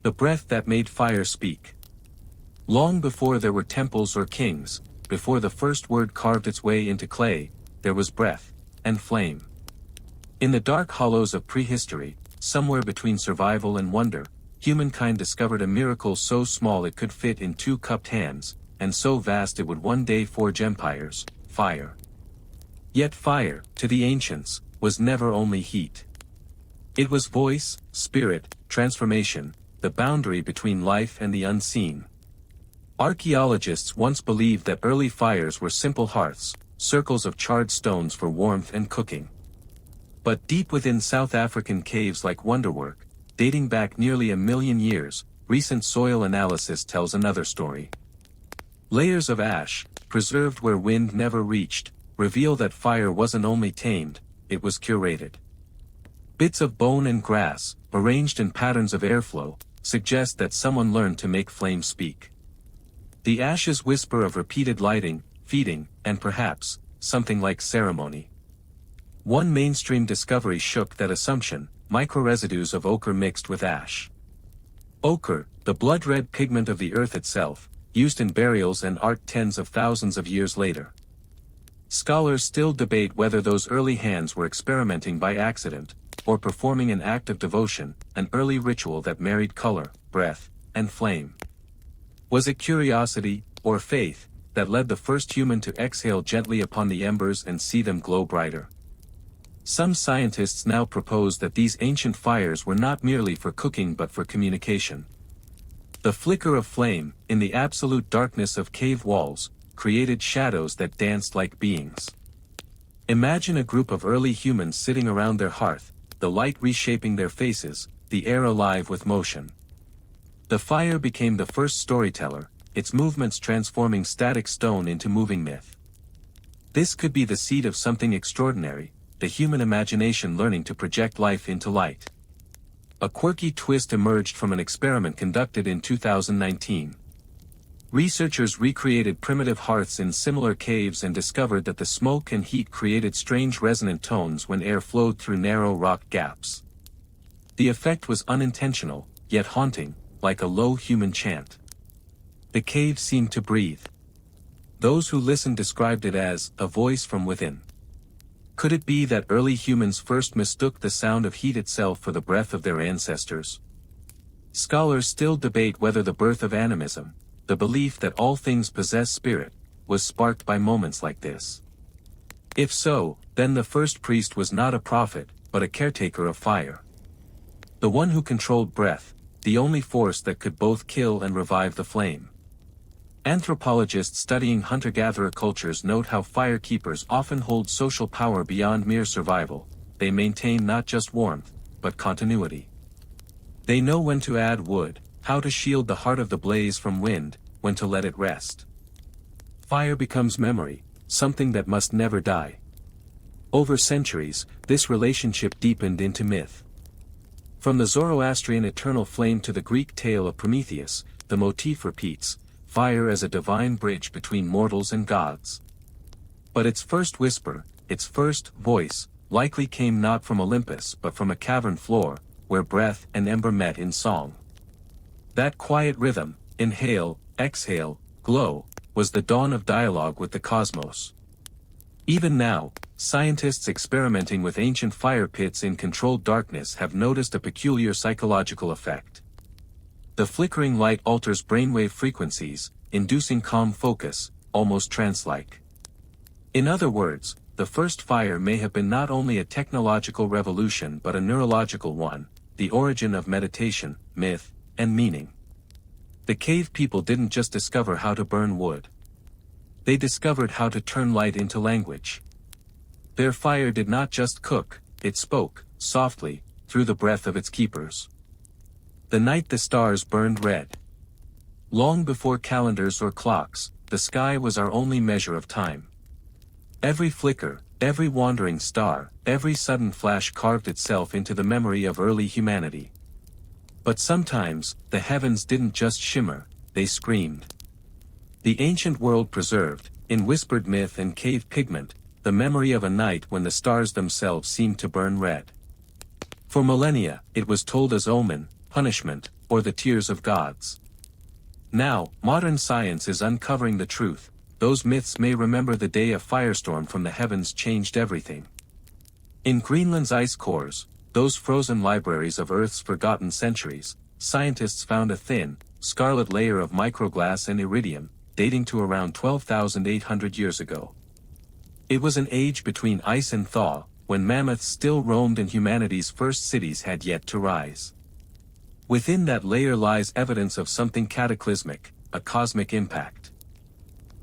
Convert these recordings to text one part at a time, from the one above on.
The breath that made fire speak. Long before there were temples or kings, before the first word carved its way into clay, there was breath, and flame. In the dark hollows of prehistory, somewhere between survival and wonder, humankind discovered a miracle so small it could fit in two cupped hands, and so vast it would one day forge empires: fire. Yet fire, to the ancients, was never only heat. It was voice, spirit, transformation, the boundary between life and the unseen. Archaeologists once believed that early fires were simple hearths, circles of charred stones for warmth and cooking. But deep within South African caves like wonderwork, dating back nearly 1,000,000 years, recent soil analysis tells another story. Layers of ash, preserved where wind never reached, reveal that fire wasn't only tamed, it was curated. Bits of bone and grass, arranged in patterns of airflow, suggest that someone learned to make flame speak. The ashes whisper of repeated lighting, feeding, and perhaps, something like ceremony. One mainstream discovery shook that assumption: microresidues of ochre mixed with ash. Ochre, the blood-red pigment of the earth itself, used in burials and art tens of thousands of years later. Scholars still debate whether those early hands were experimenting by accident, or performing an act of devotion, an early ritual that married color, breath, and flame. Was it curiosity, or faith, that led the first human to exhale gently upon the embers and see them glow brighter? Some scientists now propose that these ancient fires were not merely for cooking but for communication. The flicker of flame, in the absolute darkness of cave walls, created shadows that danced like beings. Imagine a group of early humans sitting around their hearth, the light reshaping their faces, the air alive with motion. The fire became the first storyteller, its movements transforming static stone into moving myth. This could be the seed of something extraordinary, the human imagination learning to project life into light. A quirky twist emerged from an experiment conducted in 2019. Researchers recreated primitive hearths in similar caves and discovered that the smoke and heat created strange resonant tones when air flowed through narrow rock gaps. The effect was unintentional, yet haunting, like a low human chant. The cave seemed to breathe. Those who listened described it as a voice from within. Could it be that early humans first mistook the sound of heat itself for the breath of their ancestors? Scholars still debate whether the birth of animism, the belief that all things possess spirit, was sparked by moments like this. If so, then the first priest was not a prophet, but a caretaker of fire. The one who controlled breath, the only force that could both kill and revive the flame. Anthropologists studying hunter-gatherer cultures note how firekeepers often hold social power beyond mere survival. They maintain not just warmth, but continuity. They know when to add wood, how to shield the heart of the blaze from wind, when to let it rest. Fire becomes memory, something that must never die. Over centuries, this relationship deepened into myth. From the Zoroastrian eternal flame to the Greek tale of Prometheus, the motif repeats: fire as a divine bridge between mortals and gods. But its first whisper, its first voice, likely came not from Olympus but from a cavern floor, where breath and ember met in song. That quiet rhythm, inhale, exhale, glow, was the dawn of dialogue with the cosmos. Even now, scientists experimenting with ancient fire pits in controlled darkness have noticed a peculiar psychological effect. The flickering light alters brainwave frequencies, inducing calm focus, almost trance-like. In other words, the first fire may have been not only a technological revolution but a neurological one, the origin of meditation, myth, and meaning. The cave people didn't just discover how to burn wood. They discovered how to turn light into language. Their fire did not just cook, it spoke, softly, through the breath of its keepers. The night the stars burned red. Long before calendars or clocks, the sky was our only measure of time. Every flicker, every wandering star, every sudden flash carved itself into the memory of early humanity. But sometimes, the heavens didn't just shimmer, they screamed. The ancient world preserved, in whispered myth and cave pigment, the memory of a night when the stars themselves seemed to burn red. For millennia, it was told as omen, punishment, or the tears of gods. Now, modern science is uncovering the truth. Those myths may remember the day a firestorm from the heavens changed everything. In Greenland's ice cores, those frozen libraries of Earth's forgotten centuries, scientists found a thin, scarlet layer of microglass and iridium, dating to around 12,800 years ago. It was an age between ice and thaw, when mammoths still roamed and humanity's first cities had yet to rise. Within that layer lies evidence of something cataclysmic, a cosmic impact.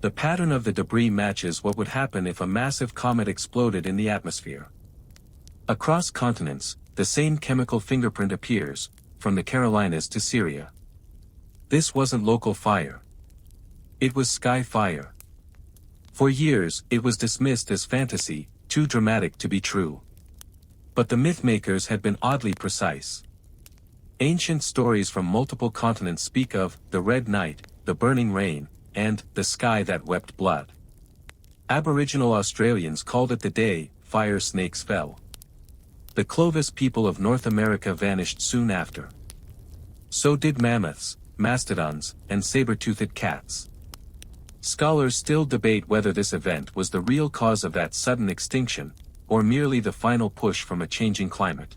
The pattern of the debris matches what would happen if a massive comet exploded in the atmosphere. Across continents, the same chemical fingerprint appears, from the Carolinas to Syria. This wasn't local fire. It was sky fire. For years, it was dismissed as fantasy, too dramatic to be true. But the mythmakers had been oddly precise. Ancient stories from multiple continents speak of the Red Night, the burning rain, and the sky that wept blood. Aboriginal Australians called it the day fire snakes fell. The Clovis people of North America vanished soon after. So did mammoths, mastodons, and saber-toothed cats. Scholars still debate whether this event was the real cause of that sudden extinction, or merely the final push from a changing climate.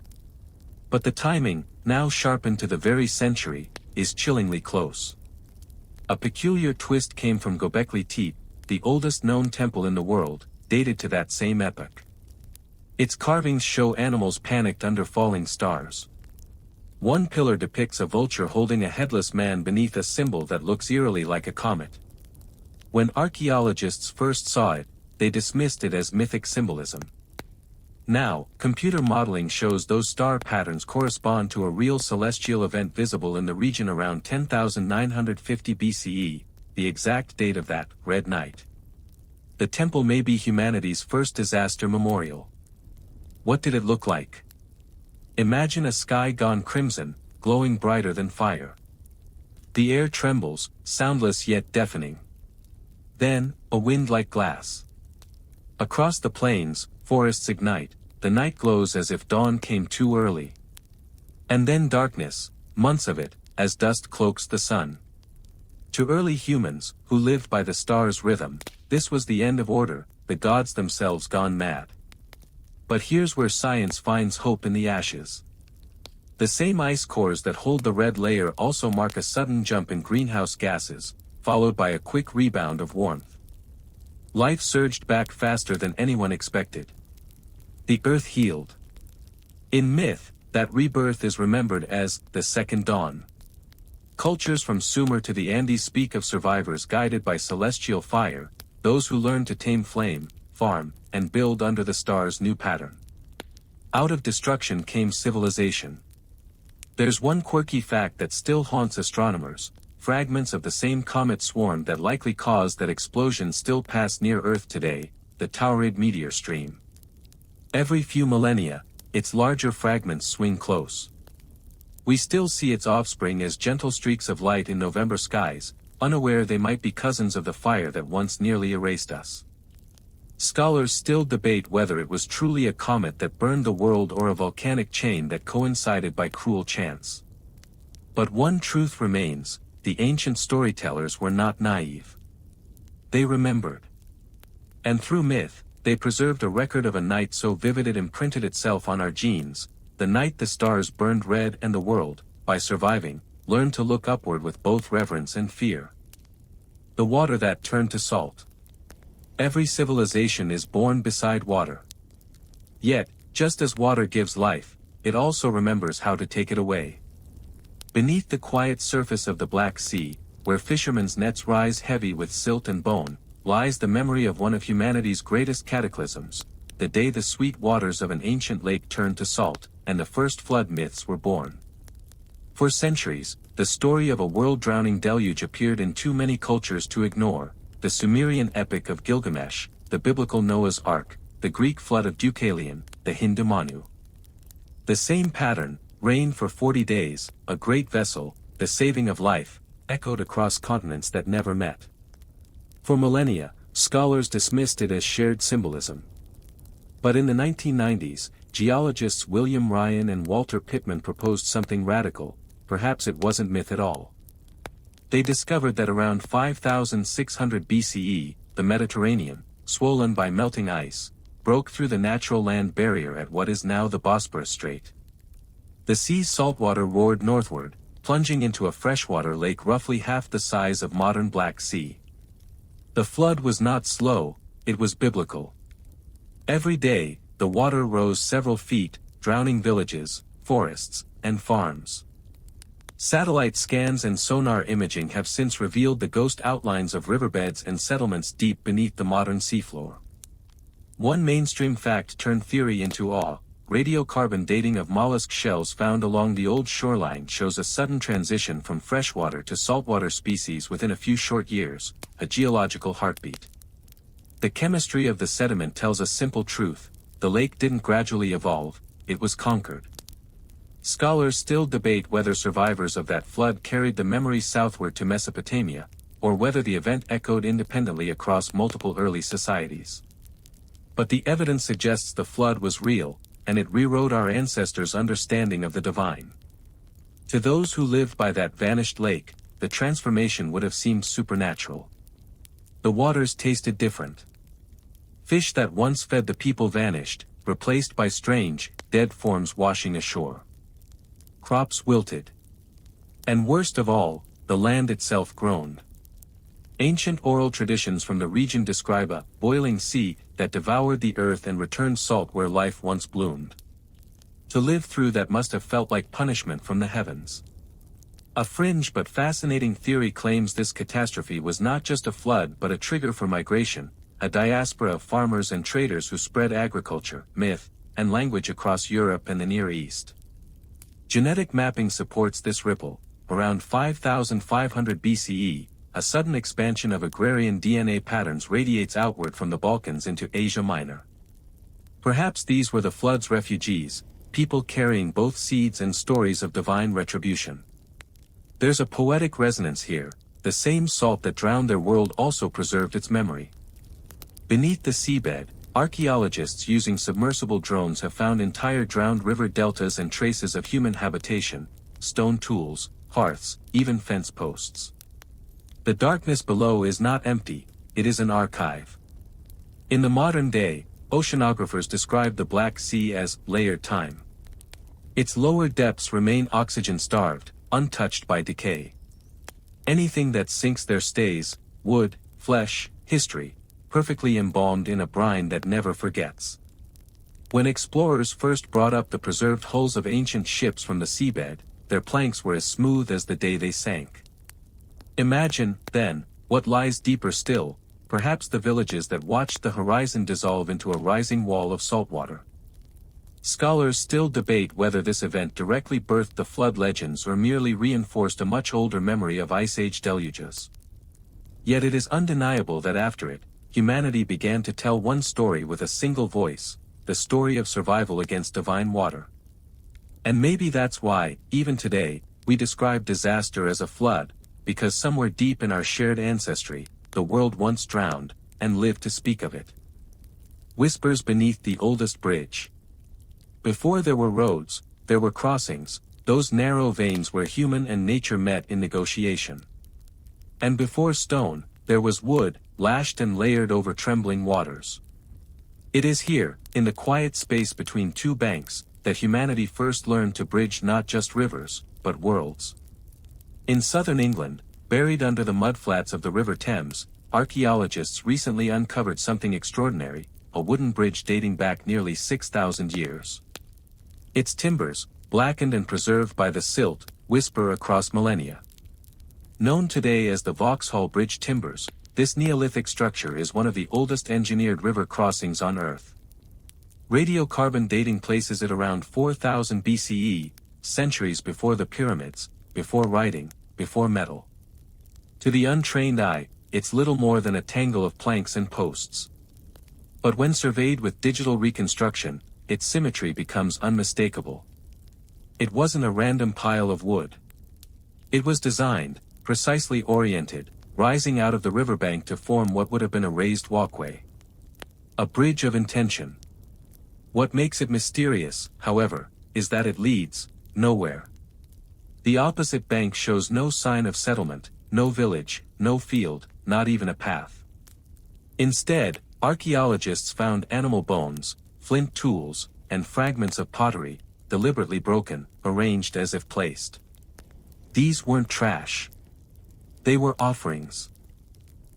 But the timing, now sharpened to the very century, is chillingly close. A peculiar twist came from Göbekli Tepe, the oldest known temple in the world, dated to that same epoch. Its carvings show animals panicked under falling stars. One pillar depicts a vulture holding a headless man beneath a symbol that looks eerily like a comet. When archaeologists first saw it, they dismissed it as mythic symbolism. Now, computer modeling shows those star patterns correspond to a real celestial event visible in the region around 10,950 BCE, the exact date of that Red Night. The temple may be humanity's first disaster memorial. What did it look like? Imagine a sky gone crimson, glowing brighter than fire. The air trembles, soundless yet deafening. Then, a wind like glass. Across the plains, forests ignite, the night glows as if dawn came too early. And then darkness, months of it, as dust cloaks the sun. To early humans, who lived by the stars' rhythm, this was the end of order, the gods themselves gone mad. But here's where science finds hope in the ashes. The same ice cores that hold the red layer also mark a sudden jump in greenhouse gases, followed by a quick rebound of warmth. Life surged back faster than anyone expected. The earth healed. In myth, that rebirth is remembered as the second dawn. Cultures from Sumer to the Andes speak of survivors guided by celestial fire, those who learned to tame flame, farm, and build under the stars' new pattern. Out of destruction came civilization. There's one quirky fact that still haunts astronomers: fragments of the same comet swarm that likely caused that explosion still pass near Earth today, the Taurid meteor stream. Every few millennia, its larger fragments swing close. We still see its offspring as gentle streaks of light in November skies, unaware they might be cousins of the fire that once nearly erased us. Scholars still debate whether it was truly a comet that burned the world or a volcanic chain that coincided by cruel chance. But one truth remains: the ancient storytellers were not naive. They remembered. And through myth, they preserved a record of a night so vivid it imprinted itself on our genes, the night the stars burned red and the world, by surviving, learned to look upward with both reverence and fear. The water that turned to salt. Every civilization is born beside water. Yet, just as water gives life, it also remembers how to take it away. Beneath the quiet surface of the Black Sea, where fishermen's nets rise heavy with silt and bone, lies the memory of one of humanity's greatest cataclysms, the day the sweet waters of an ancient lake turned to salt, and the first flood myths were born. For centuries, the story of a world-drowning deluge appeared in too many cultures to ignore: the Sumerian epic of Gilgamesh, the biblical Noah's Ark, the Greek flood of Deucalion, the Hindu Manu. The same pattern, rain for 40 days, a great vessel, the saving of life, echoed across continents that never met. For millennia, scholars dismissed it as shared symbolism. But in the 1990s, geologists William Ryan and Walter Pittman proposed something radical: perhaps it wasn't myth at all. They discovered that around 5600 BCE, the Mediterranean, swollen by melting ice, broke through the natural land barrier at what is now the Bosporus Strait. The sea's saltwater roared northward, plunging into a freshwater lake roughly half the size of modern Black Sea. The flood was not slow, it was biblical. Every day, the water rose several feet, drowning villages, forests, and farms. Satellite scans and sonar imaging have since revealed the ghost outlines of riverbeds and settlements deep beneath the modern seafloor. One mainstream fact turned theory into awe. Radiocarbon dating of mollusk shells found along the old shoreline shows a sudden transition from freshwater to saltwater species within a few short years, a geological heartbeat. The chemistry of the sediment tells a simple truth: the lake didn't gradually evolve, it was conquered. Scholars still debate whether survivors of that flood carried the memory southward to Mesopotamia, or whether the event echoed independently across multiple early societies. But the evidence suggests the flood was real, and it rewrote our ancestors' understanding of the divine. To those who lived by that vanished lake, the transformation would have seemed supernatural. The waters tasted different. Fish that once fed the people vanished, replaced by strange, dead forms washing ashore. Crops wilted. And worst of all, the land itself groaned. Ancient oral traditions from the region describe a boiling sea that devoured the earth and returned salt where life once bloomed. To live through that must have felt like punishment from the heavens. A fringe but fascinating theory claims this catastrophe was not just a flood but a trigger for migration, a diaspora of farmers and traders who spread agriculture, myth, and language across Europe and the Near East. Genetic mapping supports this ripple. Around 5500 BCE, a sudden expansion of agrarian DNA patterns radiates outward from the Balkans into Asia Minor. Perhaps these were the flood's refugees, people carrying both seeds and stories of divine retribution. There's a poetic resonance here: the same salt that drowned their world also preserved its memory. Beneath the seabed, archaeologists using submersible drones have found entire drowned river deltas and traces of human habitation, stone tools, hearths, even fence posts. The darkness below is not empty, it is an archive. In the modern day, oceanographers describe the Black Sea as layered time. Its lower depths remain oxygen-starved, untouched by decay. Anything that sinks there stays: wood, flesh, history, perfectly embalmed in a brine that never forgets. When explorers first brought up the preserved hulls of ancient ships from the seabed, their planks were as smooth as the day they sank. Imagine, then, what lies deeper still, perhaps the villages that watched the horizon dissolve into a rising wall of saltwater. Scholars still debate whether this event directly birthed the flood legends or merely reinforced a much older memory of Ice Age deluges. Yet it is undeniable that after it, humanity began to tell one story with a single voice: the story of survival against divine water. And maybe that's why, even today, we describe disaster as a flood, because somewhere deep in our shared ancestry, the world once drowned, and lived to speak of it. Whispers beneath the oldest bridge. Before there were roads, there were crossings, those narrow veins where human and nature met in negotiation. And before stone, there was wood, lashed and layered over trembling waters. It is here, in the quiet space between two banks, that humanity first learned to bridge not just rivers, but worlds. In southern England, buried under the mudflats of the River Thames, archaeologists recently uncovered something extraordinary: a wooden bridge dating back nearly 6,000 years. Its timbers, blackened and preserved by the silt, whisper across millennia. Known today as the Vauxhall Bridge timbers, this Neolithic structure is one of the oldest engineered river crossings on Earth. Radiocarbon dating places it around 4000 BCE, centuries before the pyramids, before writing, before metal. To the untrained eye, it's little more than a tangle of planks and posts. But when surveyed with digital reconstruction, its symmetry becomes unmistakable. It wasn't a random pile of wood. It was designed, precisely oriented, rising out of the riverbank to form what would have been a raised walkway. A bridge of intention. What makes it mysterious, however, is that it leads nowhere. The opposite bank shows no sign of settlement, no village, no field, not even a path. Instead, archaeologists found animal bones, flint tools, and fragments of pottery, deliberately broken, arranged as if placed. These weren't trash. They were offerings.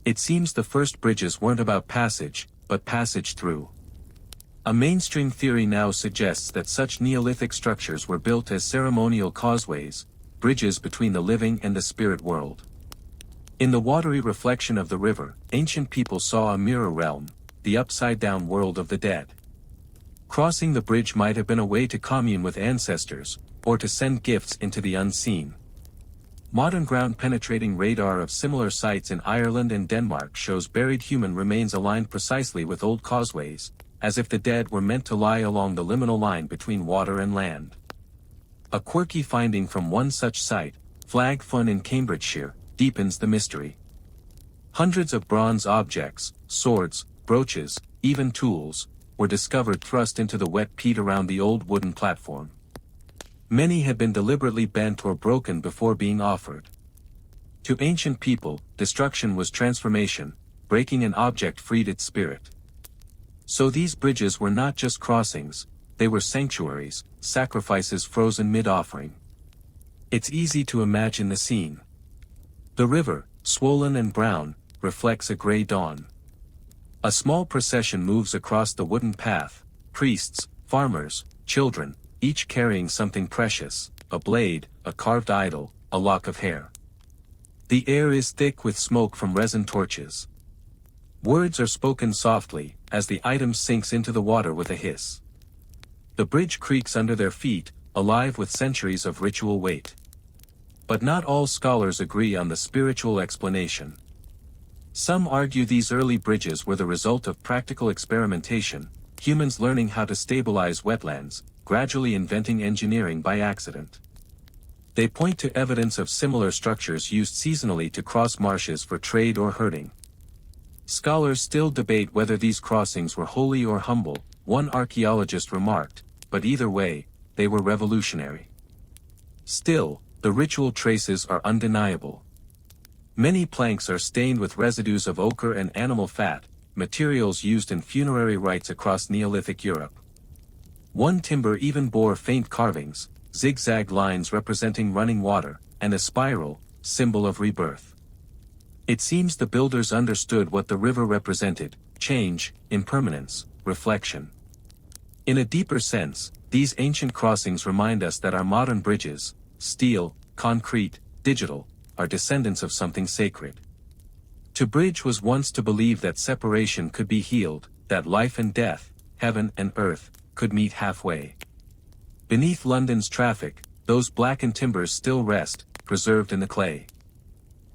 It seems the first bridges weren't about passage, but passage through. A mainstream theory now suggests that such Neolithic structures were built as ceremonial causeways, bridges between the living and the spirit world. In the watery reflection of the river, ancient people saw a mirror realm, the upside-down world of the dead. Crossing the bridge might have been a way to commune with ancestors, or to send gifts into the unseen. Modern ground-penetrating radar of similar sites in Ireland and Denmark shows buried human remains aligned precisely with old causeways, as if the dead were meant to lie along the liminal line between water and land. A quirky finding from one such site, Flag Fun in Cambridgeshire, deepens the mystery. Hundreds of bronze objects, swords, brooches, even tools, were discovered thrust into the wet peat around the old wooden platform. Many had been deliberately bent or broken before being offered. To ancient people, destruction was transformation, breaking an object freed its spirit. So these bridges were not just crossings, they were sanctuaries, sacrifices frozen mid-offering. It's easy to imagine the scene. The river, swollen and brown, reflects a gray dawn. A small procession moves across the wooden path, priests, farmers, children, each carrying something precious, a blade, a carved idol, a lock of hair. The air is thick with smoke from resin torches. Words are spoken softly, as the item sinks into the water with a hiss. The bridge creaks under their feet, alive with centuries of ritual weight. But not all scholars agree on the spiritual explanation. Some argue these early bridges were the result of practical experimentation, humans learning how to stabilize wetlands, gradually inventing engineering by accident. They point to evidence of similar structures used seasonally to cross marshes for trade or herding. Scholars still debate whether these crossings were holy or humble, one archaeologist remarked, but either way, they were revolutionary. Still, the ritual traces are undeniable. Many planks are stained with residues of ochre and animal fat, materials used in funerary rites across Neolithic Europe. One timber even bore faint carvings, zigzag lines representing running water, and a spiral, symbol of rebirth. It seems the builders understood what the river represented: change, impermanence, reflection. In a deeper sense, these ancient crossings remind us that our modern bridges, steel, concrete, digital, are descendants of something sacred. To bridge was once to believe that separation could be healed, that life and death, heaven and earth, could meet halfway. Beneath London's traffic, those blackened timbers still rest, preserved in the clay.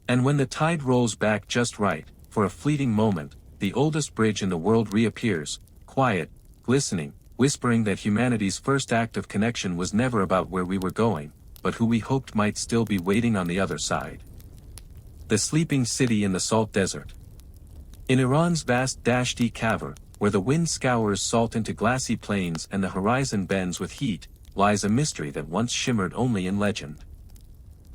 And when the tide rolls back just right, for a fleeting moment, the oldest bridge in the world reappears, quiet, glistening, whispering that humanity's first act of connection was never about where we were going, but who we hoped might still be waiting on the other side. The sleeping city in the salt desert. In Iran's vast Dashti Kaveh, where the wind scours salt into glassy plains and the horizon bends with heat, lies a mystery that once shimmered only in legend.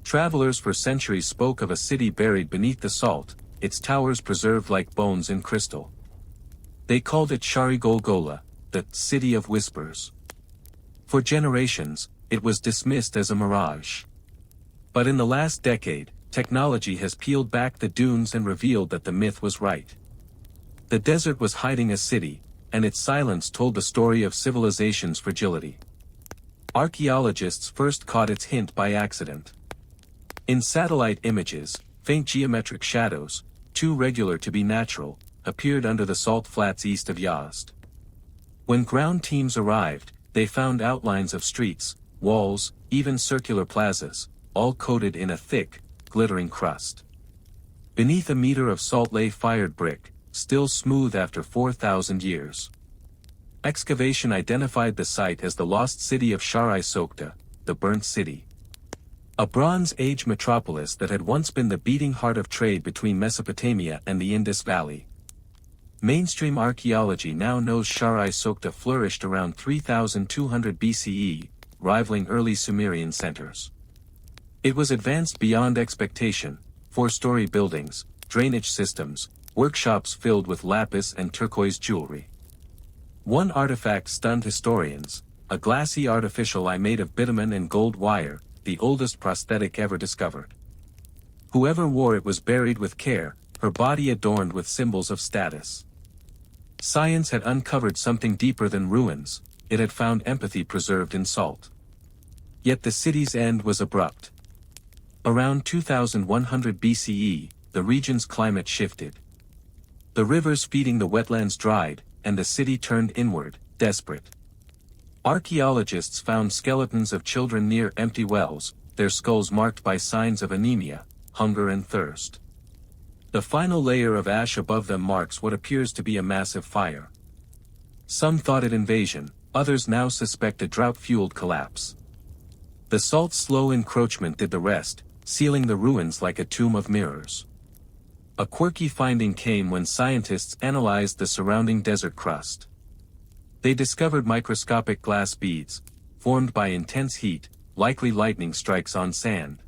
Travelers for centuries spoke of a city buried beneath the salt, its towers preserved like bones in crystal. They called it Shari Golgola, the City of Whispers. For generations, it was dismissed as a mirage. But in the last decade, technology has peeled back the dunes and revealed that the myth was right. The desert was hiding a city, and its silence told the story of civilization's fragility. Archaeologists first caught its hint by accident. In satellite images, faint geometric shadows, too regular to be natural, appeared under the salt flats east of Yazd. When ground teams arrived, they found outlines of streets, walls, even circular plazas, all coated in a thick, glittering crust. Beneath a meter of salt lay fired brick, still smooth after 4,000 years. Excavation identified the site as the lost city of Sharai Sokta, the burnt city. A Bronze Age metropolis that had once been the beating heart of trade between Mesopotamia and the Indus Valley. Mainstream archaeology now knows Sharai Sokta flourished around 3200 BCE, rivaling early Sumerian centers. It was advanced beyond expectation: four-story buildings, drainage systems, workshops filled with lapis and turquoise jewelry. One artifact stunned historians: a glassy artificial eye made of bitumen and gold wire, the oldest prosthetic ever discovered. Whoever wore it was buried with care, her body adorned with symbols of status. Science had uncovered something deeper than ruins: it had found empathy preserved in salt. Yet the city's end was abrupt. Around 2100 BCE, the region's climate shifted. The rivers feeding the wetlands dried, and the city turned inward, desperate. Archaeologists found skeletons of children near empty wells, their skulls marked by signs of anemia, hunger and thirst. The final layer of ash above them marks what appears to be a massive fire. Some thought it invasion, others now suspect a drought-fueled collapse. The salt's slow encroachment did the rest, sealing the ruins like a tomb of mirrors. A quirky finding came when scientists analyzed the surrounding desert crust. They discovered microscopic glass beads, formed by intense heat, likely lightning strikes on sand.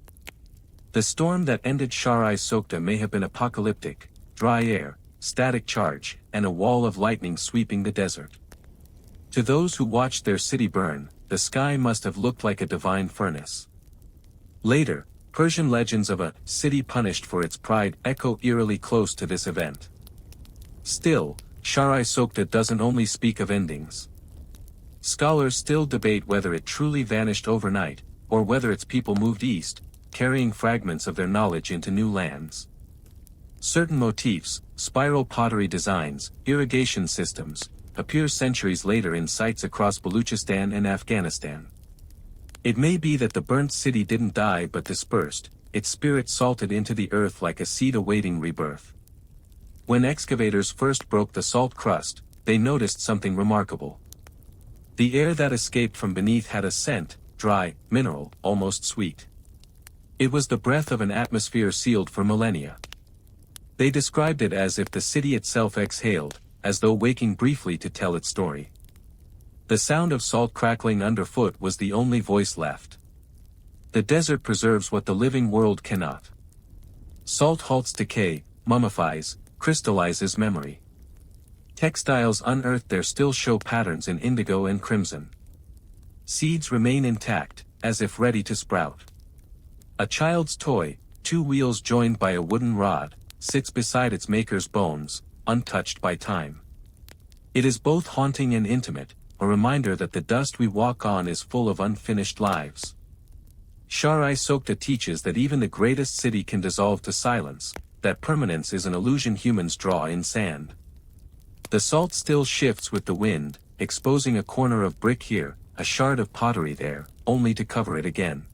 The storm that ended Sharai Sokta may have been apocalyptic: dry air, static charge, and a wall of lightning sweeping the desert. To those who watched their city burn, the sky must have looked like a divine furnace. Later, Persian legends of a city punished for its pride echo eerily close to this event. Still, Sharai Sokta doesn't only speak of endings. Scholars still debate whether it truly vanished overnight, or whether its people moved east, carrying fragments of their knowledge into new lands. Certain motifs, spiral pottery designs, irrigation systems, appear centuries later in sites across Baluchistan and Afghanistan. It may be that the burnt city didn't die but dispersed, its spirit salted into the earth like a seed awaiting rebirth. When excavators first broke the salt crust, they noticed something remarkable. The air that escaped from beneath had a scent: dry, mineral, almost sweet. It was the breath of an atmosphere sealed for millennia. They described it as if the city itself exhaled, as though waking briefly to tell its story. The sound of salt crackling underfoot was the only voice left. The desert preserves what the living world cannot. Salt halts decay, mummifies, crystallizes memory. Textiles unearthed there still show patterns in indigo and crimson. Seeds remain intact, as if ready to sprout. A child's toy, two wheels joined by a wooden rod, sits beside its maker's bones, untouched by time. It is both haunting and intimate, a reminder that the dust we walk on is full of unfinished lives. Sharai Sokta teaches that even the greatest city can dissolve to silence, that permanence is an illusion humans draw in sand. The salt still shifts with the wind, exposing a corner of brick here, a shard of pottery there, only to cover it again.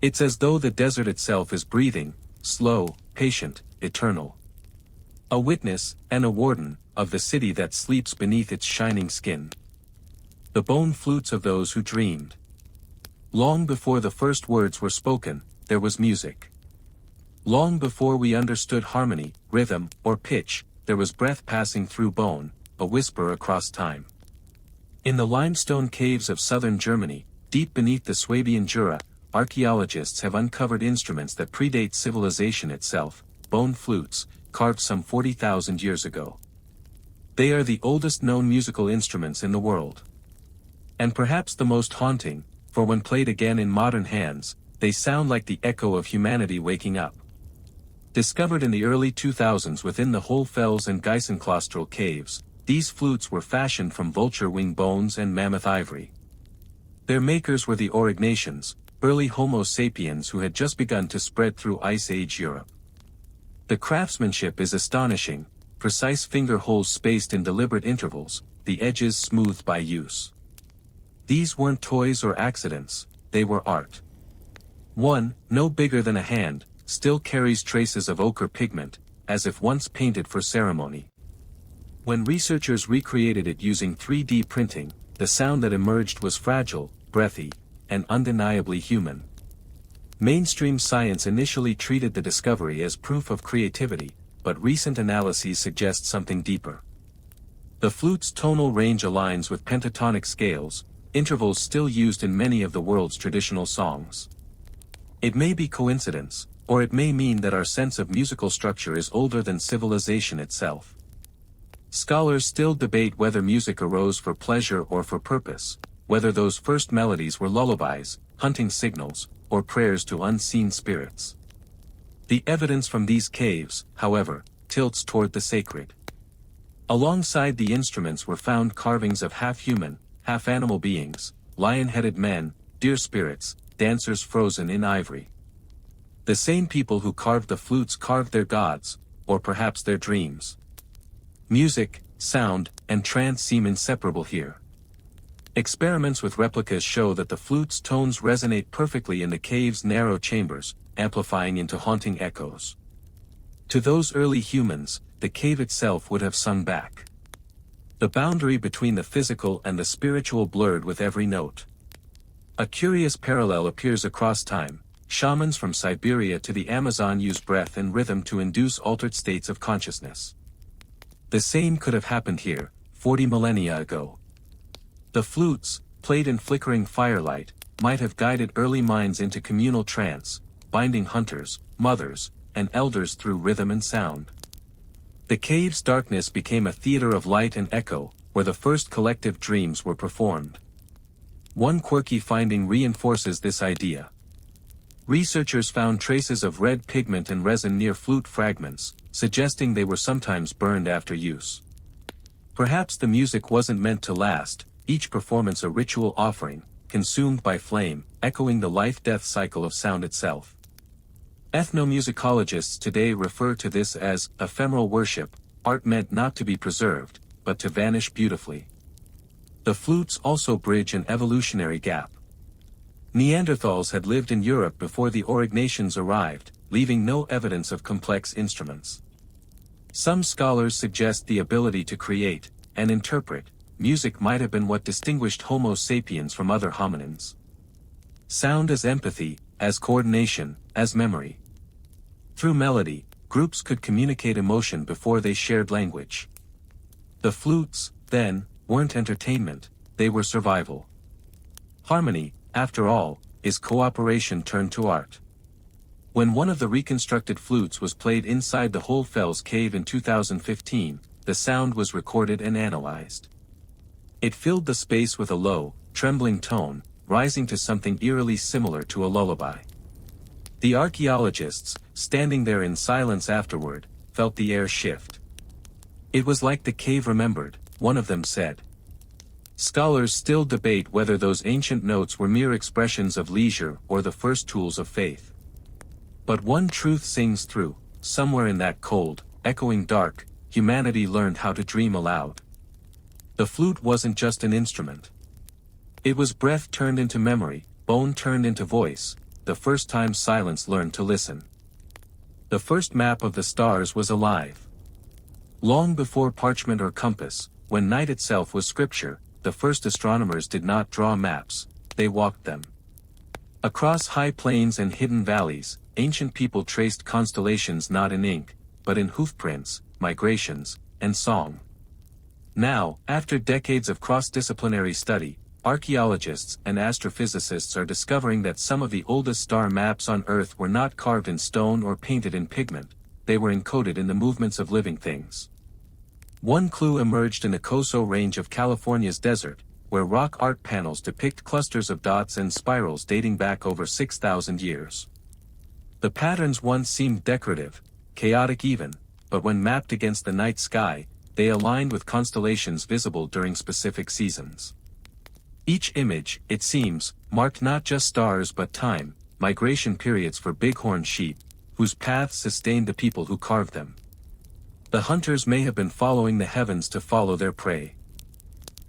It's as though the desert itself is breathing, slow, patient, eternal. A witness, and a warden, of the city that sleeps beneath its shining skin. The bone flutes of those who dreamed. Long before the first words were spoken, there was music. Long before we understood harmony, rhythm, or pitch, there was breath passing through bone, a whisper across time. In the limestone caves of southern Germany, deep beneath the Swabian Jura, archaeologists have uncovered instruments that predate civilization itself, bone flutes, carved some 40,000 years ago. They are the oldest known musical instruments in the world. And perhaps the most haunting, for when played again in modern hands, they sound like the echo of humanity waking up. Discovered in the early 2000s within the Hohlfels and Geisenklostral caves, these flutes were fashioned from vulture wing bones and mammoth ivory. Their makers were the Aurignacians, early Homo sapiens who had just begun to spread through Ice Age Europe. The craftsmanship is astonishing: precise finger holes spaced in deliberate intervals, the edges smoothed by use. These weren't toys or accidents, they were art. One, no bigger than a hand, still carries traces of ochre pigment, as if once painted for ceremony. When researchers recreated it using 3D printing, the sound that emerged was fragile, breathy, and undeniably human. Mainstream science initially treated the discovery as proof of creativity, but recent analyses suggest something deeper. The flute's tonal range aligns with pentatonic scales, intervals still used in many of the world's traditional songs. It may be coincidence, or it may mean that our sense of musical structure is older than civilization itself. Scholars still debate whether music arose for pleasure or for purpose, whether those first melodies were lullabies, hunting signals, or prayers to unseen spirits. The evidence from these caves, however, tilts toward the sacred. Alongside the instruments were found carvings of half-human, half-animal beings, lion-headed men, deer spirits, dancers frozen in ivory. The same people who carved the flutes carved their gods, or perhaps their dreams. Music, sound, and trance seem inseparable here. Experiments with replicas show that the flute's tones resonate perfectly in the cave's narrow chambers, amplifying into haunting echoes. To those early humans, the cave itself would have sung back. The boundary between the physical and the spiritual blurred with every note. A curious parallel appears across time. Shamans from Siberia to the Amazon use breath and rhythm to induce altered states of consciousness. The same could have happened here, 40 millennia ago. The flutes, played in flickering firelight, might have guided early minds into communal trance, binding hunters, mothers, and elders through rhythm and sound. The cave's darkness became a theater of light and echo, where the first collective dreams were performed. One quirky finding reinforces this idea. Researchers found traces of red pigment and resin near flute fragments, suggesting they were sometimes burned after use. Perhaps the music wasn't meant to last, each performance a ritual offering, consumed by flame, echoing the life-death cycle of sound itself. Ethnomusicologists today refer to this as ephemeral worship, art meant not to be preserved, but to vanish beautifully. The flutes also bridge an evolutionary gap. Neanderthals had lived in Europe before the Aurignacians arrived, leaving no evidence of complex instruments. Some scholars suggest the ability to create, and interpret, music might have been what distinguished Homo sapiens from other hominins. Sound as empathy, as coordination, as memory. Through melody, groups could communicate emotion before they shared language. The flutes, then, weren't entertainment, they were survival. Harmony, after all, is cooperation turned to art. When one of the reconstructed flutes was played inside the Hohlfels cave in 2015, the sound was recorded and analyzed. It filled the space with a low, trembling tone, rising to something eerily similar to a lullaby. The archaeologists, standing there in silence afterward, felt the air shift. It was like the cave remembered, one of them said. Scholars still debate whether those ancient notes were mere expressions of leisure or the first tools of faith. But one truth sings through: somewhere in that cold, echoing dark, humanity learned how to dream aloud. The flute wasn't just an instrument. It was breath turned into memory, bone turned into voice, the first time silence learned to listen. The first map of the stars was alive. Long before parchment or compass, when night itself was scripture, the first astronomers did not draw maps, they walked them. Across high plains and hidden valleys, ancient people traced constellations not in ink, but in hoofprints, migrations, and song. Now, after decades of cross-disciplinary study, archaeologists and astrophysicists are discovering that some of the oldest star maps on Earth were not carved in stone or painted in pigment, they were encoded in the movements of living things. One clue emerged in the Coso Range of California's desert, where rock art panels depict clusters of dots and spirals dating back over 6,000 years. The patterns once seemed decorative, chaotic even, but when mapped against the night sky, they aligned with constellations visible during specific seasons. Each image, it seems, marked not just stars but time, migration periods for bighorn sheep, whose paths sustained the people who carved them. The hunters may have been following the heavens to follow their prey.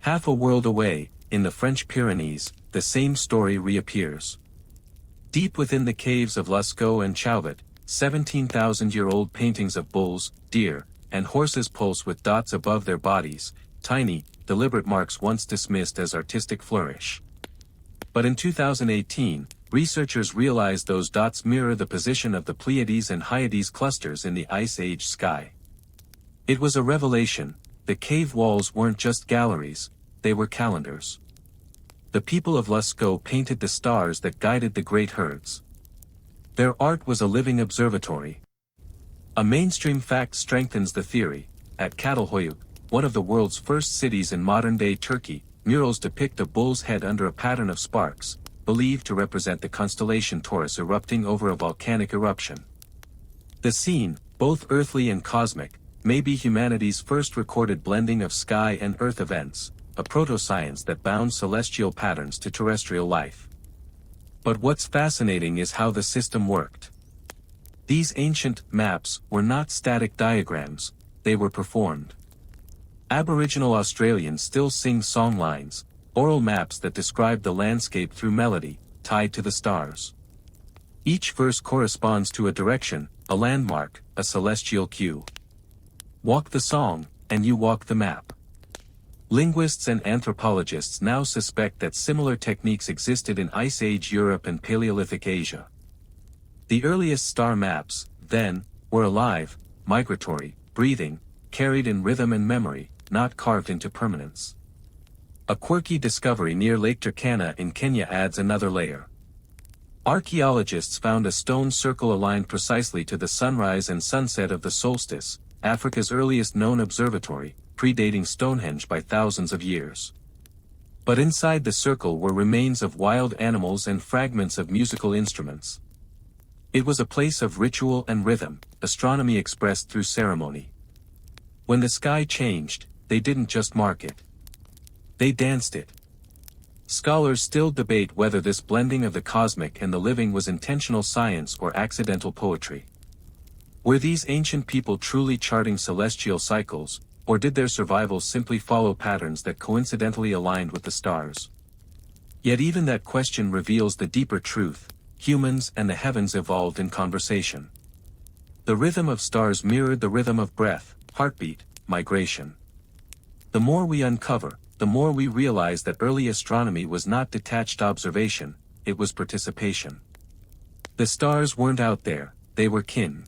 Half a world away, in the French Pyrenees, the same story reappears. Deep within the caves of Lascaux and Chauvet, 17,000-year-old paintings of bulls, deer, and horses pulse with dots above their bodies, tiny, deliberate marks once dismissed as artistic flourish. But in 2018, researchers realized those dots mirror the position of the Pleiades and Hyades clusters in the Ice Age sky. It was a revelation: the cave walls weren't just galleries, they were calendars. The people of Lascaux painted the stars that guided the great herds. Their art was a living observatory. A mainstream fact strengthens the theory. At Catalhoyuk, one of the world's first cities in modern-day Turkey, murals depict a bull's head under a pattern of sparks, believed to represent the constellation Taurus erupting over a volcanic eruption. The scene, both earthly and cosmic, may be humanity's first recorded blending of sky and earth events, a proto-science that bound celestial patterns to terrestrial life. But what's fascinating is how the system worked. These ancient maps were not static diagrams, they were performed. Aboriginal Australians still sing songlines, oral maps that describe the landscape through melody, tied to the stars. Each verse corresponds to a direction, a landmark, a celestial cue. Walk the song, and you walk the map. Linguists and anthropologists now suspect that similar techniques existed in Ice Age Europe and Paleolithic Asia. The earliest star maps, then, were alive, migratory, breathing, carried in rhythm and memory, not carved into permanence. A quirky discovery near Lake Turkana in Kenya adds another layer. Archaeologists found a stone circle aligned precisely to the sunrise and sunset of the solstice, Africa's earliest known observatory, predating Stonehenge by thousands of years. But inside the circle were remains of wild animals and fragments of musical instruments. It was a place of ritual and rhythm, astronomy expressed through ceremony. When the sky changed, they didn't just mark it. They danced it. Scholars still debate whether this blending of the cosmic and the living was intentional science or accidental poetry. Were these ancient people truly charting celestial cycles, or did their survival simply follow patterns that coincidentally aligned with the stars? Yet even that question reveals the deeper truth: humans and the heavens evolved in conversation. The rhythm of stars mirrored the rhythm of breath, heartbeat, migration. The more we uncover, the more we realize that early astronomy was not detached observation, it was participation. The stars weren't out there, they were kin.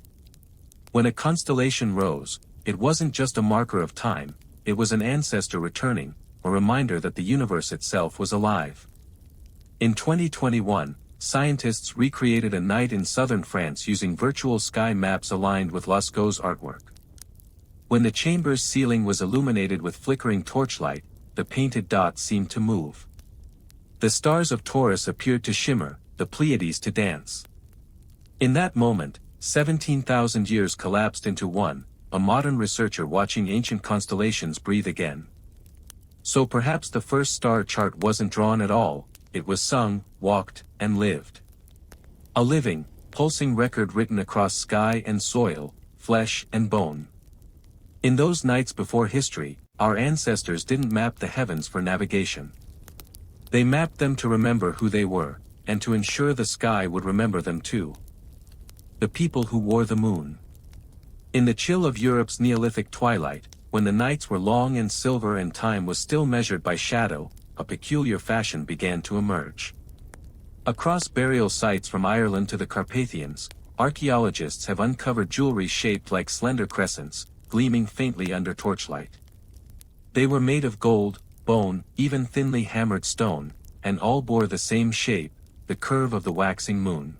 When a constellation rose, it wasn't just a marker of time, it was an ancestor returning, a reminder that the universe itself was alive. In 2021, scientists recreated a night in southern France using virtual sky maps aligned with Lascaux's artwork. When the chamber's ceiling was illuminated with flickering torchlight, the painted dots seemed to move. The stars of Taurus appeared to shimmer, the Pleiades to dance. In that moment, 17,000 years collapsed into one, a modern researcher watching ancient constellations breathe again. So perhaps the first star chart wasn't drawn at all, it was sung, walked, and lived. A living, pulsing record written across sky and soil, flesh and bone. In those nights before history, our ancestors didn't map the heavens for navigation. They mapped them to remember who they were, and to ensure the sky would remember them too. The people who wore the moon. In the chill of Europe's Neolithic twilight, when the nights were long and silver and time was still measured by shadow, a peculiar fashion began to emerge. Across burial sites from Ireland to the Carpathians, archaeologists have uncovered jewelry shaped like slender crescents, gleaming faintly under torchlight. They were made of gold, bone, even thinly hammered stone, and all bore the same shape, the curve of the waxing moon.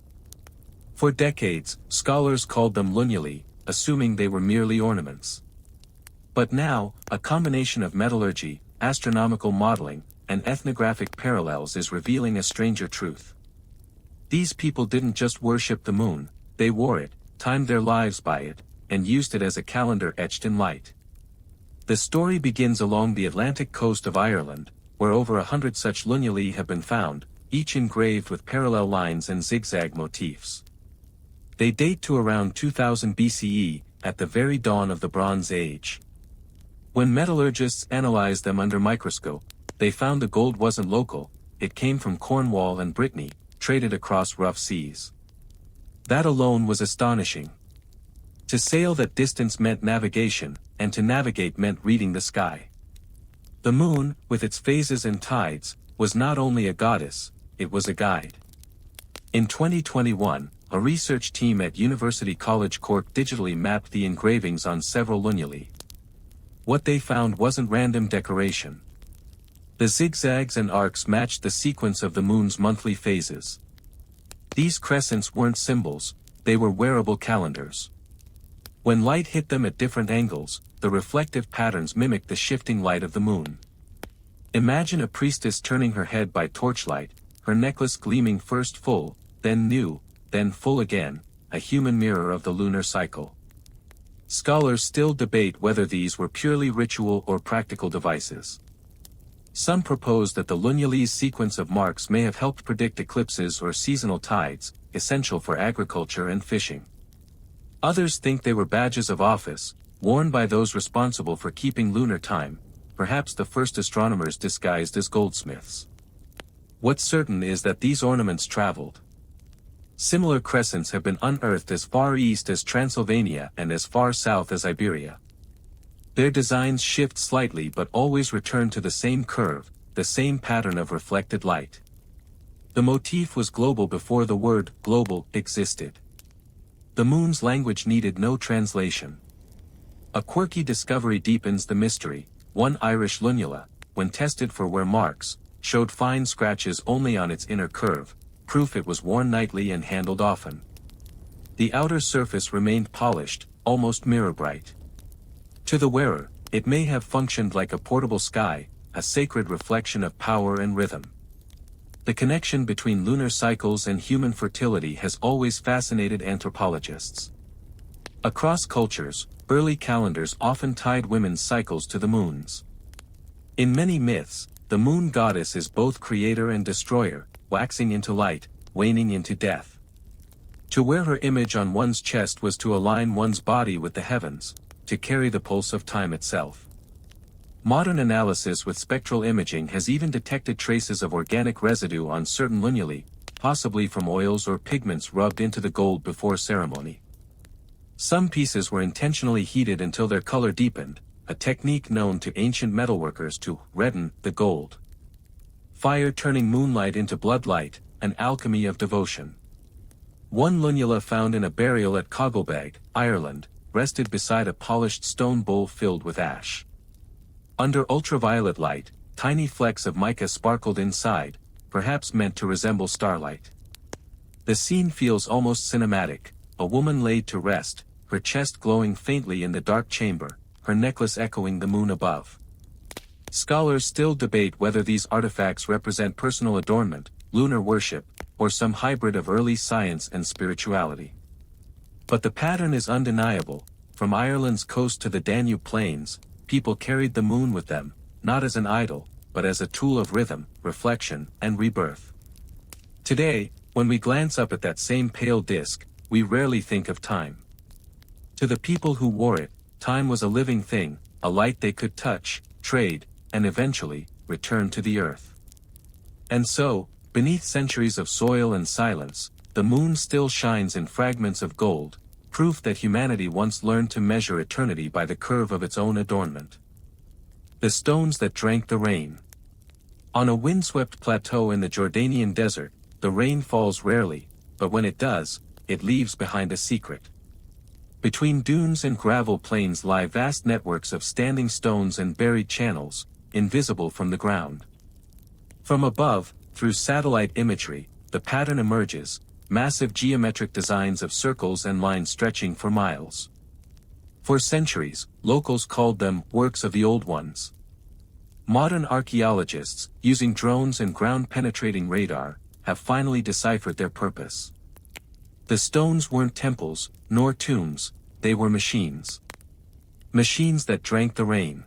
For decades, scholars called them lunyali, assuming they were merely ornaments. But now, a combination of metallurgy, astronomical modeling, and ethnographic parallels is revealing a stranger truth. These people didn't just worship the moon, they wore it, timed their lives by it, and used it as a calendar etched in light. The story begins along the Atlantic coast of Ireland, where over 100 such lunyali have been found, each engraved with parallel lines and zigzag motifs. They date to around 2000 BCE, at the very dawn of the Bronze Age. When metallurgists analyzed them under microscope, they found the gold wasn't local, it came from Cornwall and Brittany, traded across rough seas. That alone was astonishing. To sail that distance meant navigation, and to navigate meant reading the sky. The moon, with its phases and tides, was not only a goddess, it was a guide. In 2021, a research team at University College Cork digitally mapped the engravings on several lunyali. What they found wasn't random decoration. The zigzags and arcs matched the sequence of the moon's monthly phases. These crescents weren't symbols, they were wearable calendars. When light hit them at different angles, the reflective patterns mimicked the shifting light of the moon. Imagine a priestess turning her head by torchlight, her necklace gleaming first full, then new, then full again, a human mirror of the lunar cycle. Scholars still debate whether these were purely ritual or practical devices. Some propose that the lunula's sequence of marks may have helped predict eclipses or seasonal tides, essential for agriculture and fishing. Others think they were badges of office, worn by those responsible for keeping lunar time, perhaps the first astronomers disguised as goldsmiths. What's certain is that these ornaments traveled. Similar crescents have been unearthed as far east as Transylvania and as far south as Iberia. Their designs shift slightly but always return to the same curve, the same pattern of reflected light. The motif was global before the word global existed. The moon's language needed no translation. A quirky discovery deepens the mystery. One Irish lunula, when tested for wear marks, showed fine scratches only on its inner curve, proof it was worn nightly and handled often. The outer surface remained polished, almost mirror-bright. To the wearer, it may have functioned like a portable sky, a sacred reflection of power and rhythm. The connection between lunar cycles and human fertility has always fascinated anthropologists. Across cultures, early calendars often tied women's cycles to the moon's. In many myths, the moon goddess is both creator and destroyer, waxing into light, waning into death. To wear her image on one's chest was to align one's body with the heavens, to carry the pulse of time itself. Modern analysis with spectral imaging has even detected traces of organic residue on certain lunulae, possibly from oils or pigments rubbed into the gold before ceremony. Some pieces were intentionally heated until their color deepened, a technique known to ancient metalworkers to redden the gold. Fire turning moonlight into bloodlight, an alchemy of devotion. One lunula found in a burial at Cogelbeg, Ireland, rested beside a polished stone bowl filled with ash. Under ultraviolet light, tiny flecks of mica sparkled inside, perhaps meant to resemble starlight. The scene feels almost cinematic, a woman laid to rest, her chest glowing faintly in the dark chamber, her necklace echoing the moon above. Scholars still debate whether these artifacts represent personal adornment, lunar worship, or some hybrid of early science and spirituality. But the pattern is undeniable. From Ireland's coast to the Danube plains, people carried the moon with them, not as an idol, but as a tool of rhythm, reflection, and rebirth. Today, when we glance up at that same pale disk, we rarely think of time. To the people who wore it, time was a living thing, a light they could touch, trade, and eventually, return to the earth. And so, beneath centuries of soil and silence, the moon still shines in fragments of gold, proof that humanity once learned to measure eternity by the curve of its own adornment. The stones that drank the rain. On a windswept plateau in the Jordanian desert, the rain falls rarely, but when it does, it leaves behind a secret. Between dunes and gravel plains lie vast networks of standing stones and buried channels, invisible from the ground. From above, through satellite imagery, the pattern emerges, massive geometric designs of circles and lines stretching for miles. For centuries, locals called them works of the old ones. Modern archaeologists, using drones and ground-penetrating radar, have finally deciphered their purpose. The stones weren't temples, nor tombs, they were machines. Machines that drank the rain.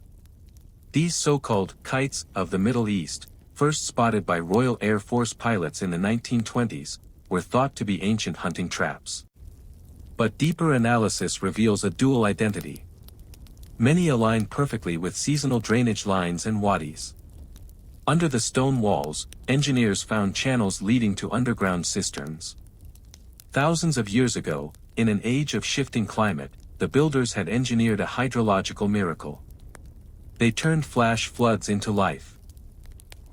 These so-called kites of the Middle East, first spotted by Royal Air Force pilots in the 1920s, were thought to be ancient hunting traps. But deeper analysis reveals a dual identity. Many align perfectly with seasonal drainage lines and wadis. Under the stone walls, engineers found channels leading to underground cisterns. Thousands of years ago, in an age of shifting climate, the builders had engineered a hydrological miracle. They turned flash floods into life.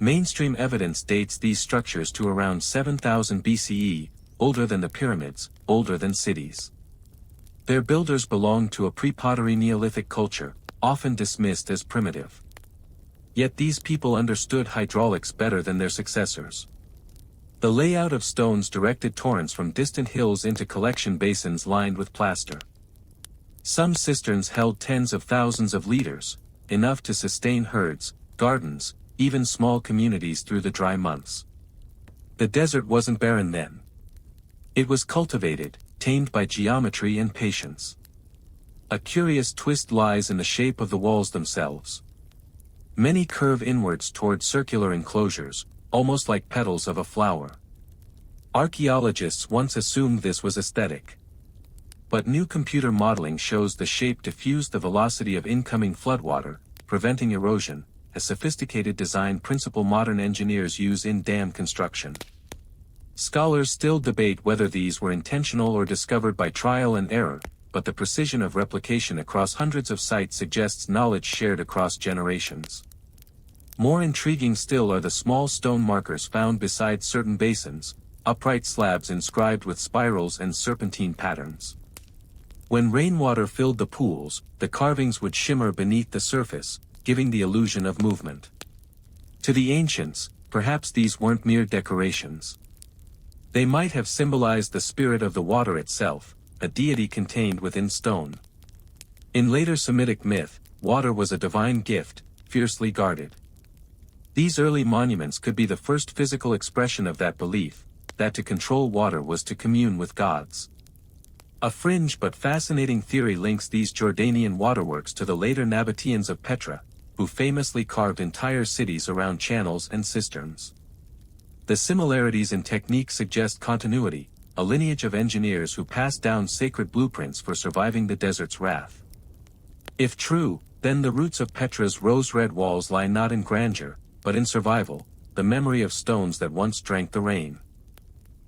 Mainstream evidence dates these structures to around 7000 BCE, older than the pyramids, older than cities. Their builders belonged to a pre-pottery Neolithic culture, often dismissed as primitive. Yet these people understood hydraulics better than their successors. The layout of stones directed torrents from distant hills into collection basins lined with plaster. Some cisterns held tens of thousands of liters, enough to sustain herds, gardens, even small communities through the dry months. The desert wasn't barren then. It was cultivated, tamed by geometry and patience. A curious twist lies in the shape of the walls themselves. Many curve inwards toward circular enclosures, almost like petals of a flower. Archaeologists once assumed this was aesthetic. But new computer modeling shows the shape diffuse the velocity of incoming floodwater, preventing erosion, a sophisticated design principle modern engineers use in dam construction. Scholars still debate whether these were intentional or discovered by trial and error, but the precision of replication across hundreds of sites suggests knowledge shared across generations. More intriguing still are the small stone markers found beside certain basins, upright slabs inscribed with spirals and serpentine patterns. When rainwater filled the pools, the carvings would shimmer beneath the surface, giving the illusion of movement. To the ancients, perhaps these weren't mere decorations. They might have symbolized the spirit of the water itself, a deity contained within stone. In later Semitic myth, water was a divine gift, fiercely guarded. These early monuments could be the first physical expression of that belief, that to control water was to commune with gods. A fringe but fascinating theory links these Jordanian waterworks to the later Nabateans of Petra, who famously carved entire cities around channels and cisterns. The similarities in technique suggest continuity, a lineage of engineers who passed down sacred blueprints for surviving the desert's wrath. If true, then the roots of Petra's rose-red walls lie not in grandeur, but in survival, the memory of stones that once drank the rain.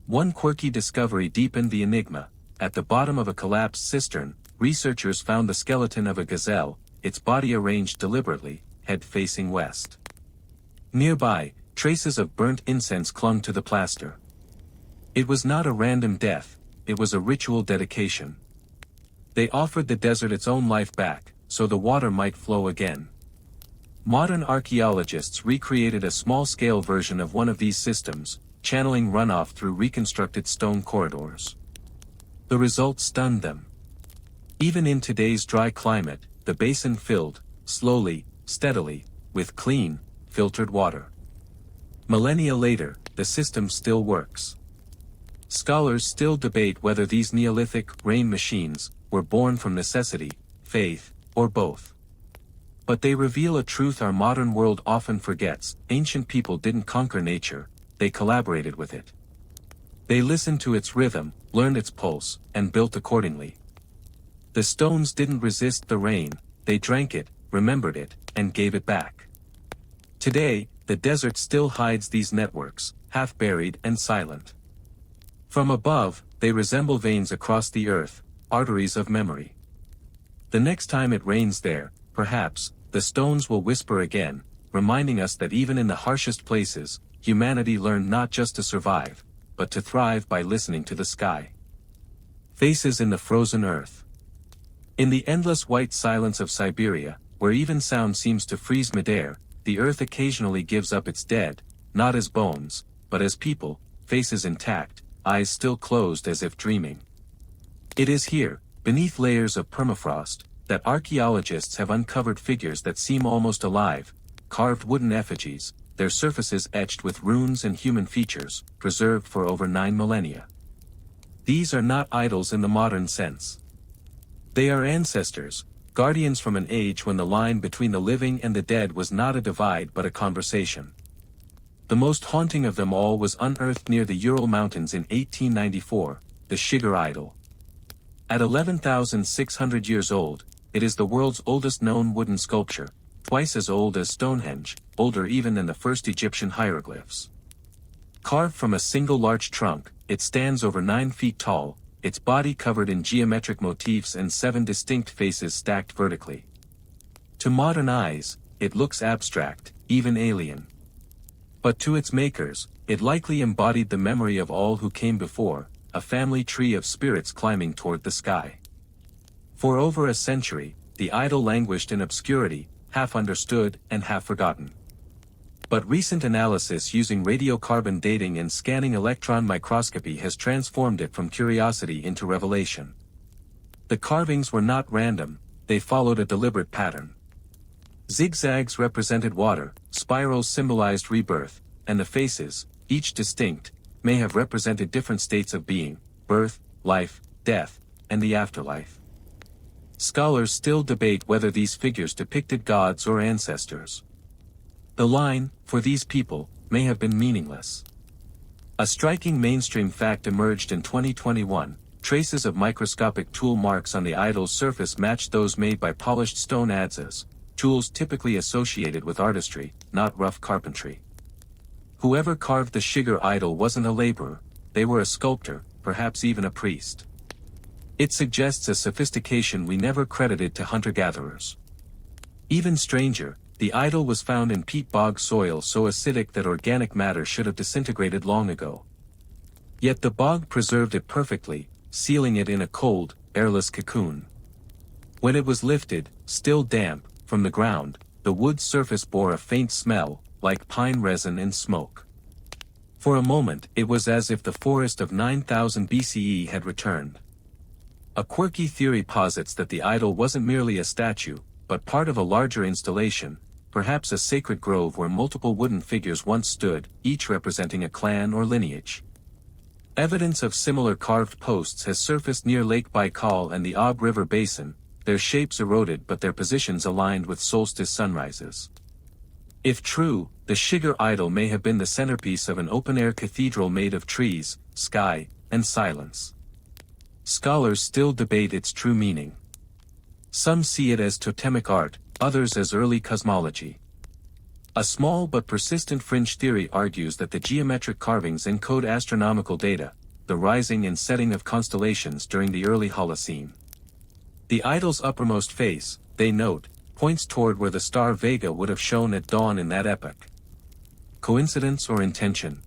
One quirky discovery deepened the enigma. At the bottom of a collapsed cistern, researchers found the skeleton of a gazelle, its body arranged deliberately, head facing west. Nearby, traces of burnt incense clung to the plaster. It was not a random death, it was a ritual dedication. They offered the desert its own life back, so the water might flow again. Modern archaeologists recreated a small-scale version of one of these systems, channeling runoff through reconstructed stone corridors. The result stunned them. Even in today's dry climate, the basin filled, slowly, steadily, with clean, filtered water. Millennia later, the system still works. Scholars still debate whether these Neolithic rain machines were born from necessity, faith, or both. But they reveal a truth our modern world often forgets: ancient people didn't conquer nature, they collaborated with it. They listened to its rhythm, learned its pulse, and built accordingly. The stones didn't resist the rain, they drank it, remembered it, and gave it back. Today, the desert still hides these networks, half buried and silent. From above, they resemble veins across the earth, arteries of memory. The next time it rains there, perhaps, the stones will whisper again, reminding us that even in the harshest places, humanity learned not just to survive, but to thrive by listening to the sky. Faces in the frozen earth. In the endless white silence of Siberia, where even sound seems to freeze midair, the earth occasionally gives up its dead, not as bones, but as people, faces intact, eyes still closed as if dreaming. It is here, beneath layers of permafrost, that archaeologists have uncovered figures that seem almost alive, carved wooden effigies, their surfaces etched with runes and human features, preserved for over 9 millennia. These are not idols in the modern sense. They are ancestors, guardians from an age when the line between the living and the dead was not a divide but a conversation. The most haunting of them all was unearthed near the Ural Mountains in 1894, the Shigar idol. At 11,600 years old, it is the world's oldest known wooden sculpture, twice as old as Stonehenge, older even than the first Egyptian hieroglyphs. Carved from a single large trunk, it stands over 9 feet tall, its body covered in geometric motifs and 7 distinct faces stacked vertically. To modern eyes, it looks abstract, even alien. But to its makers, it likely embodied the memory of all who came before, a family tree of spirits climbing toward the sky. For over a century, the idol languished in obscurity, half understood and half forgotten. But recent analysis using radiocarbon dating and scanning electron microscopy has transformed it from curiosity into revelation. The carvings were not random, they followed a deliberate pattern. Zigzags represented water, spirals symbolized rebirth, and the faces, each distinct, may have represented different states of being: birth, life, death, and the afterlife. Scholars still debate whether these figures depicted gods or ancestors. The line, "for these people," may have been meaningless. A striking mainstream fact emerged in 2021. Traces of microscopic tool marks on the idol's surface matched those made by polished stone adzes, tools typically associated with artistry, not rough carpentry. Whoever carved the Shigar idol wasn't a laborer, they were a sculptor, perhaps even a priest. It suggests a sophistication we never credited to hunter-gatherers. Even stranger, the idol was found in peat bog soil so acidic that organic matter should have disintegrated long ago. Yet the bog preserved it perfectly, sealing it in a cold, airless cocoon. When it was lifted, still damp, from the ground, the wood's surface bore a faint smell, like pine resin and smoke. For a moment, it was as if the forest of 9000 BCE had returned. A quirky theory posits that the idol wasn't merely a statue, but part of a larger installation, perhaps a sacred grove where multiple wooden figures once stood, each representing a clan or lineage. Evidence of similar carved posts has surfaced near Lake Baikal and the Ob River Basin, their shapes eroded but their positions aligned with solstice sunrises. If true, the Shigar idol may have been the centerpiece of an open-air cathedral made of trees, sky, and silence. Scholars still debate its true meaning. Some see it as totemic art, others as early cosmology. A small but persistent fringe theory argues that the geometric carvings encode astronomical data, the rising and setting of constellations during the early Holocene. The idol's uppermost face, they note, points toward where the star Vega would have shone at dawn in that epoch. Coincidence or intention?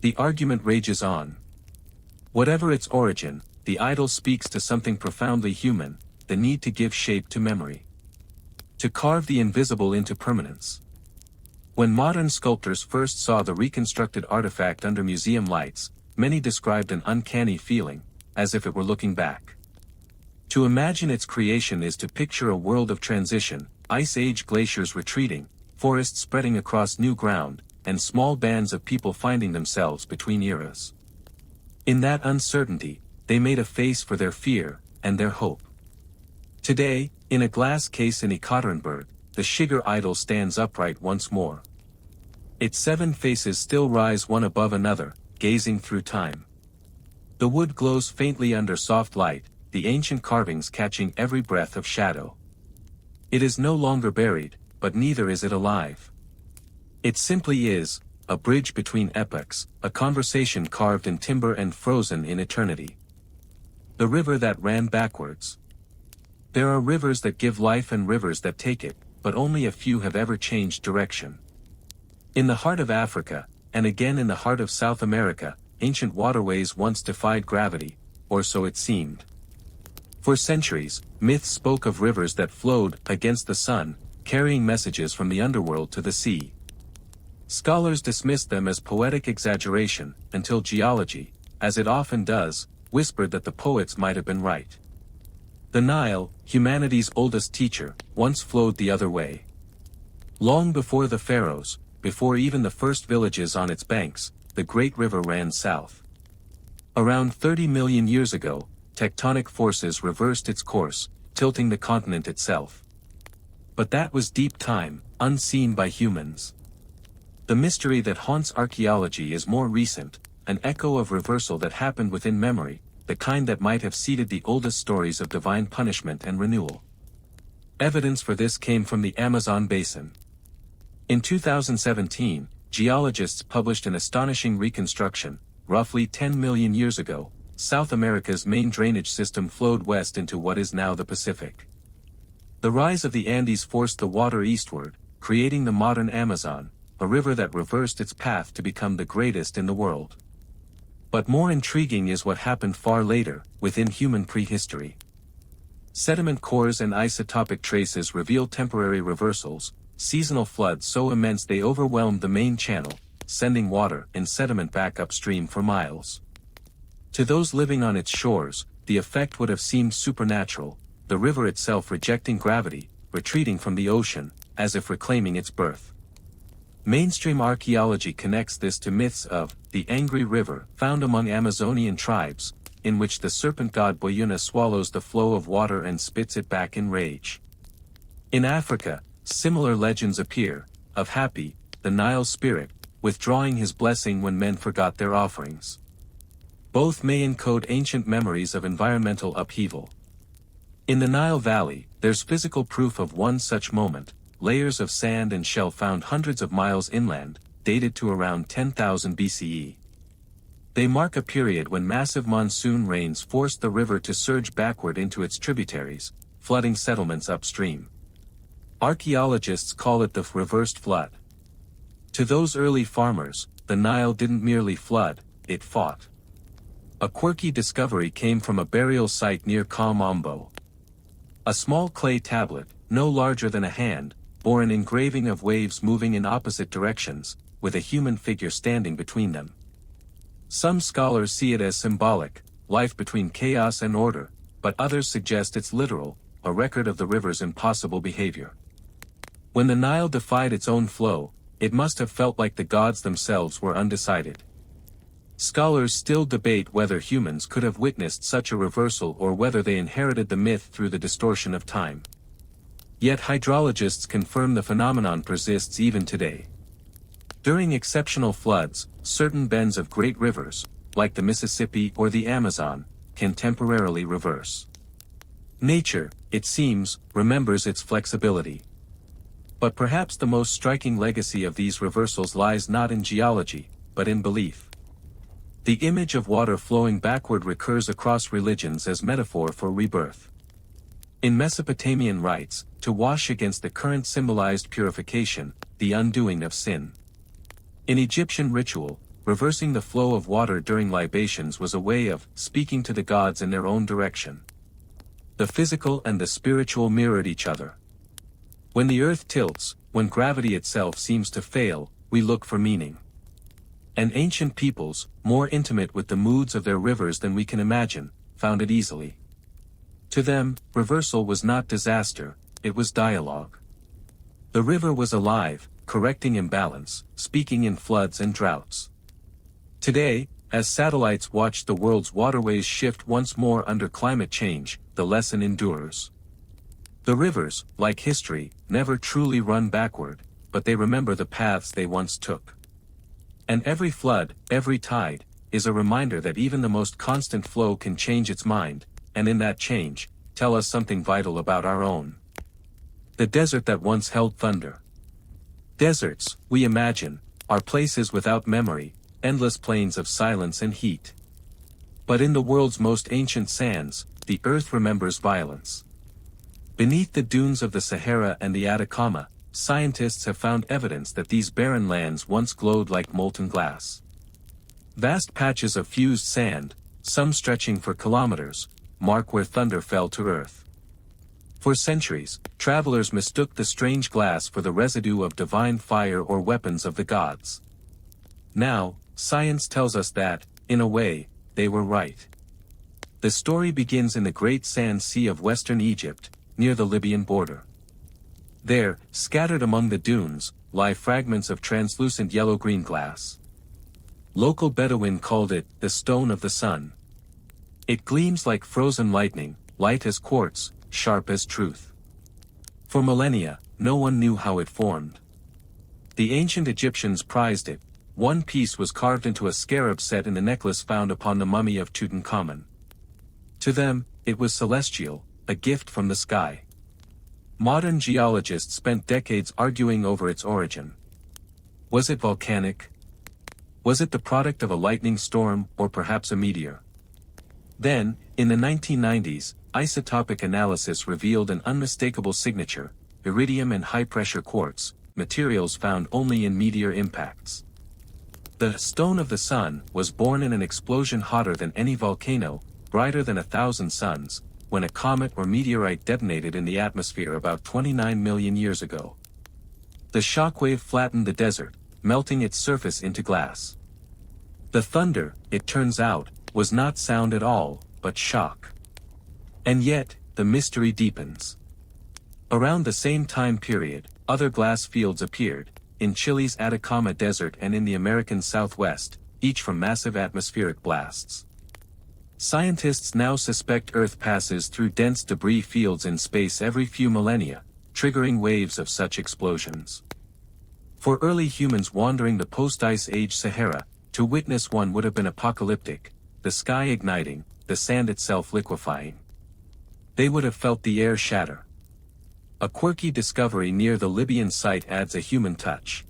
The argument rages on. Whatever its origin, the idol speaks to something profoundly human, the need to give shape to memory. To carve the invisible into permanence. When modern sculptors first saw the reconstructed artifact under museum lights, many described an uncanny feeling, as if it were looking back. To imagine its creation is to picture a world of transition, ice age glaciers retreating, forests spreading across new ground, and small bands of people finding themselves between eras. In that uncertainty, they made a face for their fear, and their hope. Today, in a glass case in Ekaterinburg, the Shigar idol stands upright once more. Its 7 faces still rise one above another, gazing through time. The wood glows faintly under soft light, the ancient carvings catching every breath of shadow. It is no longer buried, but neither is it alive. It simply is, a bridge between epochs, a conversation carved in timber and frozen in eternity. The river that ran backwards. There are rivers that give life and rivers that take it, but only a few have ever changed direction. In the heart of Africa, and again in the heart of South America, ancient waterways once defied gravity, or so it seemed. For centuries, myths spoke of rivers that flowed against the sun, carrying messages from the underworld to the sea. Scholars dismissed them as poetic exaggeration, until geology, as it often does, whispered that the poets might have been right. The Nile, humanity's oldest teacher, once flowed the other way. Long before the pharaohs, before even the first villages on its banks, the great river ran south. Around 30 million years ago, tectonic forces reversed its course, tilting the continent itself. But that was deep time, unseen by humans. The mystery that haunts archaeology is more recent, an echo of reversal that happened within memory, the kind that might have seeded the oldest stories of divine punishment and renewal. Evidence for this came from the Amazon basin. In 2017, geologists published an astonishing reconstruction. Roughly 10 million years ago, South America's main drainage system flowed west into what is now the Pacific. The rise of the Andes forced the water eastward, creating the modern Amazon, a river that reversed its path to become the greatest in the world. But more intriguing is what happened far later, within human prehistory. Sediment cores and isotopic traces reveal temporary reversals, seasonal floods so immense they overwhelmed the main channel, sending water and sediment back upstream for miles. To those living on its shores, the effect would have seemed supernatural, the river itself rejecting gravity, retreating from the ocean, as if reclaiming its birth. Mainstream archaeology connects this to myths of the angry river found among Amazonian tribes, in which the serpent god Boyuna swallows the flow of water and spits it back in rage. In Africa, similar legends appear, of Hapi, the Nile spirit, withdrawing his blessing when men forgot their offerings. Both may encode ancient memories of environmental upheaval. In the Nile Valley, there's physical proof of one such moment, layers of sand and shell found hundreds of miles inland, dated to around 10,000 BCE. They mark a period when massive monsoon rains forced the river to surge backward into its tributaries, flooding settlements upstream. Archaeologists call it the reversed flood. To those early farmers, the Nile didn't merely flood, it fought. A quirky discovery came from a burial site near Kamombo. A small clay tablet, no larger than a hand, bore an engraving of waves moving in opposite directions, with a human figure standing between them. Some scholars see it as symbolic, life between chaos and order, but others suggest it's literal, a record of the river's impossible behavior. When the Nile defied its own flow, it must have felt like the gods themselves were undecided. Scholars still debate whether humans could have witnessed such a reversal or whether they inherited the myth through the distortion of time. Yet hydrologists confirm the phenomenon persists even today. During exceptional floods, certain bends of great rivers, like the Mississippi or the Amazon, can temporarily reverse. Nature, it seems, remembers its flexibility. But perhaps the most striking legacy of these reversals lies not in geology, but in belief. The image of water flowing backward recurs across religions as metaphor for rebirth. In Mesopotamian rites, to wash against the current symbolized purification, the undoing of sin. In Egyptian ritual, reversing the flow of water during libations was a way of speaking to the gods in their own direction. The physical and the spiritual mirrored each other. When the earth tilts, when gravity itself seems to fail, we look for meaning. And ancient peoples, more intimate with the moods of their rivers than we can imagine, found it easily. To them, reversal was not disaster, it was dialogue. The river was alive, correcting imbalance, speaking in floods and droughts. Today, as satellites watch the world's waterways shift once more under climate change, the lesson endures. The rivers, like history, never truly run backward, but they remember the paths they once took. And every flood, every tide, is a reminder that even the most constant flow can change its mind, and in that change, tell us something vital about our own. The desert that once held thunder. Deserts, we imagine, are places without memory, endless plains of silence and heat. But in the world's most ancient sands, the earth remembers violence. Beneath the dunes of the Sahara and the Atacama, scientists have found evidence that these barren lands once glowed like molten glass. Vast patches of fused sand, some stretching for kilometers, mark where thunder fell to earth. For centuries, travelers mistook the strange glass for the residue of divine fire or weapons of the gods. Now, science tells us that, in a way, they were right. The story begins in the Great Sand Sea of western Egypt, near the Libyan border. There, scattered among the dunes, lie fragments of translucent yellow-green glass. Local Bedouin called it the stone of the sun. It gleams like frozen lightning, light as quartz, sharp as truth. For millennia, no one knew how it formed. The ancient Egyptians prized it. One piece was carved into a scarab set in the necklace found upon the mummy of Tutankhamun. To them, it was celestial, a gift from the sky. Modern geologists spent decades arguing over its origin. Was it volcanic? Was it the product of a lightning storm or perhaps a meteor? Then, in the 1990s, isotopic analysis revealed an unmistakable signature: iridium and high-pressure quartz, materials found only in meteor impacts. The stone of the sun was born in an explosion hotter than any volcano, brighter than 1,000 suns, when a comet or meteorite detonated in the atmosphere about 29 million years ago. The shockwave flattened the desert, melting its surface into glass. The thunder, it turns out, was not sound at all, but shock. And yet, the mystery deepens. Around the same time period, other glass fields appeared, in Chile's Atacama Desert and in the American Southwest, each from massive atmospheric blasts. Scientists now suspect Earth passes through dense debris fields in space every few millennia, triggering waves of such explosions. For early humans wandering the post-ice age Sahara, to witness one would have been apocalyptic, the sky igniting, the sand itself liquefying. They would have felt the air shatter. A quirky discovery near the Libyan site adds a human touch.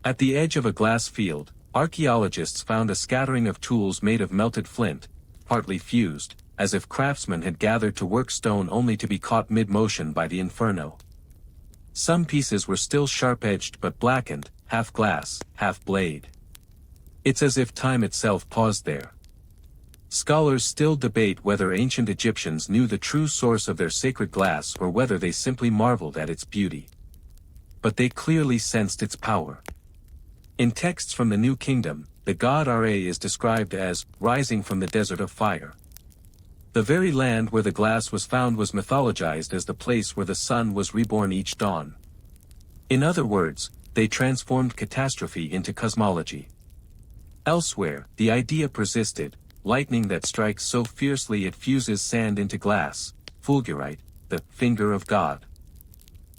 At the edge of a glass field, archaeologists found a scattering of tools made of melted flint, partly fused, as if craftsmen had gathered to work stone only to be caught mid-motion by the inferno. Some pieces were still sharp-edged but blackened, half glass, half blade. It's as if time itself paused there. Scholars still debate whether ancient Egyptians knew the true source of their sacred glass or whether they simply marveled at its beauty. But they clearly sensed its power. In texts from the New Kingdom, the god Ra is described as rising from the desert of fire. The very land where the glass was found was mythologized as the place where the sun was reborn each dawn. In other words, they transformed catastrophe into cosmology. Elsewhere, the idea persisted, lightning that strikes so fiercely it fuses sand into glass, fulgurite, the finger of God.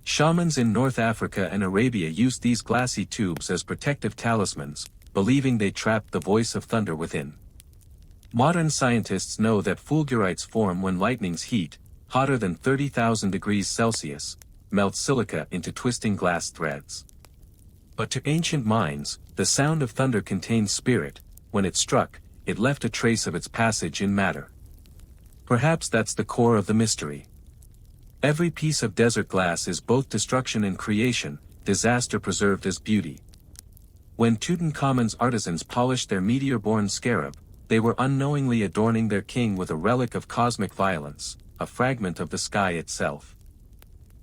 Shamans in North Africa and Arabia used these glassy tubes as protective talismans, believing they trapped the voice of thunder within. Modern scientists know that fulgurites form when lightning's heat, hotter than 30,000 degrees Celsius, melts silica into twisting glass threads. But to ancient minds, the sound of thunder contained spirit. When it struck, it left a trace of its passage in matter. Perhaps that's the core of the mystery. Every piece of desert glass is both destruction and creation, disaster preserved as beauty. When Tutankhamun's artisans polished their meteor-born scarab, they were unknowingly adorning their king with a relic of cosmic violence, a fragment of the sky itself.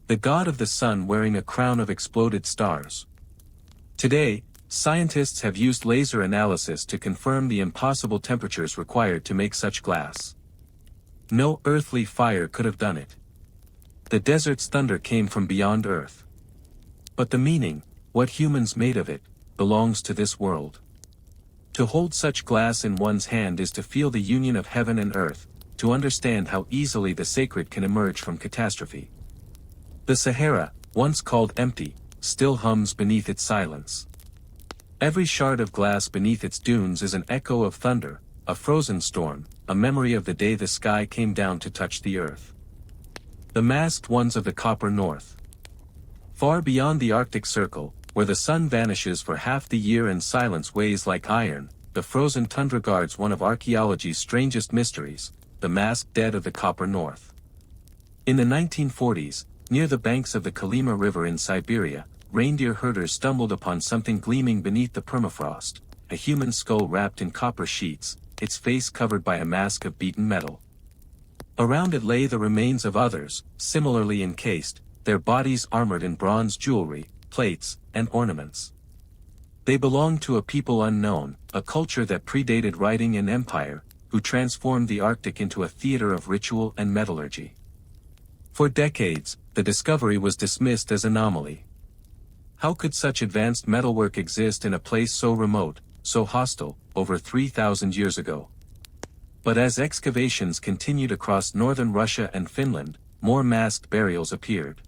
The god of the sun wearing a crown of exploded stars. Today, scientists have used laser analysis to confirm the impossible temperatures required to make such glass. No earthly fire could have done it. The desert's thunder came from beyond Earth. But the meaning, what humans made of it, belongs to this world. To hold such glass in one's hand is to feel the union of heaven and earth, to understand how easily the sacred can emerge from catastrophe. The Sahara, once called empty, still hums beneath its silence. Every shard of glass beneath its dunes is an echo of thunder, a frozen storm, a memory of the day the sky came down to touch the earth. The masked ones of the copper north. Far beyond the Arctic Circle, where the sun vanishes for half the year and silence weighs like iron, the frozen tundra guards one of archaeology's strangest mysteries, the masked dead of the copper north. In the 1940s, near the banks of the Kolyma River in Siberia, reindeer herders stumbled upon something gleaming beneath the permafrost, a human skull wrapped in copper sheets, its face covered by a mask of beaten metal. Around it lay the remains of others, similarly encased, their bodies armored in bronze jewelry, plates, and ornaments. They belonged to a people unknown, a culture that predated writing and empire, who transformed the Arctic into a theater of ritual and metallurgy. For decades, the discovery was dismissed as anomaly. How could such advanced metalwork exist in a place so remote, so hostile, over 3,000 years ago? But as excavations continued across northern Russia and Finland, more masked burials appeared.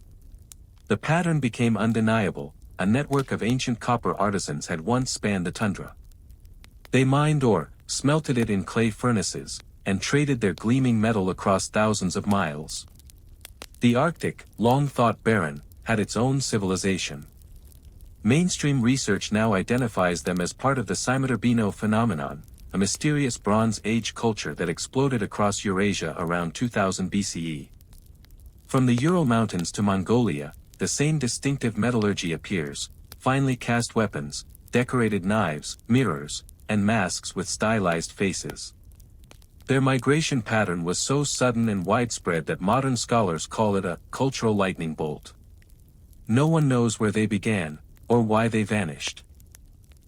The pattern became undeniable. A network of ancient copper artisans had once spanned the tundra. They mined ore, smelted it in clay furnaces, and traded their gleaming metal across thousands of miles. The Arctic, long thought barren, had its own civilization. Mainstream research now identifies them as part of the Cimiter-Bino phenomenon, a mysterious Bronze Age culture that exploded across Eurasia around 2000 BCE. From the Ural Mountains to Mongolia, the same distinctive metallurgy appears: finely cast weapons, decorated knives, mirrors, and masks with stylized faces. Their migration pattern was so sudden and widespread that modern scholars call it a cultural lightning bolt. No one knows where they began, or why they vanished.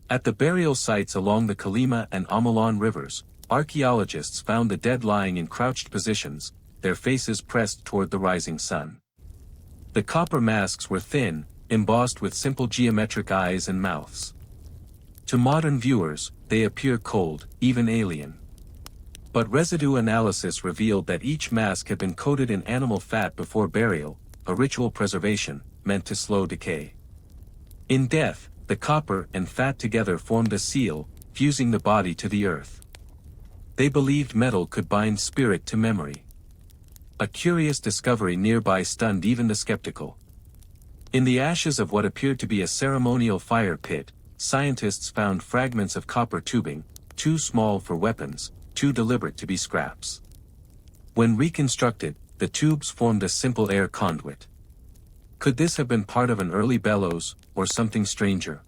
At the burial sites along the Kolyma and Amulan rivers, archaeologists found the dead lying in crouched positions, their faces pressed toward the rising sun. The copper masks were thin, embossed with simple geometric eyes and mouths. To modern viewers, they appear cold, even alien. But residue analysis revealed that each mask had been coated in animal fat before burial, a ritual preservation, meant to slow decay. In death, the copper and fat together formed a seal, fusing the body to the earth. They believed metal could bind spirit to memory. A curious discovery nearby stunned even the skeptical. In the ashes of what appeared to be a ceremonial fire pit, scientists found fragments of copper tubing, too small for weapons, too deliberate to be scraps. When reconstructed, the tubes formed a simple air conduit. Could this have been part of an early bellows, or something stranger?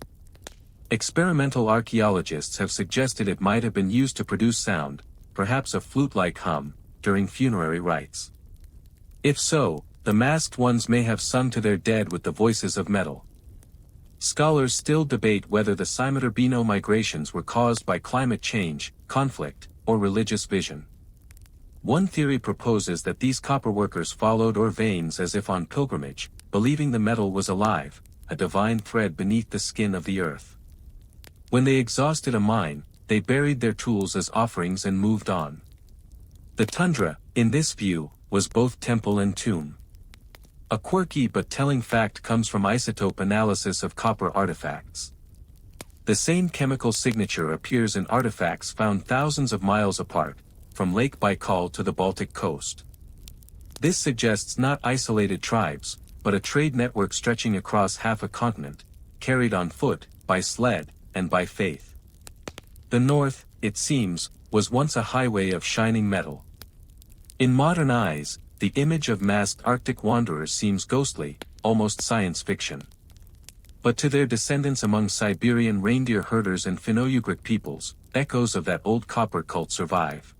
Experimental archaeologists have suggested it might have been used to produce sound, perhaps a flute-like hum, during funerary rites. If so, the masked ones may have sung to their dead with the voices of metal. Scholars still debate whether the Scimitar-Bino migrations were caused by climate change, conflict, or religious vision. One theory proposes that these copper workers followed ore veins as if on pilgrimage, believing the metal was alive, a divine thread beneath the skin of the earth. When they exhausted a mine, they buried their tools as offerings and moved on. The tundra, in this view, was both temple and tomb. A quirky but telling fact comes from isotope analysis of copper artifacts. The same chemical signature appears in artifacts found thousands of miles apart, from Lake Baikal to the Baltic coast. This suggests not isolated tribes, but a trade network stretching across half a continent, carried on foot, by sled, and by faith. The north, it seems, was once a highway of shining metal. In modern eyes, the image of masked Arctic wanderers seems ghostly, almost science fiction. But to their descendants among Siberian reindeer herders and Finno-Ugric peoples, echoes of that old copper cult survive.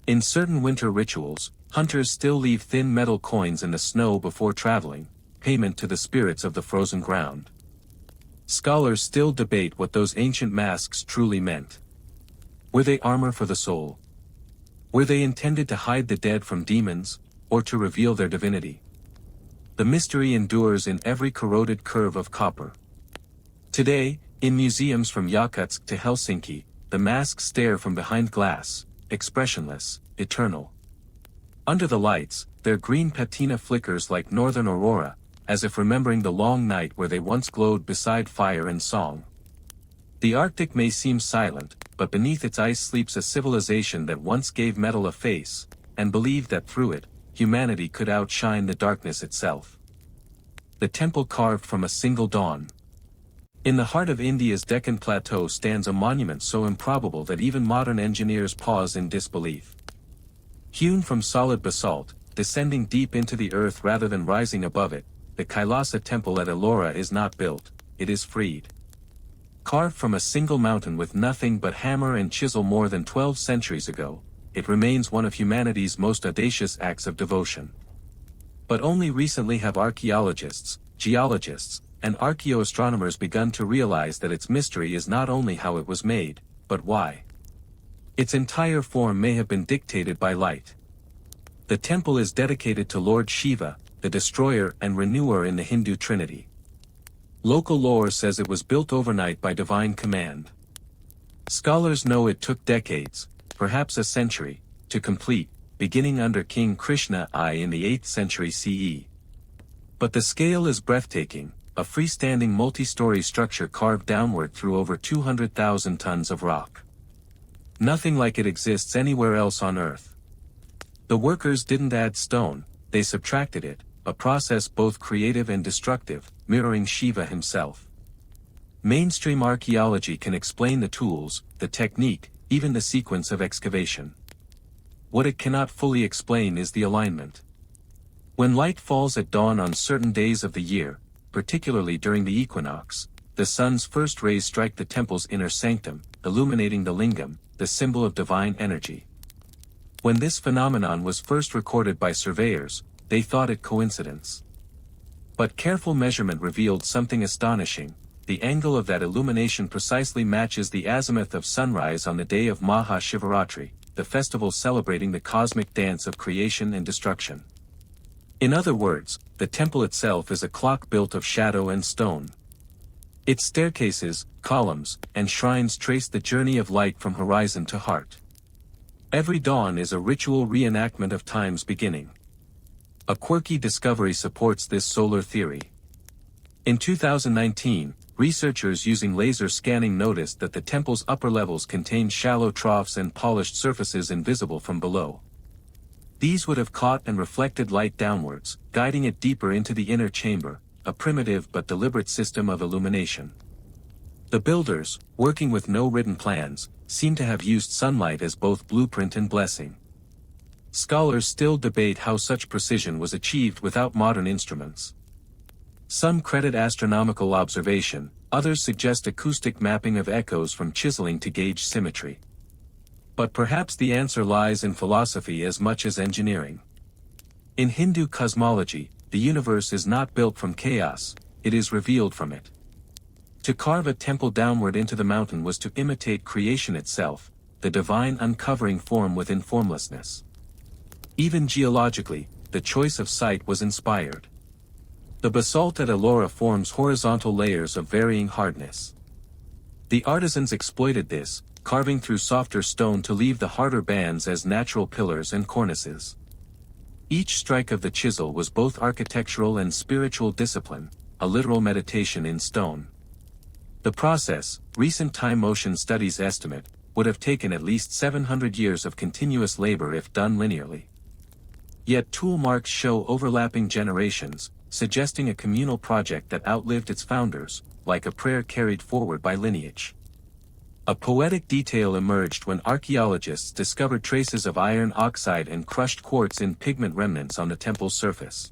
In certain winter rituals, hunters still leave thin metal coins in the snow before traveling, payment to the spirits of the frozen ground. Scholars still debate what those ancient masks truly meant. Were they armor for the soul? Were they intended to hide the dead from demons, or to reveal their divinity? The mystery endures in every corroded curve of copper. Today, in museums from Yakutsk to Helsinki, the masks stare from behind glass, expressionless, eternal. Under the lights, their green patina flickers like northern aurora, as if remembering the long night where they once glowed beside fire and song. The Arctic may seem silent, but beneath its ice sleeps a civilization that once gave metal a face, and believed that through it, humanity could outshine the darkness itself. The temple carved from a single dawn. In the heart of India's Deccan Plateau stands a monument so improbable that even modern engineers pause in disbelief. Hewn from solid basalt, descending deep into the earth rather than rising above it, the Kailasa temple at Ellora is not built, it is freed. Carved from a single mountain with nothing but hammer and chisel more than 12 centuries ago, it remains one of humanity's most audacious acts of devotion. But only recently have archaeologists, geologists, and archaeoastronomers begun to realize that its mystery is not only how it was made, but why. Its entire form may have been dictated by light. The temple is dedicated to Lord Shiva, the destroyer and renewer in the Hindu Trinity. Local lore says it was built overnight by divine command. Scholars know it took decades, perhaps a century, to complete, beginning under King Krishna I in the 8th century CE. But the scale is breathtaking, a freestanding multi-story structure carved downward through over 200,000 tons of rock. Nothing like it exists anywhere else on Earth. The workers didn't add stone, they subtracted it, a process both creative and destructive, mirroring Shiva himself. Mainstream archaeology can explain the tools, the technique, even the sequence of excavation. What it cannot fully explain is the alignment. When light falls at dawn on certain days of the year, particularly during the equinox, the sun's first rays strike the temple's inner sanctum, illuminating the lingam, the symbol of divine energy. When this phenomenon was first recorded by surveyors, they thought it coincidence. But careful measurement revealed something astonishing. The angle of that illumination precisely matches the azimuth of sunrise on the day of Maha Shivaratri, the festival celebrating the cosmic dance of creation and destruction. In other words, the temple itself is a clock built of shadow and stone. Its staircases, columns, and shrines trace the journey of light from horizon to heart. Every dawn is a ritual reenactment of time's beginning. A quirky discovery supports this solar theory. In 2019, researchers using laser scanning noticed that the temple's upper levels contained shallow troughs and polished surfaces invisible from below. These would have caught and reflected light downwards, guiding it deeper into the inner chamber, a primitive but deliberate system of illumination. The builders, working with no written plans, seem to have used sunlight as both blueprint and blessing. Scholars still debate how such precision was achieved without modern instruments. Some credit astronomical observation, others suggest acoustic mapping of echoes from chiseling to gauge symmetry. But perhaps the answer lies in philosophy as much as engineering. In Hindu cosmology, the universe is not built from chaos, it is revealed from it. To carve a temple downward into the mountain was to imitate creation itself, the divine uncovering form within formlessness. Even geologically, the choice of site was inspired. The basalt at Ellora forms horizontal layers of varying hardness. The artisans exploited this, carving through softer stone to leave the harder bands as natural pillars and cornices. Each strike of the chisel was both architectural and spiritual discipline, a literal meditation in stone. The process, recent time-motion studies estimate, would have taken at least 700 years of continuous labor if done linearly. Yet tool marks show overlapping generations, suggesting a communal project that outlived its founders, like a prayer carried forward by lineage. A poetic detail emerged when archaeologists discovered traces of iron oxide and crushed quartz in pigment remnants on the temple's surface.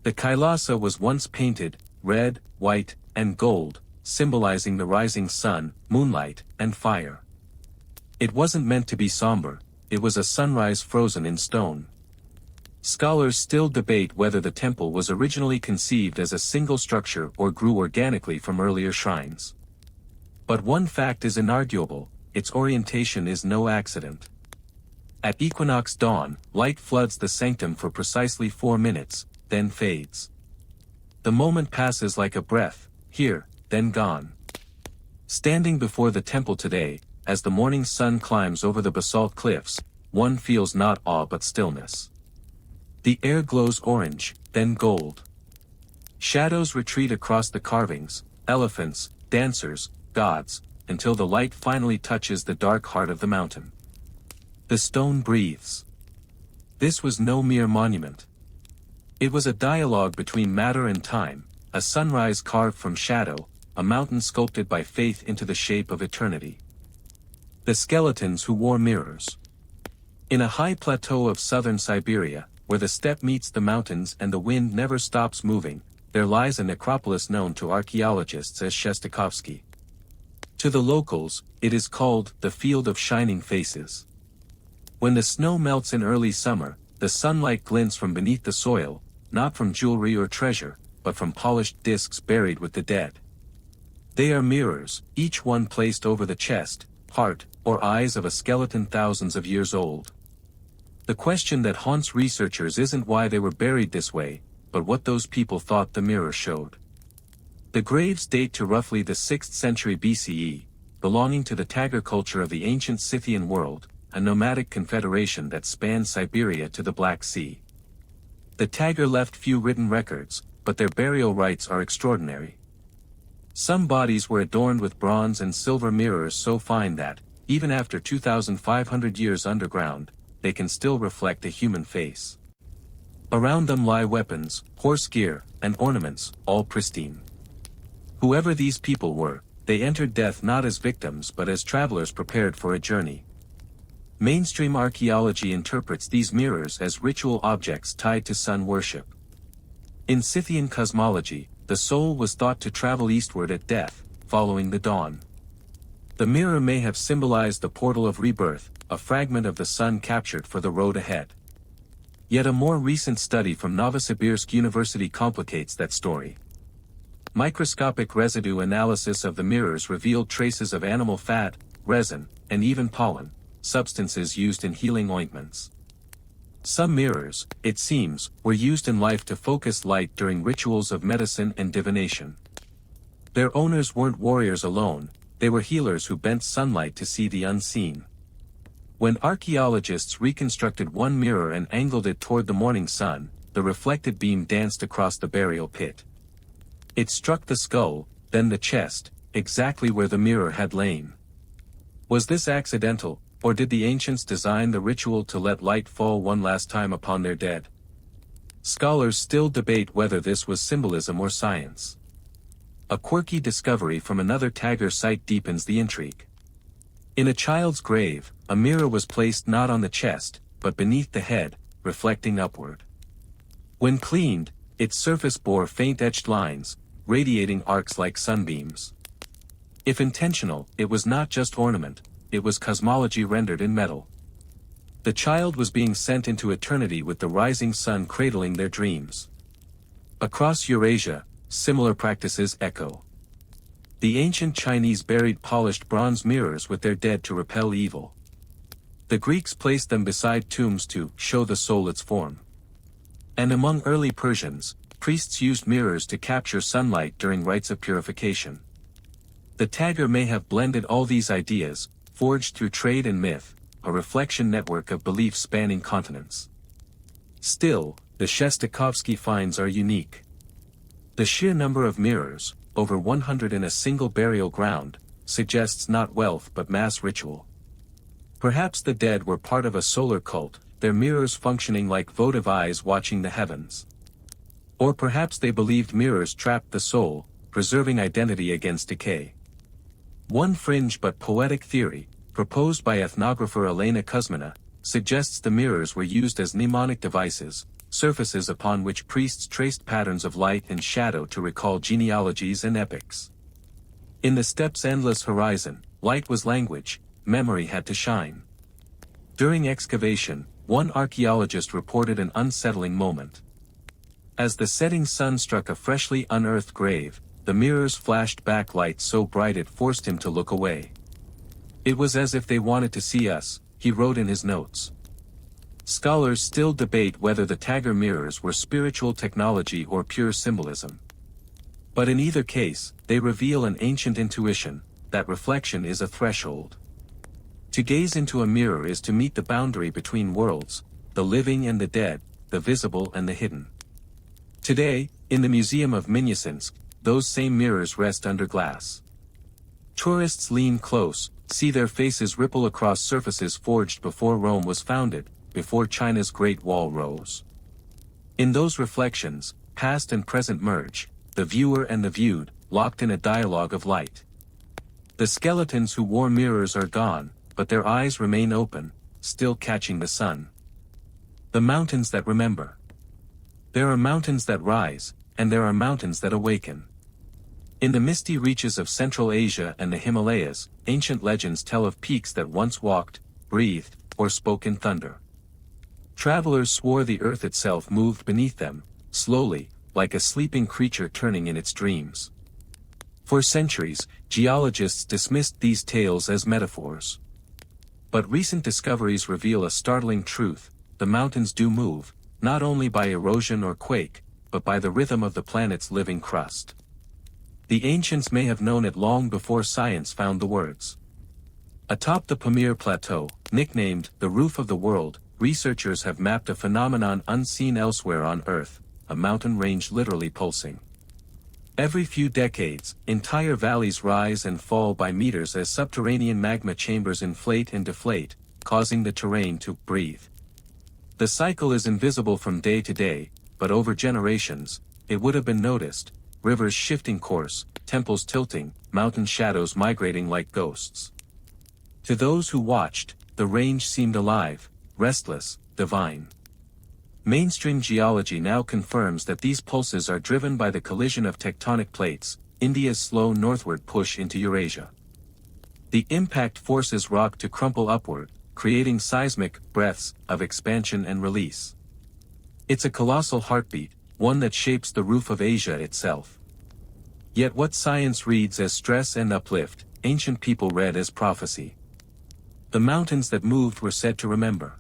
The Kailasa was once painted, red, white, and gold, symbolizing the rising sun, moonlight, and fire. It wasn't meant to be somber, it was a sunrise frozen in stone. Scholars still debate whether the temple was originally conceived as a single structure or grew organically from earlier shrines. But one fact is inarguable, its orientation is no accident. At equinox dawn, light floods the sanctum for precisely 4 minutes, then fades. The moment passes like a breath, here, then gone. Standing before the temple today, as the morning sun climbs over the basalt cliffs, one feels not awe but stillness. The air glows orange, then gold. Shadows retreat across the carvings, elephants, dancers, gods, until the light finally touches the dark heart of the mountain. The stone breathes. This was no mere monument. It was a dialogue between matter and time, a sunrise carved from shadow, a mountain sculpted by faith into the shape of eternity. The skeletons who wore mirrors. In a high plateau of southern Siberia, where the steppe meets the mountains and the wind never stops moving, there lies a necropolis known to archaeologists as Shestakovsky. To the locals, it is called the Field of Shining Faces. When the snow melts in early summer, the sunlight glints from beneath the soil, not from jewelry or treasure, but from polished discs buried with the dead. They are mirrors, each one placed over the chest, heart, or eyes of a skeleton thousands of years old. The question that haunts researchers isn't why they were buried this way, but what those people thought the mirror showed. The graves date to roughly the 6th century BCE, belonging to the Tagar culture of the ancient Scythian world, a nomadic confederation that spanned Siberia to the Black Sea. The Tagar left few written records, but their burial rites are extraordinary. Some bodies were adorned with bronze and silver mirrors so fine that, even after 2,500 years underground, they can still reflect a human face. Around them lie weapons, horse gear, and ornaments, all pristine. Whoever these people were, they entered death not as victims but as travelers prepared for a journey. Mainstream archaeology interprets these mirrors as ritual objects tied to sun worship. In Scythian cosmology, the soul was thought to travel eastward at death, following the dawn. The mirror may have symbolized the portal of rebirth, a fragment of the sun captured for the road ahead. Yet a more recent study from Novosibirsk University complicates that story. Microscopic residue analysis of the mirrors revealed traces of animal fat, resin, and even pollen, substances used in healing ointments. Some mirrors, it seems, were used in life to focus light during rituals of medicine and divination. Their owners weren't warriors alone, they were healers who bent sunlight to see the unseen. When archaeologists reconstructed one mirror and angled it toward the morning sun, the reflected beam danced across the burial pit. It struck the skull, then the chest, exactly where the mirror had lain. Was this accidental, or did the ancients design the ritual to let light fall one last time upon their dead? Scholars still debate whether this was symbolism or science. A quirky discovery from another Taggart site deepens the intrigue. In a child's grave, a mirror was placed not on the chest, but beneath the head, reflecting upward. When cleaned, its surface bore faint-etched lines, radiating arcs like sunbeams. If intentional, it was not just ornament, it was cosmology rendered in metal. The child was being sent into eternity with the rising sun cradling their dreams. Across Eurasia, similar practices echo. The ancient Chinese buried polished bronze mirrors with their dead to repel evil. The Greeks placed them beside tombs to show the soul its form. And among early Persians, priests used mirrors to capture sunlight during rites of purification. The Taggart may have blended all these ideas, forged through trade and myth, a reflection network of belief spanning continents. Still, the Shostakovsky finds are unique. The sheer number of mirrors, over 100 in a single burial ground, suggests not wealth but mass ritual. Perhaps the dead were part of a solar cult, their mirrors functioning like votive eyes watching the heavens. Or perhaps they believed mirrors trapped the soul, preserving identity against decay. One fringe but poetic theory, proposed by ethnographer Elena Kuzmina, suggests the mirrors were used as mnemonic devices, surfaces upon which priests traced patterns of light and shadow to recall genealogies and epics. In the steppes' endless horizon, light was language, memory had to shine. During excavation, one archaeologist reported an unsettling moment. As the setting sun struck a freshly unearthed grave, the mirrors flashed back light so bright it forced him to look away. It was as if they wanted to see us, he wrote in his notes. Scholars still debate whether the Taggart mirrors were spiritual technology or pure symbolism. But in either case, they reveal an ancient intuition, that reflection is a threshold. To gaze into a mirror is to meet the boundary between worlds, the living and the dead, the visible and the hidden. Today, in the Museum of Minnesinsk, those same mirrors rest under glass. Tourists lean close, see their faces ripple across surfaces forged before Rome was founded, before China's Great Wall rose. In those reflections, past and present merge, the viewer and the viewed, locked in a dialogue of light. The skeletons who wore mirrors are gone, but their eyes remain open, still catching the sun. The mountains that remember. There are mountains that rise, and there are mountains that awaken. In the misty reaches of Central Asia and the Himalayas, ancient legends tell of peaks that once walked, breathed, or spoke in thunder. Travelers swore the earth itself moved beneath them, slowly, like a sleeping creature turning in its dreams. For centuries, geologists dismissed these tales as metaphors. But recent discoveries reveal a startling truth: the mountains do move, not only by erosion or quake, but by the rhythm of the planet's living crust. The ancients may have known it long before science found the words. Atop the Pamir Plateau, nicknamed the roof of the world, researchers have mapped a phenomenon unseen elsewhere on Earth, a mountain range literally pulsing. Every few decades, entire valleys rise and fall by meters as subterranean magma chambers inflate and deflate, causing the terrain to breathe. The cycle is invisible from day to day, but over generations, it would have been noticed: rivers shifting course, temples tilting, mountain shadows migrating like ghosts. To those who watched, the range seemed alive, restless, divine. Mainstream geology now confirms that these pulses are driven by the collision of tectonic plates, India's slow northward push into Eurasia. The impact forces rock to crumple upward, creating seismic breaths of expansion and release. It's a colossal heartbeat, one that shapes the roof of Asia itself. Yet what science reads as stress and uplift, ancient people read as prophecy. The mountains that moved were said to remember.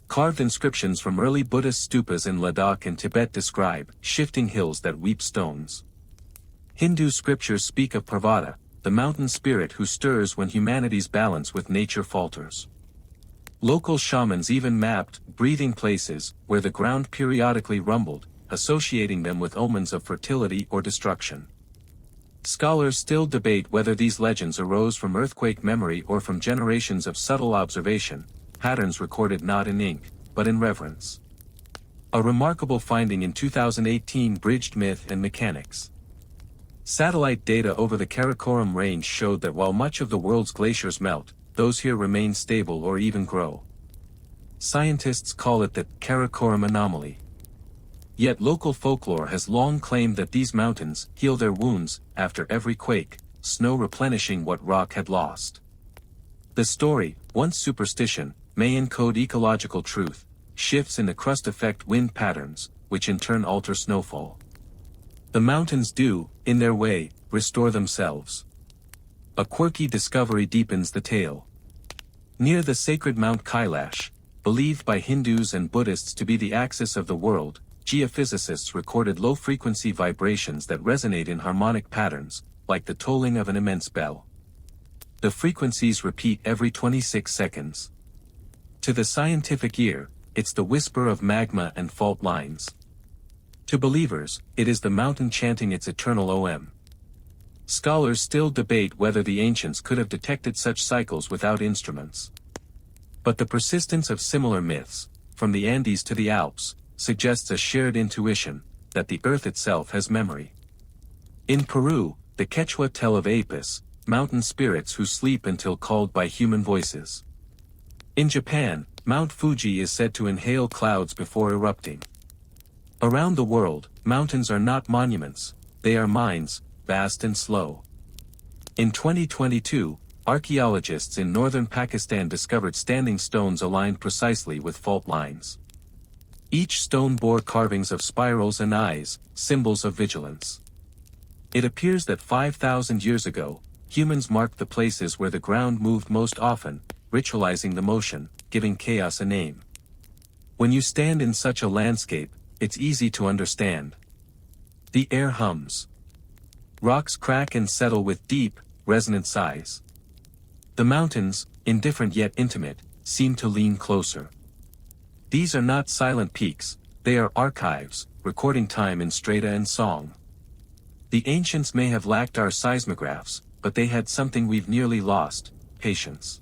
Carved inscriptions from early Buddhist stupas in Ladakh and Tibet describe shifting hills that weep stones. Hindu scriptures speak of Parvata, the mountain spirit who stirs when humanity's balance with nature falters. Local shamans even mapped breathing places where the ground periodically rumbled, associating them with omens of fertility or destruction. Scholars still debate whether these legends arose from earthquake memory or from generations of subtle observation, patterns recorded not in ink, but in reverence. A remarkable finding in 2018 bridged myth and mechanics. Satellite data over the Karakoram Range showed that while much of the world's glaciers melt, those here remain stable or even grow. Scientists call it the Karakoram anomaly. Yet local folklore has long claimed that these mountains heal their wounds after every quake, snow replenishing what rock had lost. The story, once superstition, may encode ecological truth, shifts in the crust affect wind patterns, which in turn alter snowfall. The mountains do, in their way, restore themselves. A quirky discovery deepens the tale. Near the sacred Mount Kailash, believed by Hindus and Buddhists to be the axis of the world, geophysicists recorded low-frequency vibrations that resonate in harmonic patterns, like the tolling of an immense bell. The frequencies repeat every 26 seconds. To the scientific ear, it's the whisper of magma and fault lines. To believers, it is the mountain chanting its eternal OM. Scholars still debate whether the ancients could have detected such cycles without instruments. But the persistence of similar myths, from the Andes to the Alps, suggests a shared intuition, that the earth itself has memory. In Peru, the Quechua tell of Apis, mountain spirits who sleep until called by human voices. In Japan, Mount Fuji is said to inhale clouds before erupting. Around the world, mountains are not monuments, they are minds, vast and slow. In 2022, archaeologists in northern Pakistan discovered standing stones aligned precisely with fault lines. Each stone bore carvings of spirals and eyes, symbols of vigilance. It appears that 5,000 years ago, humans marked the places where the ground moved most often, ritualizing the motion, giving chaos a name. When you stand in such a landscape, it's easy to understand. The air hums. Rocks crack and settle with deep, resonant sighs. The mountains, indifferent yet intimate, seem to lean closer. These are not silent peaks, they are archives, recording time in strata and song. The ancients may have lacked our seismographs, but they had something we've nearly lost, patience.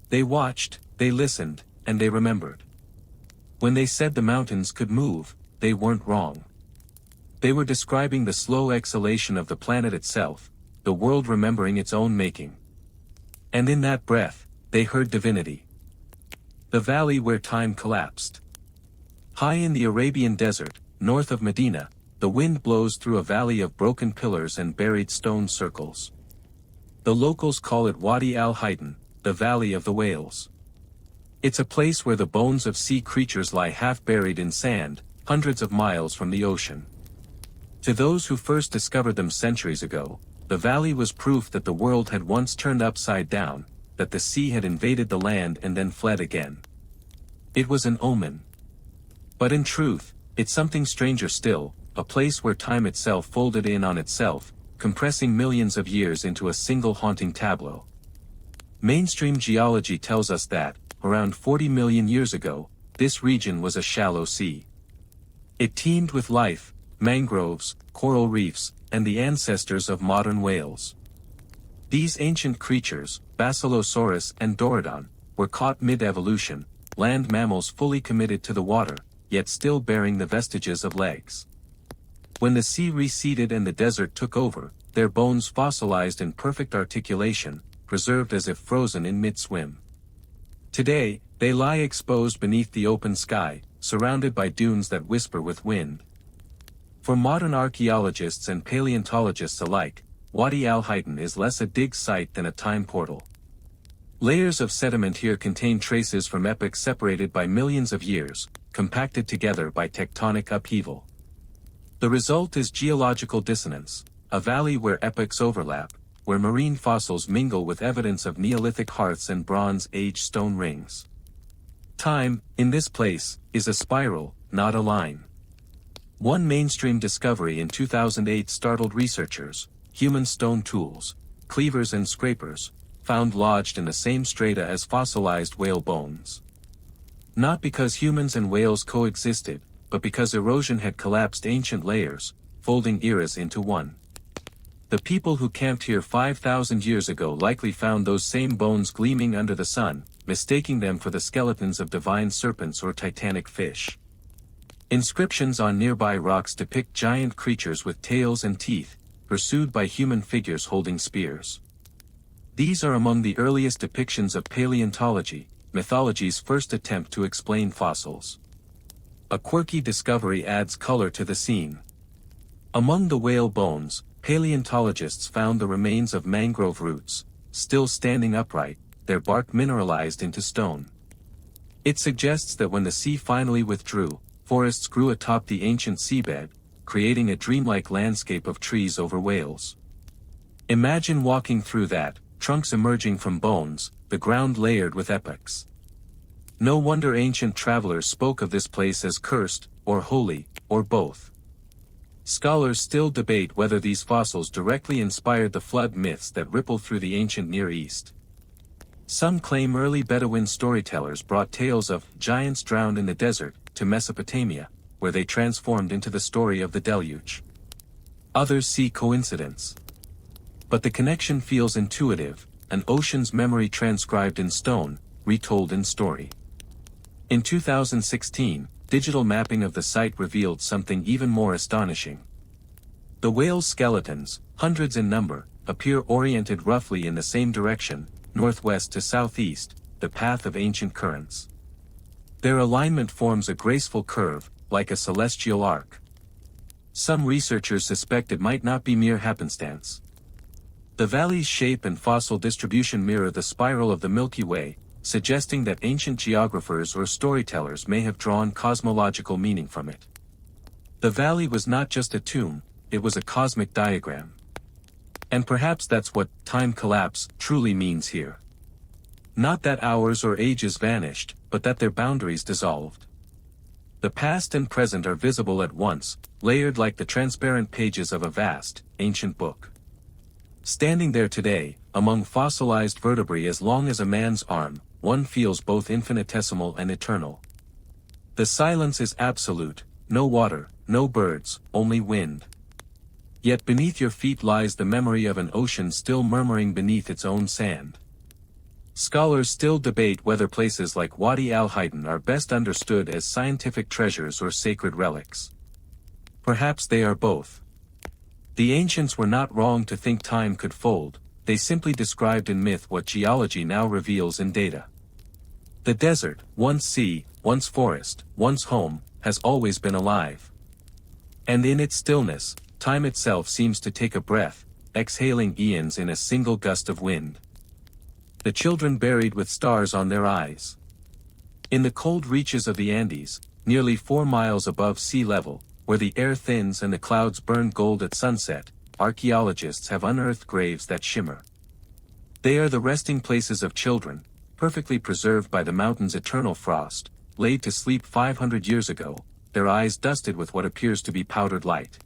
They watched, they listened, and they remembered. When they said the mountains could move, they weren't wrong. They were describing the slow exhalation of the planet itself, the world remembering its own making. And in that breath, they heard divinity. The valley where time collapsed. High in the Arabian desert, north of Medina, the wind blows through a valley of broken pillars and buried stone circles. The locals call it Wadi al-Haydan, the Valley of the Whales. It's a place where the bones of sea creatures lie half buried in sand, hundreds of miles from the ocean. To those who first discovered them centuries ago, the valley was proof that the world had once turned upside down, that the sea had invaded the land and then fled again. It was an omen. But in truth, it's something stranger still, a place where time itself folded in on itself, compressing millions of years into a single haunting tableau. Mainstream geology tells us that, around 40 million years ago, this region was a shallow sea. It teemed with life, mangroves, coral reefs, and the ancestors of modern whales. These ancient creatures, Basilosaurus and Dorodon, were caught mid-evolution, land mammals fully committed to the water, yet still bearing the vestiges of legs. When the sea receded and the desert took over, their bones fossilized in perfect articulation, preserved as if frozen in mid-swim. Today, they lie exposed beneath the open sky, surrounded by dunes that whisper with wind. For modern archaeologists and paleontologists alike, Wadi al-Haydan is less a dig site than a time portal. Layers of sediment here contain traces from epochs separated by millions of years, compacted together by tectonic upheaval. The result is geological dissonance, a valley where epochs overlap, where marine fossils mingle with evidence of Neolithic hearths and Bronze Age stone rings. Time, in this place, is a spiral, not a line. One mainstream discovery in 2008 startled researchers: human stone tools, cleavers and scrapers, found lodged in the same strata as fossilized whale bones. Not because humans and whales coexisted, but because erosion had collapsed ancient layers, folding eras into one. The people who camped here 5,000 years ago likely found those same bones gleaming under the sun, mistaking them for the skeletons of divine serpents or titanic fish. Inscriptions on nearby rocks depict giant creatures with tails and teeth, pursued by human figures holding spears. These are among the earliest depictions of paleontology, mythology's first attempt to explain fossils. A quirky discovery adds color to the scene. Among the whale bones, paleontologists found the remains of mangrove roots, still standing upright, their bark mineralized into stone. It suggests that when the sea finally withdrew, forests grew atop the ancient seabed, creating a dreamlike landscape of trees over whales. Imagine walking through that, trunks emerging from bones, the ground layered with epochs. No wonder ancient travelers spoke of this place as cursed, or holy, or both. Scholars still debate whether these fossils directly inspired the flood myths that ripple through the ancient Near East. Some claim early Bedouin storytellers brought tales of giants drowned in the desert to Mesopotamia, where they transformed into the story of the deluge. Others see coincidence. But the connection feels intuitive, an ocean's memory transcribed in stone, retold in story. In 2016, digital mapping of the site revealed something even more astonishing. The whale's skeletons, hundreds in number, appear oriented roughly in the same direction, northwest to southeast, the path of ancient currents. Their alignment forms a graceful curve, like a celestial arc. Some researchers suspect it might not be mere happenstance. The valley's shape and fossil distribution mirror the spiral of the Milky Way, suggesting that ancient geographers or storytellers may have drawn cosmological meaning from it. The valley was not just a tomb, it was a cosmic diagram. And perhaps that's what time collapse truly means here. Not that hours or ages vanished, but that their boundaries dissolved. The past and present are visible at once, layered like the transparent pages of a vast, ancient book. Standing there today, among fossilized vertebrae as long as a man's arm, one feels both infinitesimal and eternal. The silence is absolute, no water, no birds, only wind. Yet beneath your feet lies the memory of an ocean still murmuring beneath its own sand. Scholars still debate whether places like Wadi al-Haydan are best understood as scientific treasures or sacred relics. Perhaps they are both. The ancients were not wrong to think time could fold, they simply described in myth what geology now reveals in data. The desert, once sea, once forest, once home, has always been alive. And in its stillness, time itself seems to take a breath, exhaling eons in a single gust of wind. The children buried with stars on their eyes. In the cold reaches of the Andes, nearly 4 miles above sea level, where the air thins and the clouds burn gold at sunset, archaeologists have unearthed graves that shimmer. They are the resting places of children, perfectly preserved by the mountain's eternal frost, laid to sleep 500 years ago, their eyes dusted with what appears to be powdered light.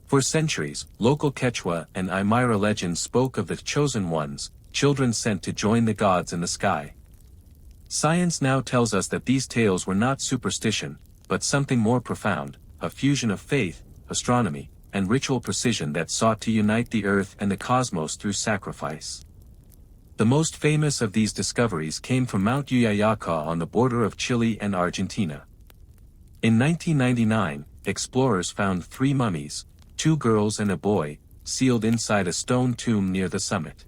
For centuries, local Quechua and Aymara legends spoke of the chosen ones, children sent to join the gods in the sky. Science now tells us that these tales were not superstition, but something more profound, a fusion of faith, astronomy, and ritual precision that sought to unite the earth and the cosmos through sacrifice. The most famous of these discoveries came from Mount Uyayaca on the border of Chile and Argentina. In 1999, explorers found 3 mummies, 2 girls and a boy, sealed inside a stone tomb near the summit.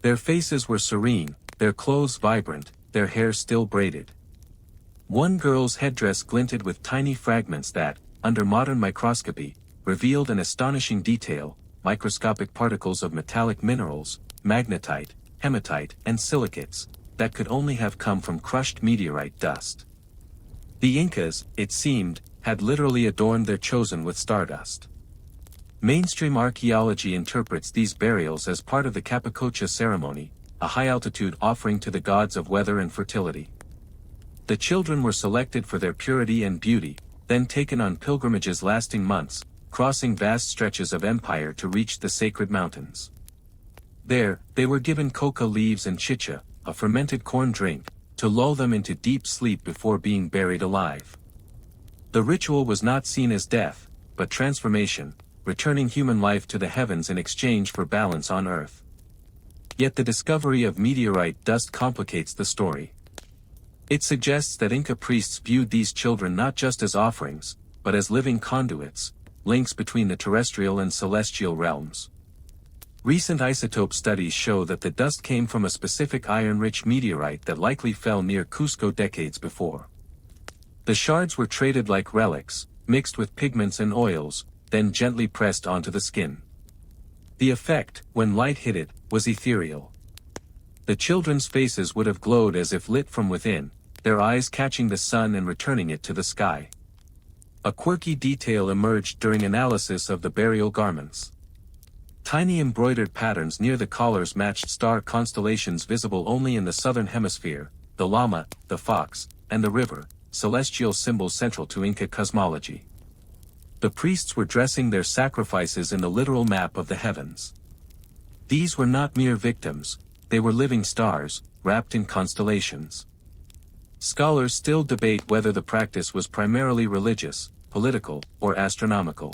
Their faces were serene, their clothes vibrant, their hair still braided. One girl's headdress glinted with tiny fragments that, under modern microscopy, revealed an astonishing detail: microscopic particles of metallic minerals, magnetite, hematite, and silicates, that could only have come from crushed meteorite dust. The Incas, it seemed, had literally adorned their chosen with stardust. Mainstream archaeology interprets these burials as part of the Capicocha ceremony, a high-altitude offering to the gods of weather and fertility. The children were selected for their purity and beauty, then taken on pilgrimages lasting months, crossing vast stretches of empire to reach the sacred mountains. There, they were given coca leaves and chicha, a fermented corn drink, to lull them into deep sleep before being buried alive. The ritual was not seen as death, but transformation, returning human life to the heavens in exchange for balance on earth. Yet the discovery of meteorite dust complicates the story. It suggests that Inca priests viewed these children not just as offerings, but as living conduits, links between the terrestrial and celestial realms. Recent isotope studies show that the dust came from a specific iron-rich meteorite that likely fell near Cusco decades before. The shards were traded like relics, mixed with pigments and oils, then gently pressed onto the skin. The effect, when light hit it, was ethereal. The children's faces would have glowed as if lit from within, their eyes catching the sun and returning it to the sky. A quirky detail emerged during analysis of the burial garments. Tiny embroidered patterns near the collars matched star constellations visible only in the southern hemisphere, the llama, the fox, and the river, celestial symbols central to Inca cosmology. The priests were dressing their sacrifices in the literal map of the heavens. These were not mere victims, they were living stars, wrapped in constellations. Scholars still debate whether the practice was primarily religious, political, or astronomical.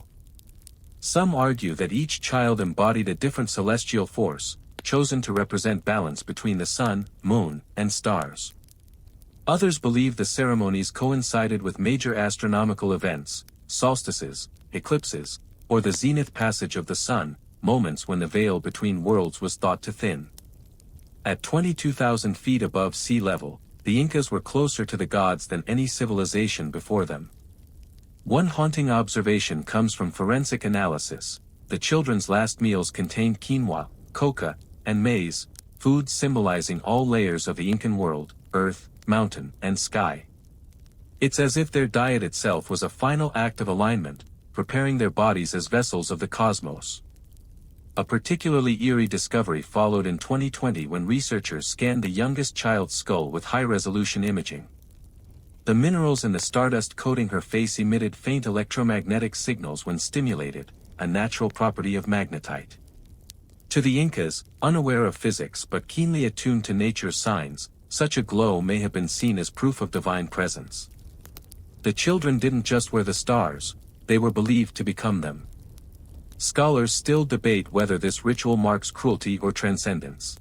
Some argue that each child embodied a different celestial force, chosen to represent balance between the sun, moon, and stars. Others believe the ceremonies coincided with major astronomical events, solstices, eclipses, or the zenith passage of the sun, moments when the veil between worlds was thought to thin. At 22,000 feet above sea level, the Incas were closer to the gods than any civilization before them. One haunting observation comes from forensic analysis. The children's last meals contained quinoa, coca, and maize, foods symbolizing all layers of the Incan world, earth, mountain, and sky. It's as if their diet itself was a final act of alignment, preparing their bodies as vessels of the cosmos. A particularly eerie discovery followed in 2020 when researchers scanned the youngest child's skull with high-resolution imaging. The minerals in the stardust coating her face emitted faint electromagnetic signals when stimulated, a natural property of magnetite. To the Incas, unaware of physics but keenly attuned to nature's signs, such a glow may have been seen as proof of divine presence. The children didn't just wear the stars, they were believed to become them. Scholars still debate whether this ritual marks cruelty or transcendence.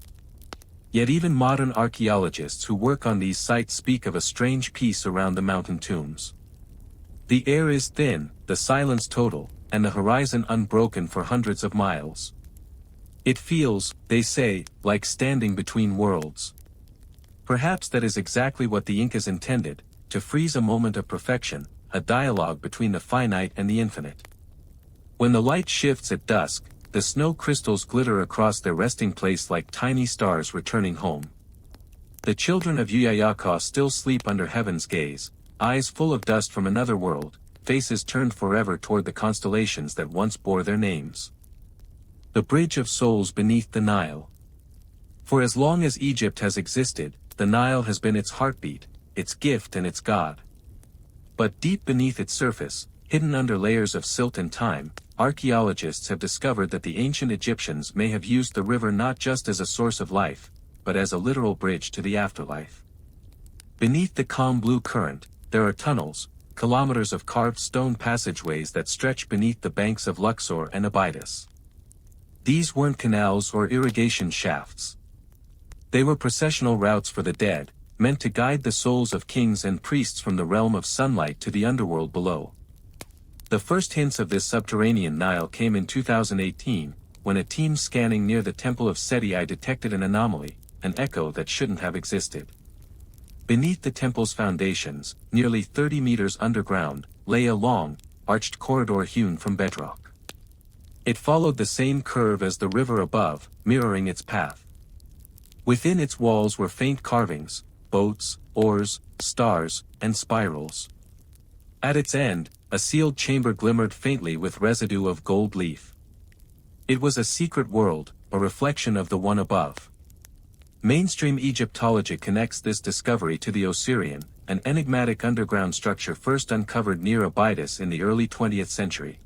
Yet even modern archaeologists who work on these sites speak of a strange peace around the mountain tombs. The air is thin, the silence total, and the horizon unbroken for hundreds of miles. It feels, they say, like standing between worlds. Perhaps that is exactly what the Incas intended, to freeze a moment of perfection, a dialogue between the finite and the infinite. When the light shifts at dusk, the snow crystals glitter across their resting place like tiny stars returning home. The children of Yuyayacá still sleep under heaven's gaze, eyes full of dust from another world, faces turned forever toward the constellations that once bore their names. The bridge of souls beneath the Nile. For as long as Egypt has existed, the Nile has been its heartbeat, its gift and its god. But deep beneath its surface, hidden under layers of silt and time, archaeologists have discovered that the ancient Egyptians may have used the river not just as a source of life, but as a literal bridge to the afterlife. Beneath the calm blue current, there are tunnels, kilometers of carved stone passageways that stretch beneath the banks of Luxor and Abydos. These weren't canals or irrigation shafts. They were processional routes for the dead, meant to guide the souls of kings and priests from the realm of sunlight to the underworld below. The first hints of this subterranean Nile came in 2018, when a team scanning near the Temple of Seti detected an anomaly, an echo that shouldn't have existed. Beneath the temple's foundations, nearly 30 meters underground, lay a long, arched corridor hewn from bedrock. It followed the same curve as the river above, mirroring its path. Within its walls were faint carvings, boats, oars, stars, and spirals. At its end, a sealed chamber glimmered faintly with residue of gold leaf. It was a secret world, a reflection of the one above. Mainstream Egyptology connects this discovery to the Osirian, an enigmatic underground structure first uncovered near Abydos in the early 20th century.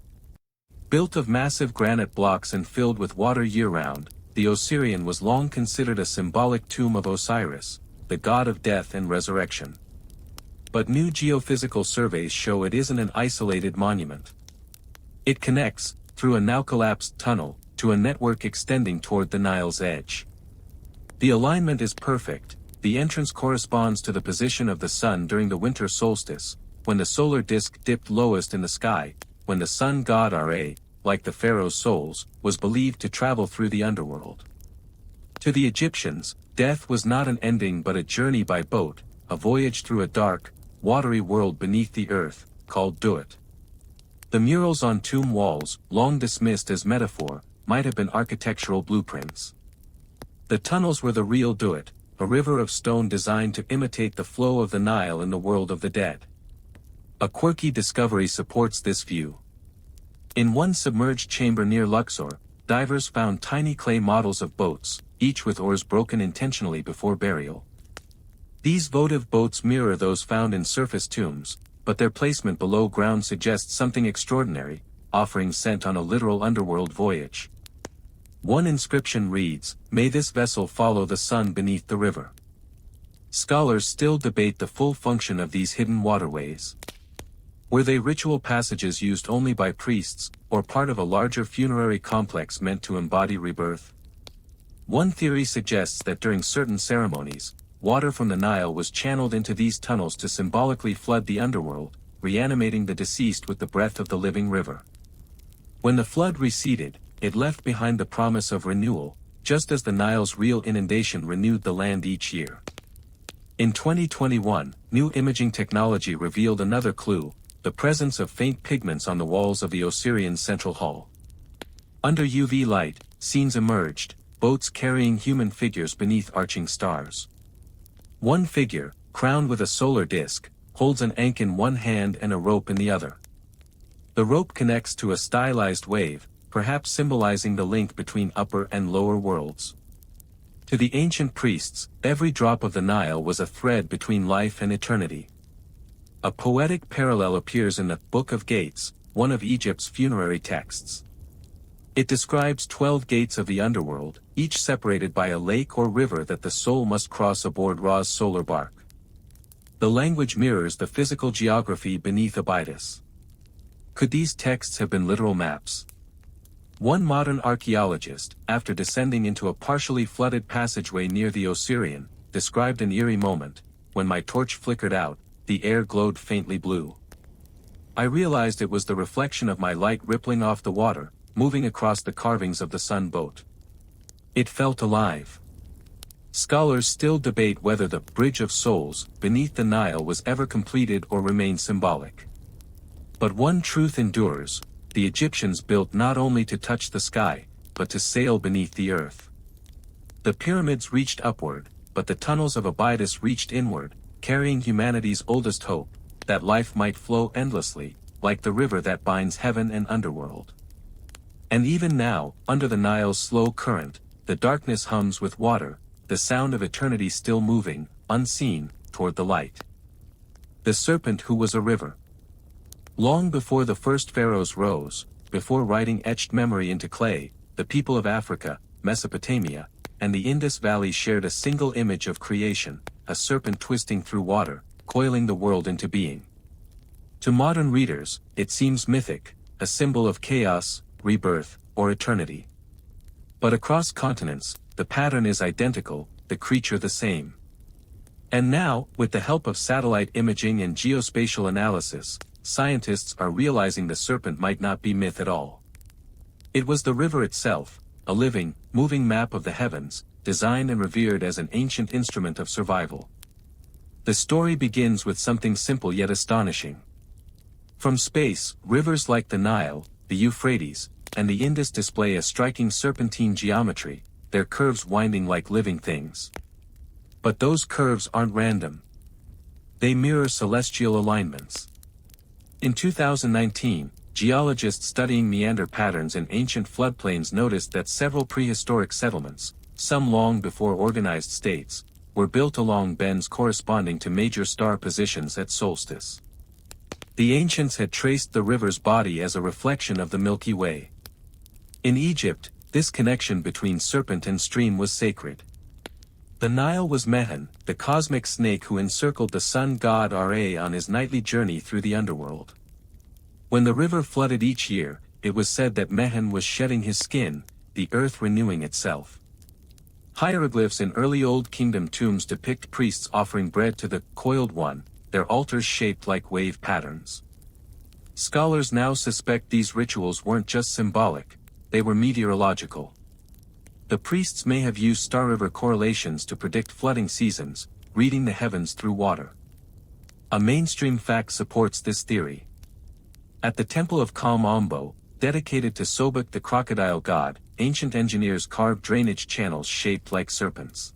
Built of massive granite blocks and filled with water year-round, the Osirian was long considered a symbolic tomb of Osiris, the god of death and resurrection. But new geophysical surveys show it isn't an isolated monument. It connects, through a now-collapsed tunnel, to a network extending toward the Nile's edge. The alignment is perfect. The entrance corresponds to the position of the sun during the winter solstice, when the solar disk dipped lowest in the sky, when the sun god Ra, like the pharaoh's souls, was believed to travel through the underworld. To the Egyptians, death was not an ending but a journey by boat, a voyage through a dark, watery world beneath the earth, called Duat. The murals on tomb walls, long dismissed as metaphor, might have been architectural blueprints. The tunnels were the real Duat, a river of stone designed to imitate the flow of the Nile in the world of the dead. A quirky discovery supports this view. In one submerged chamber near Luxor, divers found tiny clay models of boats, each with oars broken intentionally before burial. These votive boats mirror those found in surface tombs, but their placement below ground suggests something extraordinary, offering scent on a literal underworld voyage. One inscription reads, "May this vessel follow the sun beneath the river." Scholars still debate the full function of these hidden waterways. Were they ritual passages used only by priests, or part of a larger funerary complex meant to embody rebirth? One theory suggests that during certain ceremonies, water from the Nile was channeled into these tunnels to symbolically flood the underworld, reanimating the deceased with the breath of the living river. When the flood receded, it left behind the promise of renewal, just as the Nile's real inundation renewed the land each year. In 2021, new imaging technology revealed another clue: the presence of faint pigments on the walls of the Osirian Central Hall. Under UV light, scenes emerged, boats carrying human figures beneath arching stars. One figure, crowned with a solar disk, holds an ankh in one hand and a rope in the other. The rope connects to a stylized wave, perhaps symbolizing the link between upper and lower worlds. To the ancient priests, every drop of the Nile was a thread between life and eternity. A poetic parallel appears in the Book of Gates, one of Egypt's funerary texts. It describes 12 gates of the underworld, each separated by a lake or river that the soul must cross aboard Ra's solar bark. The language mirrors the physical geography beneath Abydos. Could these texts have been literal maps? One modern archaeologist, after descending into a partially flooded passageway near the Osirian, described an eerie moment: "When my torch flickered out, the air glowed faintly blue. I realized it was the reflection of my light rippling off the water, moving across the carvings of the sun boat. It felt alive." Scholars still debate whether the Bridge of Souls beneath the Nile was ever completed or remained symbolic. But one truth endures: the Egyptians built not only to touch the sky, but to sail beneath the earth. The pyramids reached upward, but the tunnels of Abydos reached inward, carrying humanity's oldest hope, that life might flow endlessly, like the river that binds heaven and underworld. And even now, under the Nile's slow current, the darkness hums with water, the sound of eternity still moving, unseen, toward the light. The serpent who was a river. Long before the first pharaohs rose, before writing etched memory into clay, the people of Africa, Mesopotamia, and the Indus Valley shared a single image of creation: a serpent twisting through water, coiling the world into being. To modern readers, it seems mythic, a symbol of chaos, rebirth, or eternity. But across continents, the pattern is identical, the creature the same. And now, with the help of satellite imaging and geospatial analysis, scientists are realizing the serpent might not be myth at all. It was the river itself, a living, moving map of the heavens, designed and revered as an ancient instrument of survival. The story begins with something simple yet astonishing. From space, rivers like the Nile, the Euphrates, and the Indus display a striking serpentine geometry, their curves winding like living things. But those curves aren't random. They mirror celestial alignments. In 2019, geologists studying meander patterns in ancient floodplains noticed that several prehistoric settlements, some long before organized states, were built along bends corresponding to major star positions at solstice. The ancients had traced the river's body as a reflection of the Milky Way. In Egypt, this connection between serpent and stream was sacred. The Nile was Mehen, the cosmic snake who encircled the sun god Ra on his nightly journey through the underworld. When the river flooded each year, it was said that Mehen was shedding his skin, the earth renewing itself. Hieroglyphs in early Old Kingdom tombs depict priests offering bread to the coiled one, their altars shaped like wave patterns. Scholars now suspect these rituals weren't just symbolic, they were meteorological. The priests may have used star-river correlations to predict flooding seasons, reading the heavens through water. A mainstream fact supports this theory. At the Temple of Kalmombo, dedicated to Sobek the crocodile god, ancient engineers carved drainage channels shaped like serpents.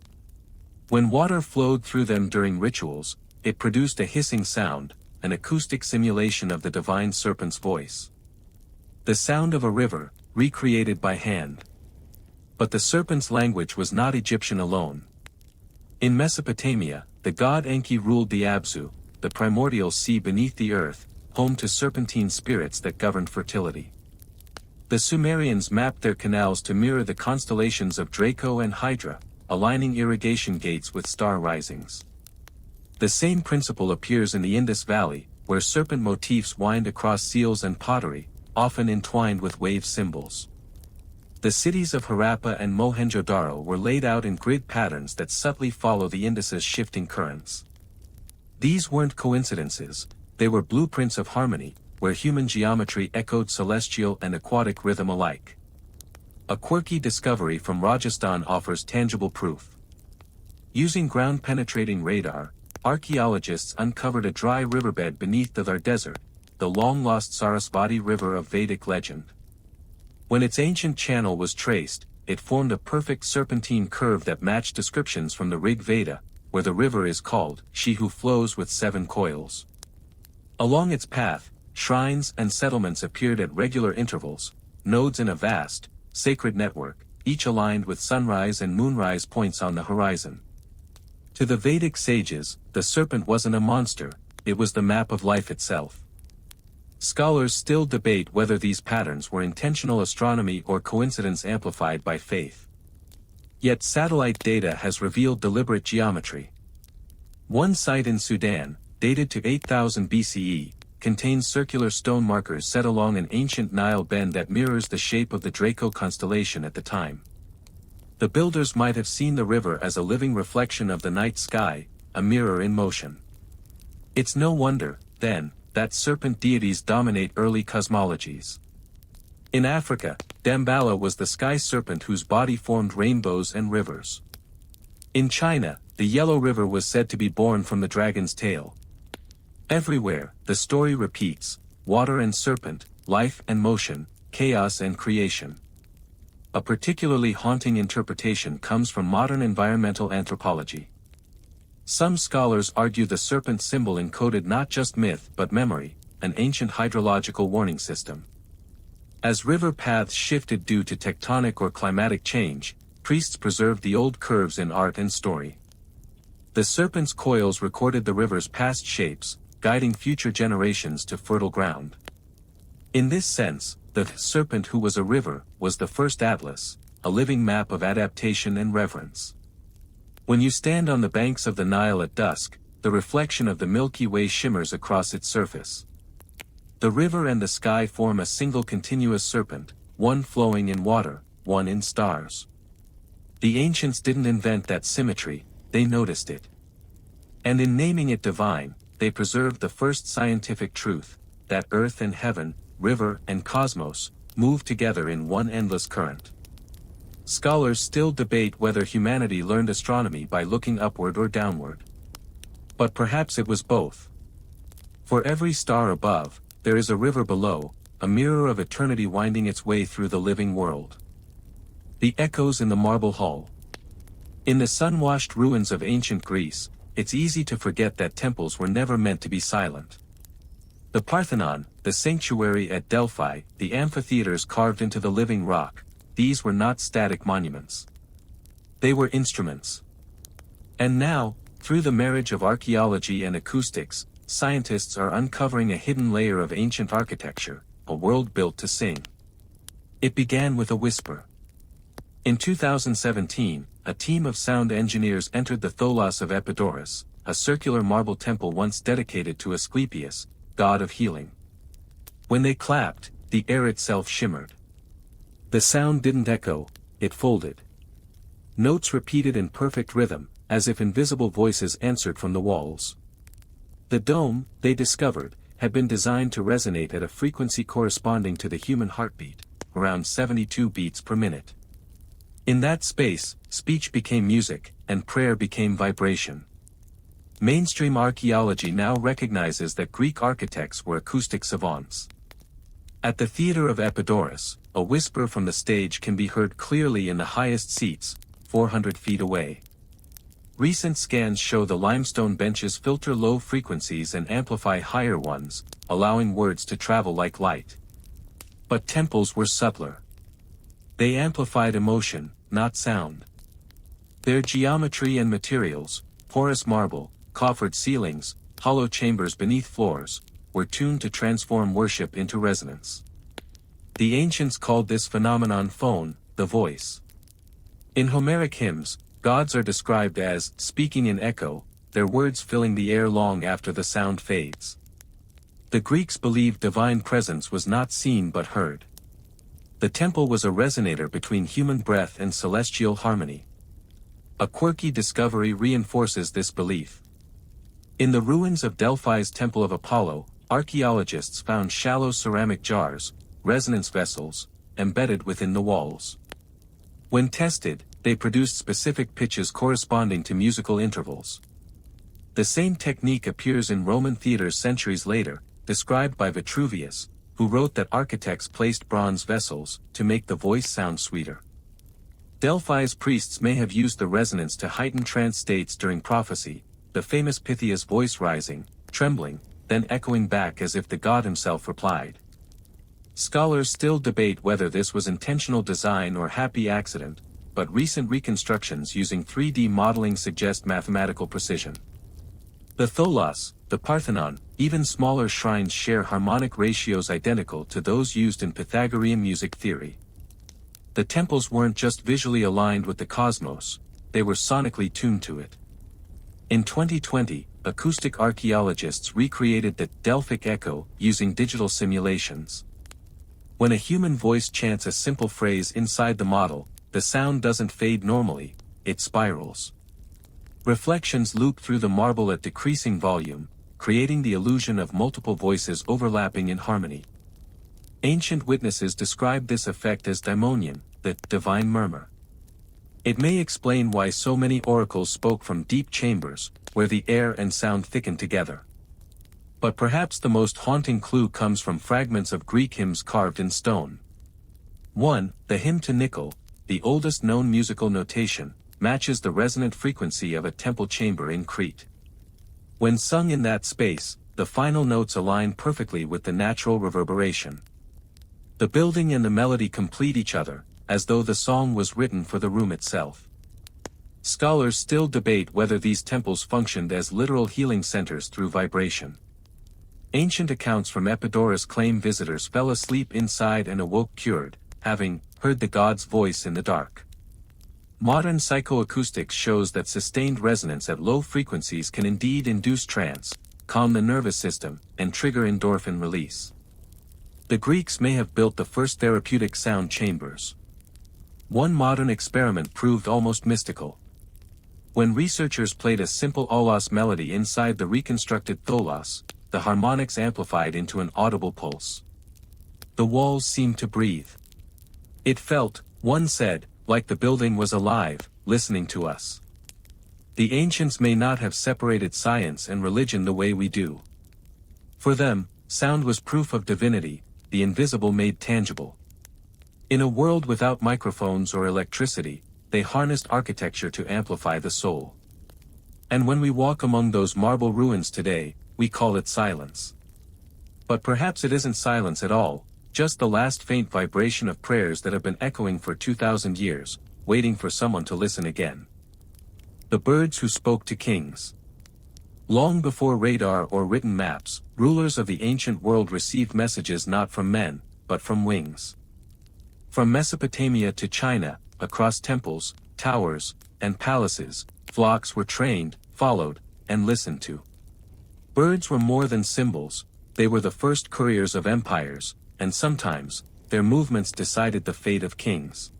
When water flowed through them during rituals, it produced a hissing sound, an acoustic simulation of the divine serpent's voice. The sound of a river, recreated by hand. But the serpent's language was not Egyptian alone. In Mesopotamia, the god Enki ruled the Abzu, the primordial sea beneath the earth, home to serpentine spirits that governed fertility. The Sumerians mapped their canals to mirror the constellations of Draco and Hydra, aligning irrigation gates with star risings. The same principle appears in the Indus Valley, where serpent motifs wind across seals and pottery, often entwined with wave symbols. The cities of Harappa and Mohenjo-Daro were laid out in grid patterns that subtly follow the Indus's shifting currents. These weren't coincidences, they were blueprints of harmony, where human geometry echoed celestial and aquatic rhythm alike. A quirky discovery from Rajasthan offers tangible proof. Using ground-penetrating radar, archaeologists uncovered a dry riverbed beneath the Thar Desert, the long-lost Sarasvati River of Vedic legend. When its ancient channel was traced, it formed a perfect serpentine curve that matched descriptions from the Rig Veda, where the river is called She who flows with 7 coils. Along its path, shrines and settlements appeared at regular intervals, nodes in a vast, sacred network, each aligned with sunrise and moonrise points on the horizon. To the Vedic sages, the serpent wasn't a monster, it was the map of life itself. Scholars still debate whether these patterns were intentional astronomy or coincidence amplified by faith. Yet satellite data has revealed deliberate geometry. One site in Sudan, dated to 8000 BCE, contains circular stone markers set along an ancient Nile bend that mirrors the shape of the Draco constellation at the time. The builders might have seen the river as a living reflection of the night sky, a mirror in motion. It's no wonder, then, that serpent deities dominate early cosmologies. In Africa, Damballa was the sky serpent whose body formed rainbows and rivers. In China, the Yellow River was said to be born from the dragon's tail. Everywhere, the story repeats: water and serpent, life and motion, chaos and creation. A particularly haunting interpretation comes from modern environmental anthropology. Some scholars argue the serpent symbol encoded not just myth but memory, an ancient hydrological warning system. As river paths shifted due to tectonic or climatic change, priests preserved the old curves in art and story. The serpent's coils recorded the river's past shapes, guiding future generations to fertile ground. In this sense, the serpent who was a river was the first atlas, a living map of adaptation and reverence. When you stand on the banks of the Nile at dusk, the reflection of the Milky Way shimmers across its surface. The river and the sky form a single continuous serpent, one flowing in water, one in stars. The ancients didn't invent that symmetry, they noticed it. And in naming it divine, they preserved the first scientific truth, that earth and heaven, river and cosmos, move together in one endless current. Scholars still debate whether humanity learned astronomy by looking upward or downward. But perhaps it was both. For every star above, there is a river below, a mirror of eternity winding its way through the living world. The echoes in the marble hall. In the sun-washed ruins of ancient Greece, it's easy to forget that temples were never meant to be silent. The Parthenon, the sanctuary at Delphi, the amphitheaters carved into the living rock, these were not static monuments. They were instruments. And now, through the marriage of archaeology and acoustics, scientists are uncovering a hidden layer of ancient architecture, a world built to sing. It began with a whisper. In 2017, a team of sound engineers entered the Tholos of Epidaurus, a circular marble temple once dedicated to Asclepius, god of healing. When they clapped, the air itself shimmered. The sound didn't echo, it folded. Notes repeated in perfect rhythm, as if invisible voices answered from the walls. The dome, they discovered, had been designed to resonate at a frequency corresponding to the human heartbeat, around 72 beats per minute. In that space, speech became music, and prayer became vibration. Mainstream archaeology now recognizes that Greek architects were acoustic savants. At the theater of Epidaurus, a whisper from the stage can be heard clearly in the highest seats, 400 feet away. Recent scans show the limestone benches filter low frequencies and amplify higher ones, allowing words to travel like light. But temples were subtler. They amplified emotion, not sound. Their geometry and materials, porous marble, coffered ceilings, hollow chambers beneath floors, were tuned to transform worship into resonance. The ancients called this phenomenon phone, the voice. In Homeric hymns, gods are described as speaking in echo, their words filling the air long after the sound fades. The Greeks believed divine presence was not seen but heard. The temple was a resonator between human breath and celestial harmony. A quirky discovery reinforces this belief. In the ruins of Delphi's Temple of Apollo, archaeologists found shallow ceramic jars, resonance vessels, embedded within the walls. When tested, they produced specific pitches corresponding to musical intervals. The same technique appears in Roman theaters centuries later, described by Vitruvius, who wrote that architects placed bronze vessels to make the voice sound sweeter. Delphi's priests may have used the resonance to heighten trance states during prophecy, the famous Pythia's voice rising, trembling, then echoing back as if the god himself replied. Scholars still debate whether this was intentional design or happy accident, but recent reconstructions using 3D modeling suggest mathematical precision. The Tholos, the Parthenon, even smaller shrines share harmonic ratios identical to those used in Pythagorean music theory. The temples weren't just visually aligned with the cosmos, they were sonically tuned to it. In 2020, acoustic archaeologists recreated the Delphic echo using digital simulations. When a human voice chants a simple phrase inside the model, the sound doesn't fade normally, it spirals. Reflections loop through the marble at decreasing volume, creating the illusion of multiple voices overlapping in harmony. Ancient witnesses describe this effect as daimonion, the divine murmur. It may explain why so many oracles spoke from deep chambers, where the air and sound thickened together. But perhaps the most haunting clue comes from fragments of Greek hymns carved in stone. 1. The hymn to Nickel, the oldest known musical notation, matches the resonant frequency of a temple chamber in Crete. When sung in that space, the final notes align perfectly with the natural reverberation. The building and the melody complete each other, as though the song was written for the room itself. Scholars still debate whether these temples functioned as literal healing centers through vibration. Ancient accounts from Epidaurus claim visitors fell asleep inside and awoke cured, having heard the god's voice in the dark. Modern psychoacoustics shows that sustained resonance at low frequencies can indeed induce trance, calm the nervous system, and trigger endorphin release. The Greeks may have built the first therapeutic sound chambers. One modern experiment proved almost mystical. When researchers played a simple aulos melody inside the reconstructed tholos, the harmonics amplified into an audible pulse. The walls seemed to breathe. It felt, one said, like the building was alive, listening to us. The ancients may not have separated science and religion the way we do. For them, sound was proof of divinity, the invisible made tangible. In a world without microphones or electricity, they harnessed architecture to amplify the soul. And when we walk among those marble ruins today, we call it silence. But perhaps it isn't silence at all, just the last faint vibration of prayers that have been echoing for 2,000 years, waiting for someone to listen again. The birds who spoke to kings. Long before radar or written maps, rulers of the ancient world received messages not from men, but from wings. From Mesopotamia to China, across temples, towers, and palaces, flocks were trained, followed, and listened to. Birds were more than symbols, they were the first couriers of empires, and sometimes, their movements decided the fate of kings.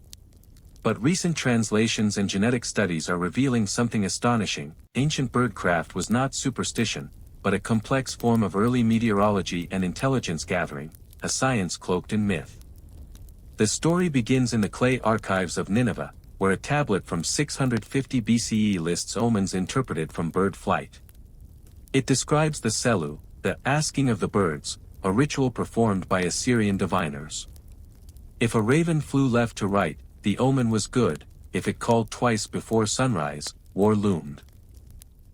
But recent translations and genetic studies are revealing something astonishing. Ancient birdcraft was not superstition, but a complex form of early meteorology and intelligence gathering, a science cloaked in myth. The story begins in the clay archives of Nineveh, where a tablet from 650 BCE lists omens interpreted from bird flight. It describes the Selu, the asking of the birds, a ritual performed by Assyrian diviners. If a raven flew left to right, the omen was good; if it called twice before sunrise, war loomed.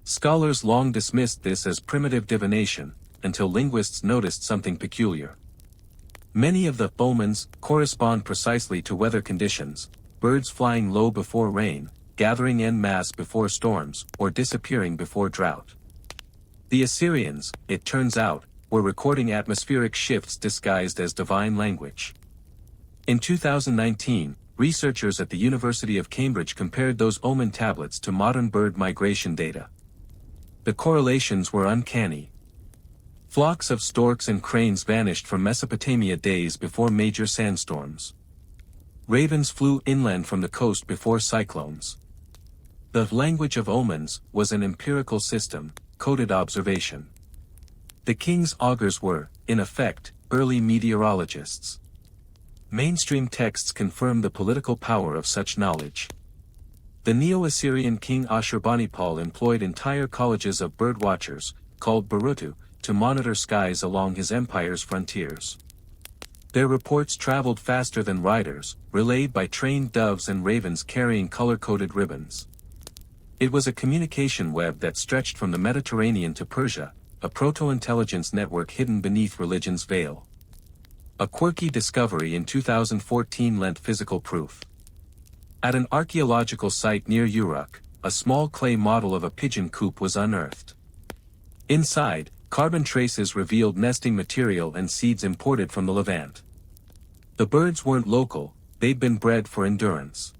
Scholars long dismissed this as primitive divination, until linguists noticed something peculiar. Many of the omens correspond precisely to weather conditions: birds flying low before rain, gathering en masse before storms, or disappearing before drought. The Assyrians, it turns out, were recording atmospheric shifts disguised as divine language. In 2019, researchers at the University of Cambridge compared those omen tablets to modern bird migration data. The correlations were uncanny. Flocks of storks and cranes vanished from Mesopotamia days before major sandstorms. Ravens flew inland from the coast before cyclones. The language of omens was an empirical system, coded observation. The king's augurs were, in effect, early meteorologists. Mainstream texts confirm the political power of such knowledge. The Neo-Assyrian king Ashurbanipal employed entire colleges of birdwatchers, called Barutu, to monitor skies along his empire's frontiers. Their reports traveled faster than riders, relayed by trained doves and ravens carrying color-coded ribbons. It was a communication web that stretched from the Mediterranean to Persia, a proto-intelligence network hidden beneath religion's veil. A quirky discovery in 2014 lent physical proof. At an archaeological site near Uruk, a small clay model of a pigeon coop was unearthed. Inside, carbon traces revealed nesting material and seeds imported from the Levant. The birds weren't local, they'd been bred for endurance.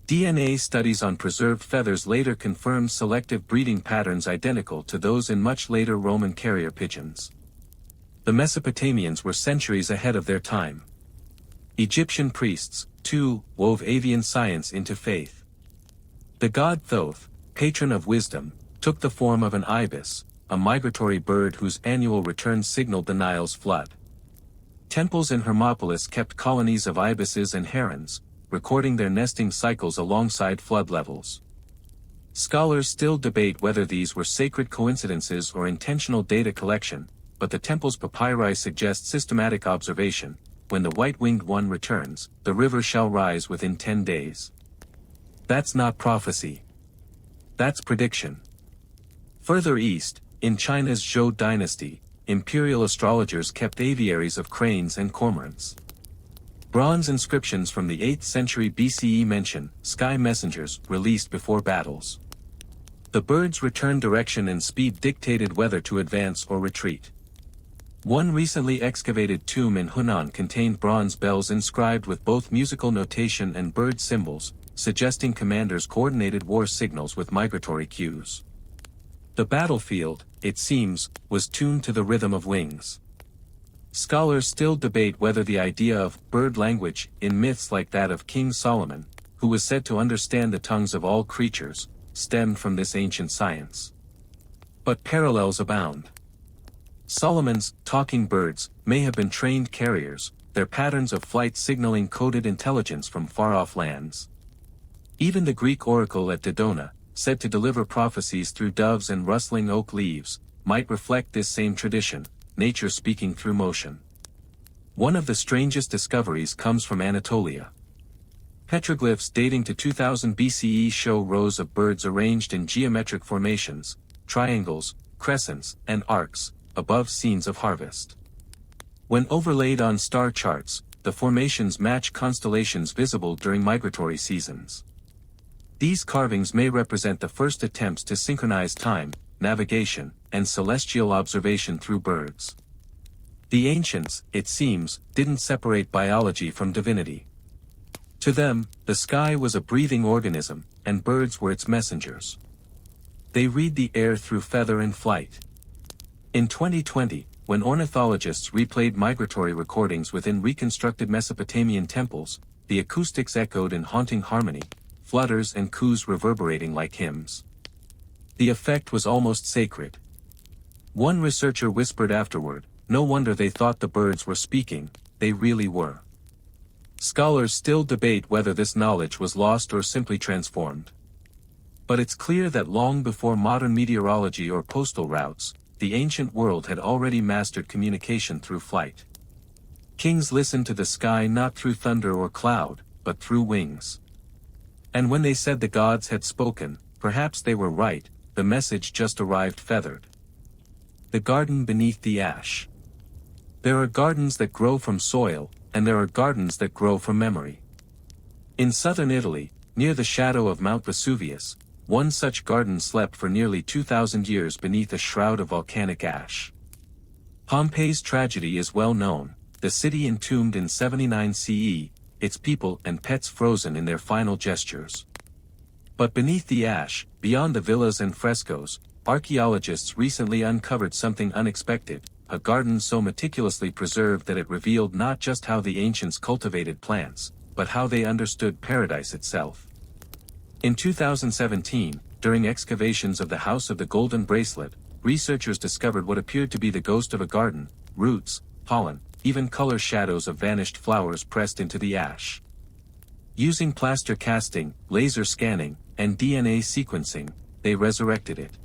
DNA studies on preserved feathers later confirmed selective breeding patterns identical to those in much later Roman carrier pigeons. The Mesopotamians were centuries ahead of their time. Egyptian priests, too, wove avian science into faith. The god Thoth, patron of wisdom, took the form of an ibis, a migratory bird whose annual return signaled the Nile's flood. Temples in Hermopolis kept colonies of ibises and herons, recording their nesting cycles alongside flood levels. Scholars still debate whether these were sacred coincidences or intentional data collection, but the temple's papyri suggest systematic observation. When the white-winged one returns, the river shall rise within 10 days. That's not prophecy. That's prediction. Further east, in China's Zhou dynasty, imperial astrologers kept aviaries of cranes and cormorants. Bronze inscriptions from the 8th century BCE mention sky messengers released before battles. The birds' return direction and speed dictated whether to advance or retreat. One recently excavated tomb in Hunan contained bronze bells inscribed with both musical notation and bird symbols, suggesting commanders coordinated war signals with migratory cues. The battlefield, it seems, was tuned to the rhythm of wings. Scholars still debate whether the idea of bird language in myths like that of King Solomon, who was said to understand the tongues of all creatures, stemmed from this ancient science. But parallels abound. Solomon's talking birds may have been trained carriers, their patterns of flight signaling coded intelligence from far-off lands. Even the Greek oracle at Dodona, said to deliver prophecies through doves and rustling oak leaves, might reflect this same tradition, nature speaking through motion. One of the strangest discoveries comes from Anatolia. Petroglyphs dating to 2000 BCE show rows of birds arranged in geometric formations, triangles, crescents, and arcs, above scenes of harvest. When overlaid on star charts, the formations match constellations visible during migratory seasons. These carvings may represent the first attempts to synchronize time, navigation, and celestial observation through birds. The ancients, it seems, didn't separate biology from divinity. To them, the sky was a breathing organism, and birds were its messengers. They read the air through feather and flight. In 2020, when ornithologists replayed migratory recordings within reconstructed Mesopotamian temples, the acoustics echoed in haunting harmony, flutters and coos reverberating like hymns. The effect was almost sacred. One researcher whispered afterward, "No wonder they thought the birds were speaking, they really were." Scholars still debate whether this knowledge was lost or simply transformed. But it's clear that long before modern meteorology or postal routes, the ancient world had already mastered communication through flight. Kings listened to the sky not through thunder or cloud, but through wings. And when they said the gods had spoken, perhaps they were right, the message just arrived feathered. The garden beneath the ash. There are gardens that grow from soil, and there are gardens that grow from memory. In southern Italy, near the shadow of Mount Vesuvius, one such garden slept for nearly 2,000 years beneath a shroud of volcanic ash. Pompeii's tragedy is well known, the city entombed in 79 CE, its people and pets frozen in their final gestures. But beneath the ash, beyond the villas and frescoes, archaeologists recently uncovered something unexpected, a garden so meticulously preserved that it revealed not just how the ancients cultivated plants, but how they understood paradise itself. In 2017, during excavations of the House of the Golden Bracelet, researchers discovered what appeared to be the ghost of a garden, roots, pollen, even color shadows of vanished flowers pressed into the ash. Using plaster casting, laser scanning, and DNA sequencing, they resurrected it.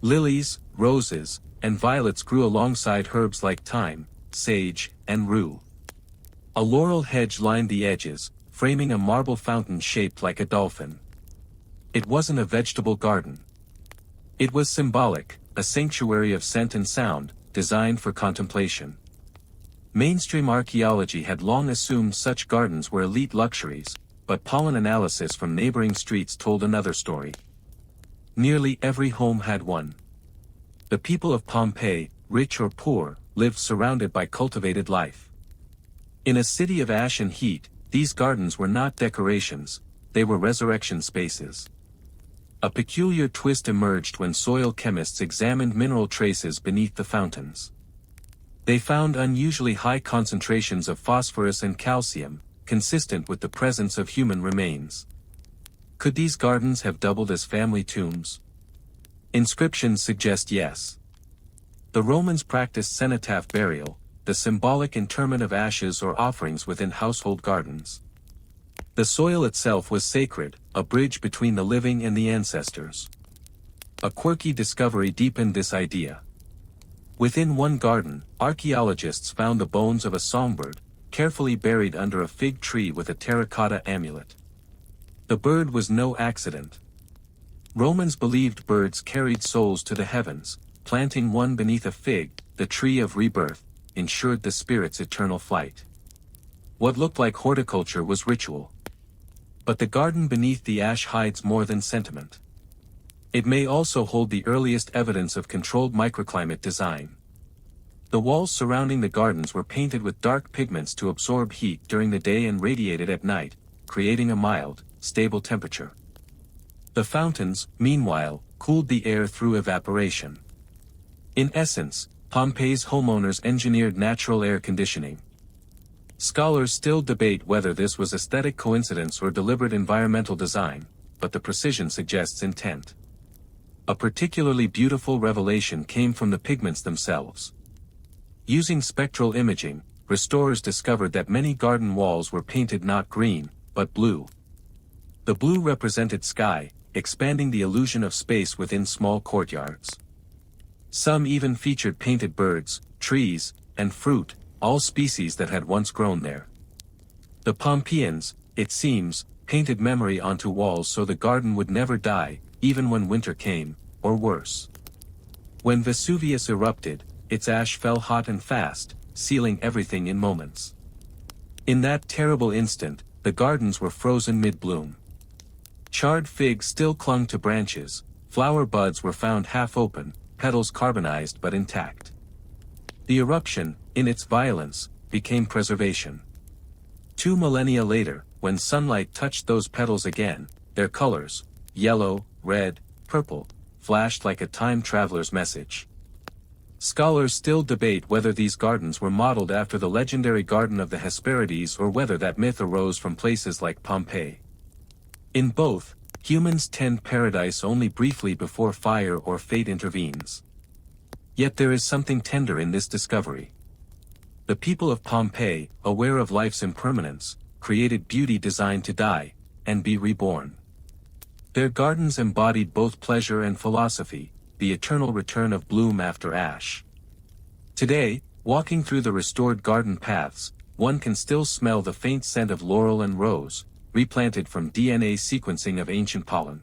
Lilies, roses, and violets grew alongside herbs like thyme, sage, and rue. A laurel hedge lined the edges, framing a marble fountain shaped like a dolphin. It wasn't a vegetable garden. It was symbolic, a sanctuary of scent and sound, designed for contemplation. Mainstream archaeology had long assumed such gardens were elite luxuries, but pollen analysis from neighboring streets told another story. Nearly every home had one. The people of Pompeii, rich or poor, lived surrounded by cultivated life. In a city of ash and heat, these gardens were not decorations, they were resurrection spaces. A peculiar twist emerged when soil chemists examined mineral traces beneath the fountains. They found unusually high concentrations of phosphorus and calcium, consistent with the presence of human remains. Could these gardens have doubled as family tombs? Inscriptions suggest yes. The Romans practiced cenotaph burial, the symbolic interment of ashes or offerings within household gardens. The soil itself was sacred, a bridge between the living and the ancestors. A quirky discovery deepened this idea. Within one garden, archaeologists found the bones of a songbird, carefully buried under a fig tree with a terracotta amulet. The bird was no accident. Romans believed birds carried souls to the heavens, planting one beneath a fig, the tree of rebirth, ensured the spirit's eternal flight. What looked like horticulture was ritual. But the garden beneath the ash hides more than sentiment. It may also hold the earliest evidence of controlled microclimate design. The walls surrounding the gardens were painted with dark pigments to absorb heat during the day and radiate it at night, creating a mild, stable temperature. The fountains, meanwhile, cooled the air through evaporation. In essence, Pompeii's homeowners engineered natural air conditioning. Scholars still debate whether this was aesthetic coincidence or deliberate environmental design, but the precision suggests intent. A particularly beautiful revelation came from the pigments themselves. Using spectral imaging, restorers discovered that many garden walls were painted not green, but blue. The blue represented sky, expanding the illusion of space within small courtyards. Some even featured painted birds, trees, and fruit, all species that had once grown there. The Pompeians, it seems, painted memory onto walls so the garden would never die, even when winter came, or worse. When Vesuvius erupted, its ash fell hot and fast, sealing everything in moments. In that terrible instant, the gardens were frozen mid-bloom. Charred figs still clung to branches, flower buds were found half open, petals carbonized but intact. The eruption, in its violence, became preservation. 2 millennia later, when sunlight touched those petals again, their colors, yellow, red, purple, flashed like a time traveler's message. Scholars still debate whether these gardens were modeled after the legendary Garden of the Hesperides or whether that myth arose from places like Pompeii. In both, humans tend paradise only briefly before fire or fate intervenes. Yet there is something tender in this discovery. The people of Pompeii, aware of life's impermanence, created beauty designed to die, and be reborn. Their gardens embodied both pleasure and philosophy, the eternal return of bloom after ash. Today, walking through the restored garden paths, one can still smell the faint scent of laurel and rose, replanted from DNA sequencing of ancient pollen.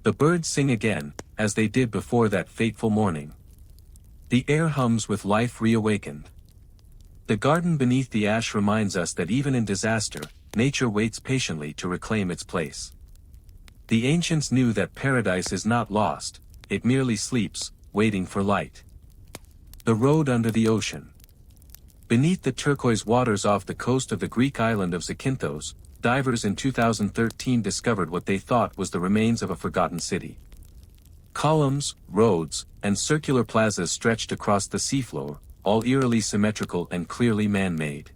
The birds sing again, as they did before that fateful morning. The air hums with life reawakened. The garden beneath the ash reminds us that even in disaster, nature waits patiently to reclaim its place. The ancients knew that paradise is not lost, it merely sleeps, waiting for light. The road under the ocean. Beneath the turquoise waters off the coast of the Greek island of Zakynthos, divers in 2013 discovered what they thought was the remains of a forgotten city. Columns, roads, and circular plazas stretched across the seafloor, all eerily symmetrical and clearly man-made.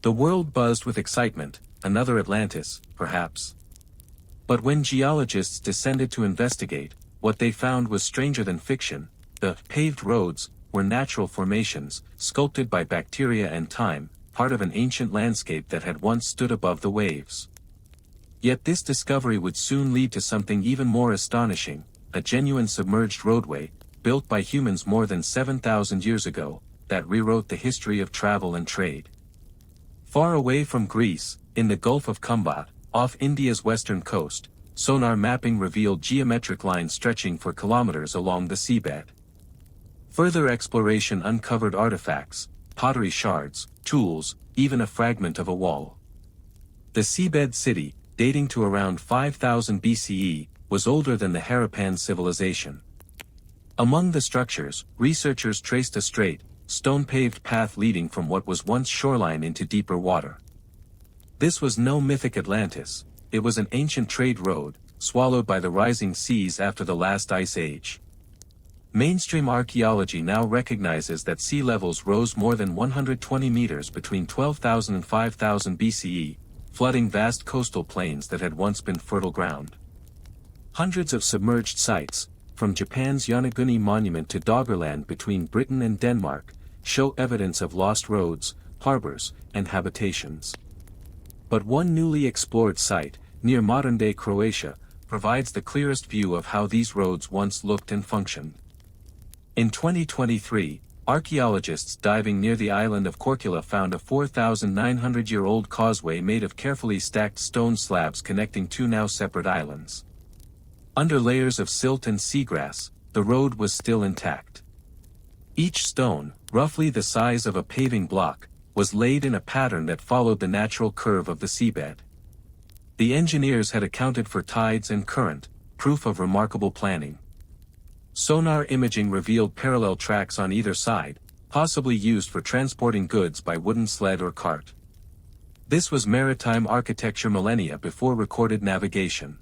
The world buzzed with excitement, another Atlantis, perhaps. But when geologists descended to investigate, what they found was stranger than fiction. The paved roads were natural formations, sculpted by bacteria and time, part of an ancient landscape that had once stood above the waves. Yet this discovery would soon lead to something even more astonishing, a genuine submerged roadway, built by humans more than 7,000 years ago, that rewrote the history of travel and trade. Far away from Greece, in the Gulf of Kumbat, off India's western coast, sonar mapping revealed geometric lines stretching for kilometers along the seabed. Further exploration uncovered artifacts, pottery shards, tools, even a fragment of a wall. The seabed city, dating to around 5000 BCE, was older than the Harappan civilization. Among the structures, researchers traced a straight, stone-paved path leading from what was once shoreline into deeper water. This was no mythic Atlantis, it was an ancient trade road, swallowed by the rising seas after the last ice age. Mainstream archaeology now recognizes that sea levels rose more than 120 meters between 12,000 and 5,000 BCE, flooding vast coastal plains that had once been fertile ground. Hundreds of submerged sites, from Japan's Yonaguni Monument to Doggerland between Britain and Denmark, show evidence of lost roads, harbors, and habitations. But one newly explored site, near modern-day Croatia, provides the clearest view of how these roads once looked and functioned. In 2023, archaeologists diving near the island of Korčula found a 4,900-year-old causeway made of carefully stacked stone slabs connecting two now separate islands. Under layers of silt and seagrass, the road was still intact. Each stone, roughly the size of a paving block, was laid in a pattern that followed the natural curve of the seabed. The engineers had accounted for tides and current, proof of remarkable planning. Sonar imaging revealed parallel tracks on either side, possibly used for transporting goods by wooden sled or cart. This was maritime architecture millennia before recorded navigation.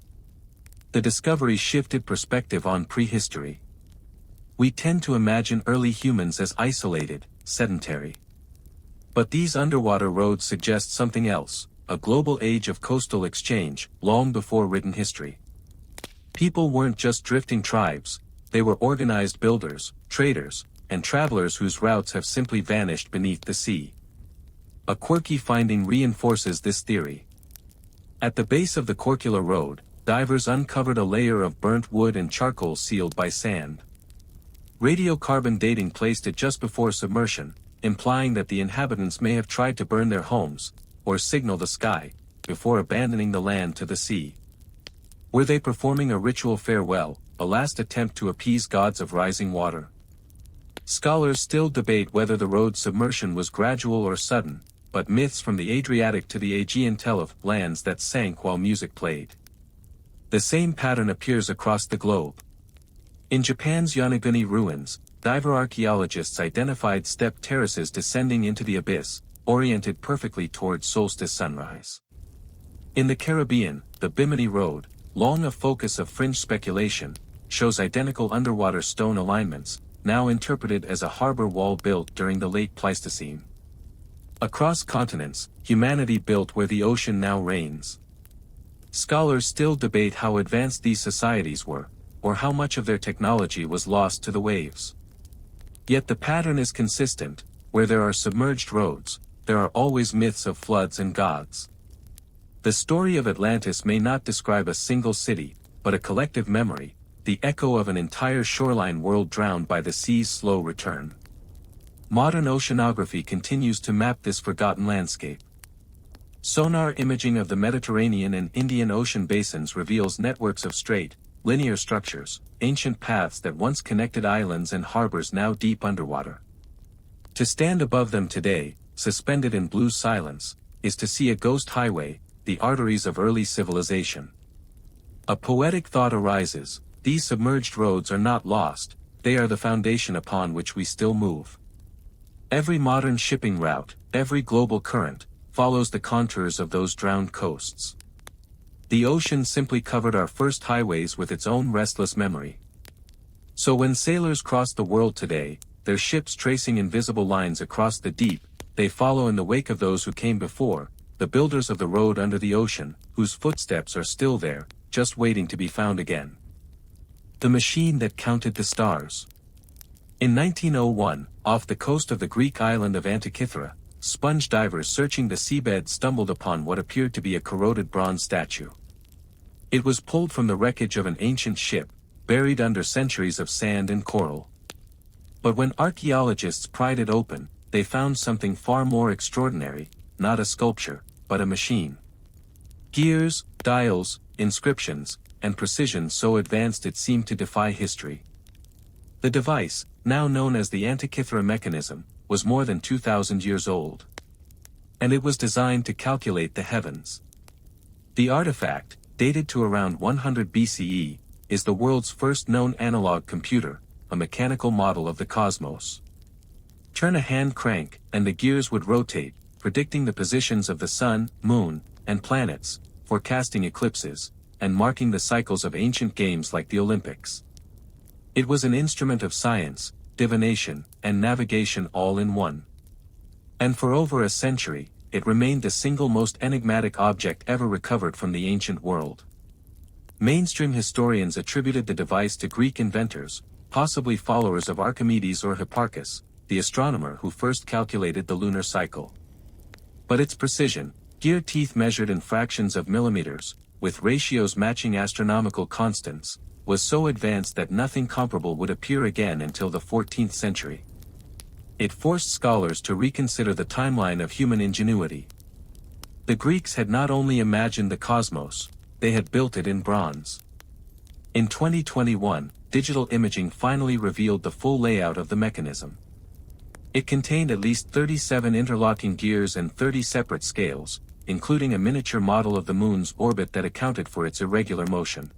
The discovery shifted perspective on prehistory. We tend to imagine early humans as isolated, sedentary. But these underwater roads suggest something else, a global age of coastal exchange, long before written history. People weren't just drifting tribes, they were organized builders, traders, and travelers whose routes have simply vanished beneath the sea. A quirky finding reinforces this theory. At the base of the Korčula Road, divers uncovered a layer of burnt wood and charcoal sealed by sand. Radiocarbon dating placed it just before submersion, implying that the inhabitants may have tried to burn their homes, or signal the sky, before abandoning the land to the sea. Were they performing a ritual farewell, a last attempt to appease gods of rising water? Scholars still debate whether the road's submersion was gradual or sudden, but myths from the Adriatic to the Aegean tell of lands that sank while music played. The same pattern appears across the globe. In Japan's Yonaguni ruins, diver archaeologists identified stepped terraces descending into the abyss, oriented perfectly towards solstice sunrise. In the Caribbean, the Bimini Road, long a focus of fringe speculation, shows identical underwater stone alignments, now interpreted as a harbor wall built during the late Pleistocene. Across continents, humanity built where the ocean now reigns. Scholars still debate how advanced these societies were, or how much of their technology was lost to the waves. Yet the pattern is consistent: where there are submerged roads, there are always myths of floods and gods. The story of Atlantis may not describe a single city, but a collective memory, the echo of an entire shoreline world drowned by the sea's slow return. Modern oceanography continues to map this forgotten landscape. Sonar imaging of the Mediterranean and Indian Ocean basins reveals networks of straight, linear structures, ancient paths that once connected islands and harbors now deep underwater. To stand above them today, suspended in blue silence, is to see a ghost highway, the arteries of early civilization. A poetic thought arises: these submerged roads are not lost, they are the foundation upon which we still move. Every modern shipping route, every global current, follows the contours of those drowned coasts. The ocean simply covered our first highways with its own restless memory. So when sailors cross the world today, their ships tracing invisible lines across the deep, they follow in the wake of those who came before, the builders of the road under the ocean, whose footsteps are still there, just waiting to be found again. The machine that counted the stars. In 1901, off the coast of the Greek island of Antikythera, sponge divers searching the seabed stumbled upon what appeared to be a corroded bronze statue. It was pulled from the wreckage of an ancient ship, buried under centuries of sand and coral. But when archaeologists pried it open, they found something far more extraordinary: not a sculpture, but a machine. Gears, dials, inscriptions, and precision so advanced it seemed to defy history. The device, now known as the Antikythera mechanism, was more than 2,000 years old. And it was designed to calculate the heavens. The artifact, dated to around 100 BCE, is the world's first known analog computer, a mechanical model of the cosmos. Turn a hand crank, and the gears would rotate, predicting the positions of the sun, moon, and planets, forecasting eclipses, and marking the cycles of ancient games like the Olympics. It was an instrument of science, divination, and navigation all in one. And for over a century, it remained the single most enigmatic object ever recovered from the ancient world. Mainstream historians attributed the device to Greek inventors, possibly followers of Archimedes or Hipparchus, the astronomer who first calculated the lunar cycle. But its precision, gear teeth measured in fractions of millimeters, with ratios matching astronomical constants, was so advanced that nothing comparable would appear again until the 14th century. It forced scholars to reconsider the timeline of human ingenuity. The Greeks had not only imagined the cosmos, they had built it in bronze. In 2021, digital imaging finally revealed the full layout of the mechanism. It contained at least 37 interlocking gears and 30 separate scales, including a miniature model of the moon's orbit that accounted for its irregular motion.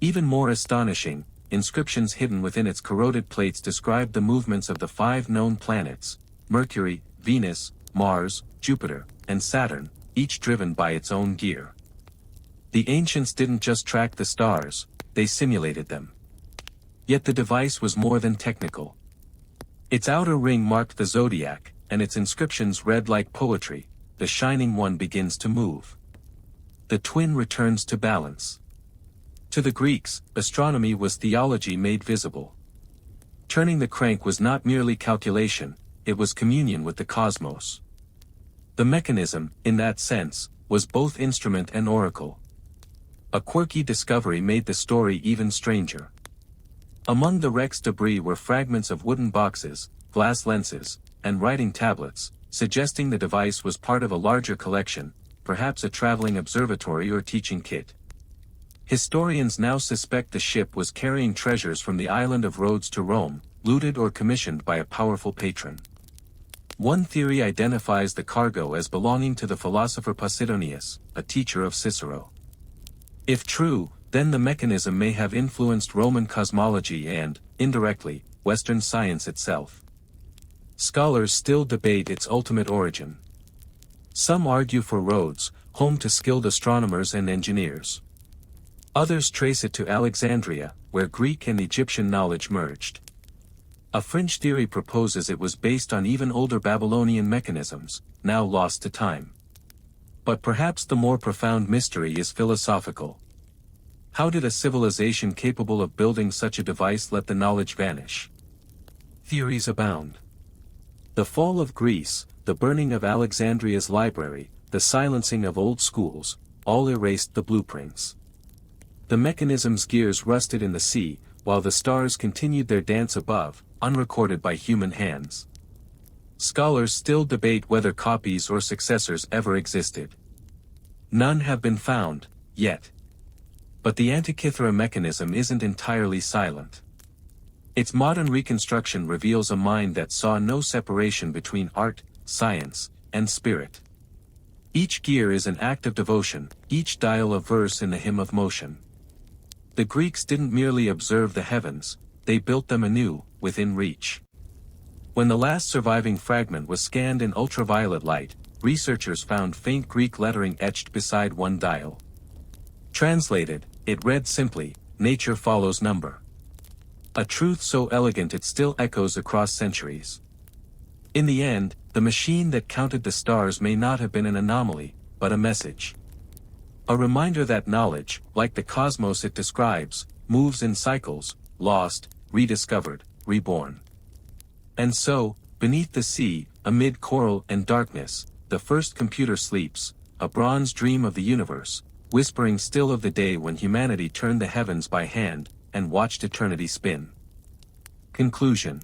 Even more astonishing, inscriptions hidden within its corroded plates described the movements of the 5 known planets: Mercury, Venus, Mars, Jupiter, and Saturn, each driven by its own gear. The ancients didn't just track the stars, they simulated them. Yet the device was more than technical. Its outer ring marked the zodiac, and its inscriptions read like poetry: the shining one begins to move. The twin returns to balance. To the Greeks, astronomy was theology made visible. Turning the crank was not merely calculation, it was communion with the cosmos. The mechanism, in that sense, was both instrument and oracle. A quirky discovery made the story even stranger. Among the wreck's debris were fragments of wooden boxes, glass lenses, and writing tablets, suggesting the device was part of a larger collection, perhaps a traveling observatory or teaching kit. Historians now suspect the ship was carrying treasures from the island of Rhodes to Rome, looted or commissioned by a powerful patron. One theory identifies the cargo as belonging to the philosopher Posidonius, a teacher of Cicero. If true, then the mechanism may have influenced Roman cosmology and, indirectly, Western science itself. Scholars still debate its ultimate origin. Some argue for Rhodes, home to skilled astronomers and engineers. Others trace it to Alexandria, where Greek and Egyptian knowledge merged. A fringe theory proposes it was based on even older Babylonian mechanisms, now lost to time. But perhaps the more profound mystery is philosophical. How did a civilization capable of building such a device let the knowledge vanish? Theories abound. The fall of Greece, the burning of Alexandria's library, the silencing of old schools, all erased the blueprints. The mechanism's gears rusted in the sea, while the stars continued their dance above, unrecorded by human hands. Scholars still debate whether copies or successors ever existed. None have been found, yet. But the Antikythera mechanism isn't entirely silent. Its modern reconstruction reveals a mind that saw no separation between art, science, and spirit. Each gear is an act of devotion, each dial a verse in the hymn of motion. The Greeks didn't merely observe the heavens, they built them anew, within reach. When the last surviving fragment was scanned in ultraviolet light, researchers found faint Greek lettering etched beside one dial. Translated, it read simply, "Nature follows number." A truth so elegant it still echoes across centuries. In the end, the machine that counted the stars may not have been an anomaly, but a message. A reminder that knowledge, like the cosmos it describes, moves in cycles, lost, rediscovered, reborn. And so, beneath the sea, amid coral and darkness, the first computer sleeps, a bronze dream of the universe, whispering still of the day when humanity turned the heavens by hand, and watched eternity spin. Conclusion.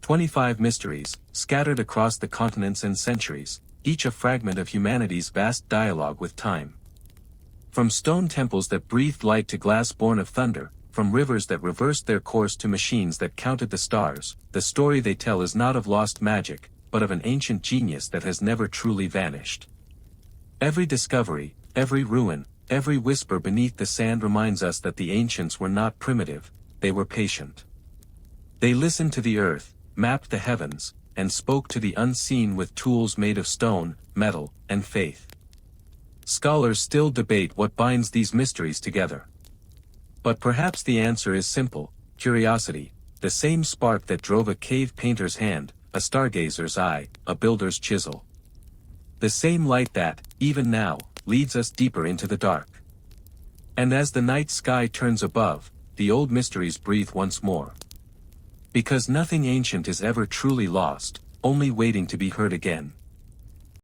25 mysteries, scattered across the continents and centuries, each a fragment of humanity's vast dialogue with time. From stone temples that breathed light to glass born of thunder, from rivers that reversed their course to machines that counted the stars, the story they tell is not of lost magic, but of an ancient genius that has never truly vanished. Every discovery, every ruin, every whisper beneath the sand reminds us that the ancients were not primitive, they were patient. They listened to the earth, mapped the heavens, and spoke to the unseen with tools made of stone, metal, and faith. Scholars still debate what binds these mysteries together. But perhaps the answer is simple: curiosity, the same spark that drove a cave painter's hand, a stargazer's eye, a builder's chisel. The same light that, even now, leads us deeper into the dark. And as the night sky turns above, the old mysteries breathe once more. Because nothing ancient is ever truly lost, only waiting to be heard again.